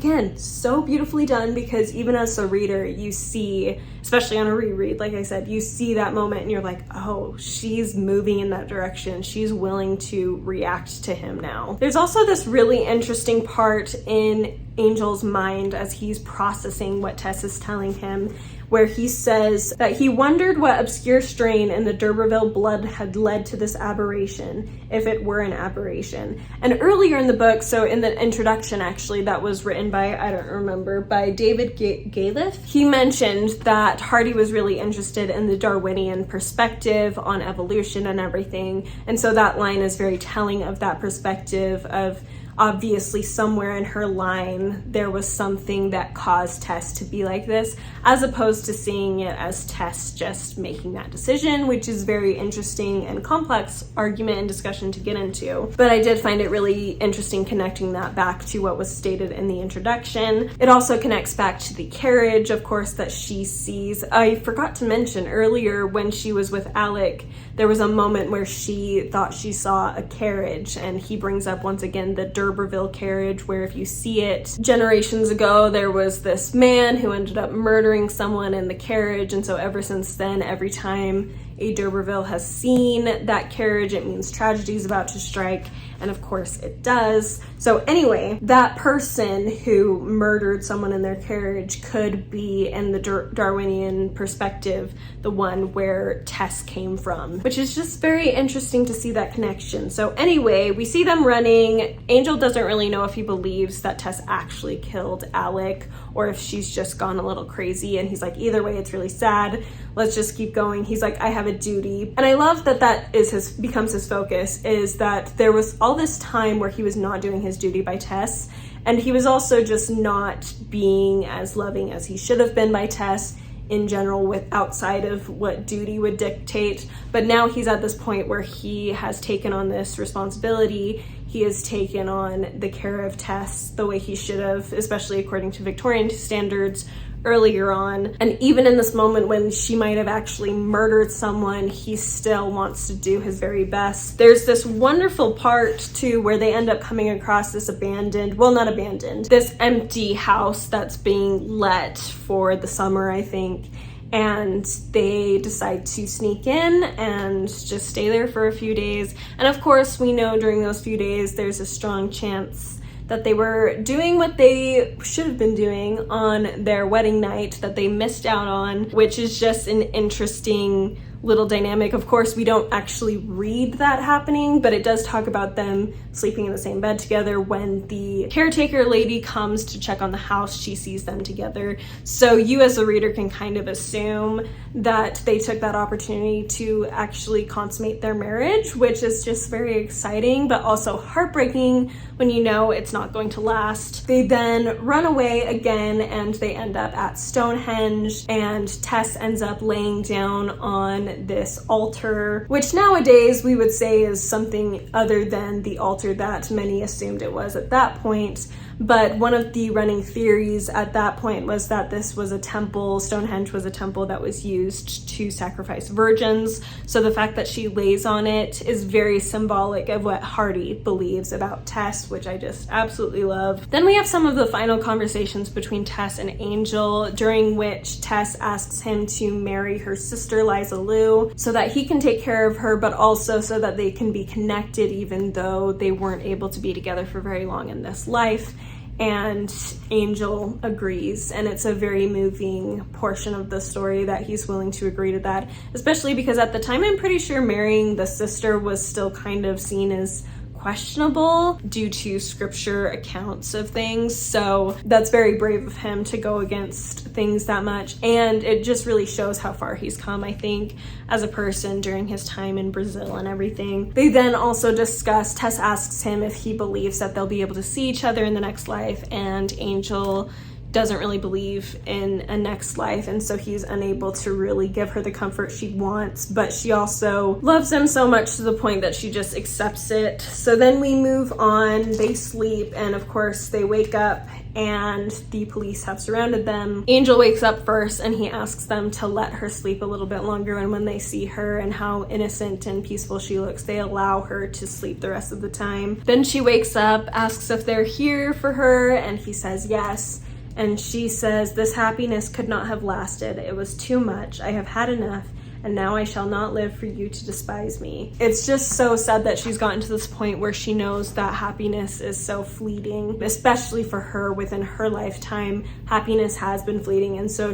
beautifully done, because even as a reader, you see, especially on a reread, like I said, you see that moment and you're like, oh, she's moving in that direction. She's willing to react to him now. There's also this really interesting part in Angel's mind as he's processing what Tess is telling him, where he says that he wondered what obscure strain in the D'Urberville blood had led to this aberration, if it were an aberration. And earlier in the book, so in the introduction actually, that was written by, I don't remember, by David Galef, he mentioned that Hardy was really interested in the Darwinian perspective on evolution and everything. And so that line is very telling of that perspective of, obviously somewhere in her line there was something that caused Tess to be like this, as opposed to seeing it as Tess just making that decision, which is very interesting and complex argument and discussion to get into. But I did find it really interesting connecting that back to what was stated in the introduction. It also connects back to the carriage, of course, that she sees. I forgot to mention earlier, when she was with Alec, there was a moment where she thought she saw a carriage, and he brings up once again the D'Urberville carriage, where if you see it, generations ago there was this man who ended up murdering someone in the carriage, and so ever since then, every time a D'Urberville has seen that carriage, it means tragedy is about to strike, and of course it does. So anyway, that person who murdered someone in their carriage could be, in the Darwinian perspective, the one where Tess came from, which is just very interesting to see that connection. So anyway, we see them running. Angel doesn't really know if he believes that Tess actually killed Alec or if she's just gone a little crazy, and he's like, either way, it's really sad. Let's just keep going. He's like, I have a duty. And I love that that is becomes his focus, is that there was all this time where he was not doing his duty by Tess, and he was also just not being as loving as he should have been by Tess in general, with outside of what duty would dictate. But now he's at this point where he has taken on this responsibility. He has taken on the care of Tess the way he should have, especially according to Victorian standards earlier on. And even in this moment when she might have actually murdered someone, he still wants to do his very best. There's this wonderful part too where they end up coming across this this empty house that's being let for the summer, I think. And they decide to sneak in and just stay there for a few days. And of course, we know during those few days, there's a strong chance that they were doing what they should have been doing on their wedding night that they missed out on, which is just an interesting little dynamic. Of course, we don't actually read that happening, but it does talk about them sleeping in the same bed together. When the caretaker lady comes to check on the house, she sees them together. So you as a reader can kind of assume that they took that opportunity to actually consummate their marriage, which is just very exciting, but also heartbreaking when you know it's not going to last. They then run away again and they end up at Stonehenge, and Tess ends up laying down on this altar, which nowadays we would say is something other than the altar that many assumed it was at that point. But one of the running theories at that point was that this was a temple, Stonehenge was a temple that was used to sacrifice virgins. So the fact that she lays on it is very symbolic of what Hardy believes about Tess, which I just absolutely love. Then we have some of the final conversations between Tess and Angel, during which Tess asks him to marry her sister Liza Lou so that he can take care of her, but also so that they can be connected even though they weren't able to be together for very long in this life. And Angel agrees, and it's a very moving portion of the story that he's willing to agree to that, especially because at the time I'm pretty sure marrying the sister was still kind of seen as questionable due to scripture accounts of things. So that's very brave of him to go against things that much, and it just really shows how far he's come, I think, as a person during his time in Brazil and everything. They then also discuss, Tess asks him if he believes that they'll be able to see each other in the next life, and Angel doesn't really believe in a next life, and so he's unable to really give her the comfort she wants, but she also loves him so much to the point that she just accepts it. So then we move on, they sleep, and of course they wake up and the police have surrounded them. Angel wakes up first and he asks them to let her sleep a little bit longer, and when they see her and how innocent and peaceful she looks, they allow her to sleep the rest of the time. Then she wakes up, asks if they're here for her, and he says yes. And she says, "This happiness could not have lasted. It was too much. I have had enough, and now I shall not live for you to despise me." It's just so sad that she's gotten to this point where she knows that happiness is so fleeting, especially for her within her lifetime. Happiness has been fleeting, and so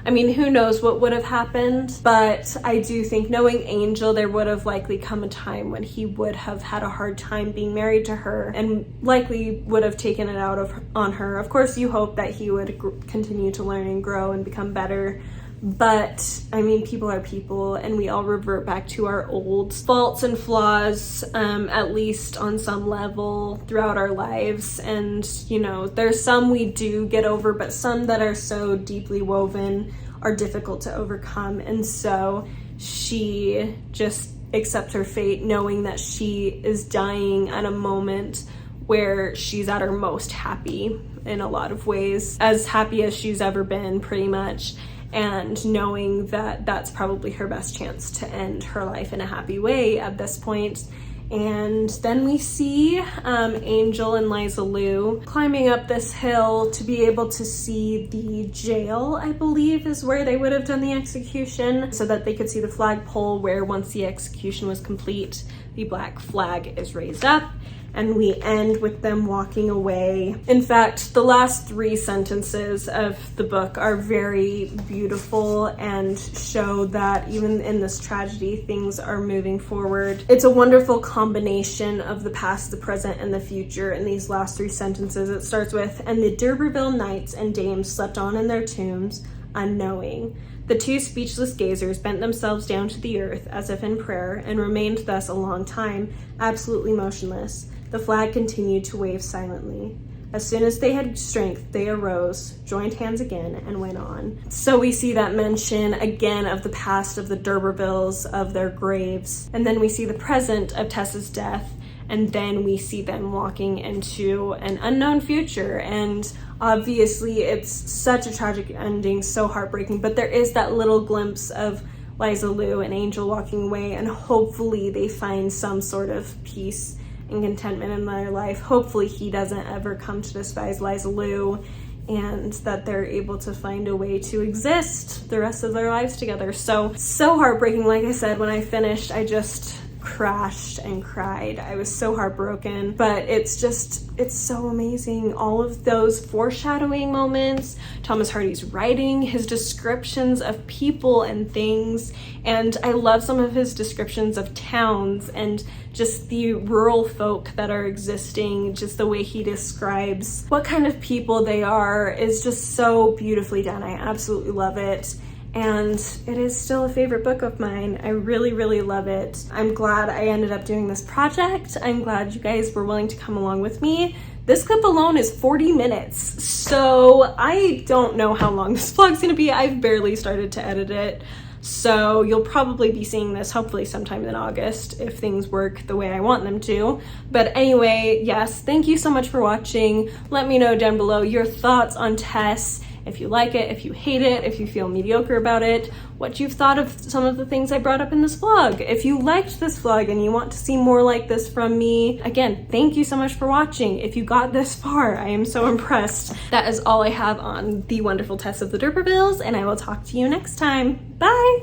who knows what would have happened, but I do think, knowing Angel, there would have likely come a time when he would have had a hard time being married to her and likely would have taken it out on her. Of course, you hope that he would continue to learn and grow and become better, but people are people, and we all revert back to our old faults and flaws, at least on some level throughout our lives. And there's some we do get over, but some that are so deeply woven are difficult to overcome. And so she just accepts her fate, knowing that she is dying at a moment where she's at her most happy in a lot of ways, as happy as she's ever been, pretty much. And knowing that that's probably her best chance to end her life in a happy way at this point. And then we see Angel and Liza Lou climbing up this hill to be able to see the jail, I believe is where they would have done the execution, so that they could see the flagpole where, once the execution was complete, the black flag is raised up. And we end with them walking away. In fact, the last 3 sentences of the book are very beautiful and show that even in this tragedy, things are moving forward. It's a wonderful combination of the past, the present, and the future in these last 3 sentences. It starts with, "And the D'Urberville knights and dames slept on in their tombs, unknowing. The 2 speechless gazers bent themselves down to the earth as if in prayer, and remained thus a long time, absolutely motionless. The flag continued to wave silently. As soon as they had strength, they arose, joined hands again, and went on." So we see that mention again of the past, of the D'Urbervilles, of their graves. And then we see the present of Tess's death. And then we see them walking into an unknown future. And obviously it's such a tragic ending, so heartbreaking, but there is that little glimpse of Liza Lou and Angel walking away, and hopefully they find some sort of peace and contentment in their life. Hopefully he doesn't ever come to despise Liza Lou, and that they're able to find a way to exist the rest of their lives together. So heartbreaking. Like I said, when I finished, I just crashed and cried. I was so heartbroken, but it's so amazing. All of those foreshadowing moments, Thomas Hardy's writing, his descriptions of people and things, and I love some of his descriptions of towns and just the rural folk that are existing. Just the way he describes what kind of people they are is just so beautifully done. I absolutely love it. And it is still a favorite book of mine. I really, really love it. I'm glad I ended up doing this project. I'm glad you guys were willing to come along with me. This clip alone is 40 minutes, so I don't know how long this vlog's gonna be. I've barely started to edit it. So you'll probably be seeing this hopefully sometime in August if things work the way I want them to. But anyway, yes, thank you so much for watching. Let me know down below your thoughts on Tess. If you like it, if you hate it, if you feel mediocre about it, what you've thought of some of the things I brought up in this vlog. If you liked this vlog and you want to see more like this from me, again, thank you so much for watching. If you got this far, I am so impressed. That is all I have on the wonderful Tess of the D'Urbervilles, and I will talk to you next time. Bye!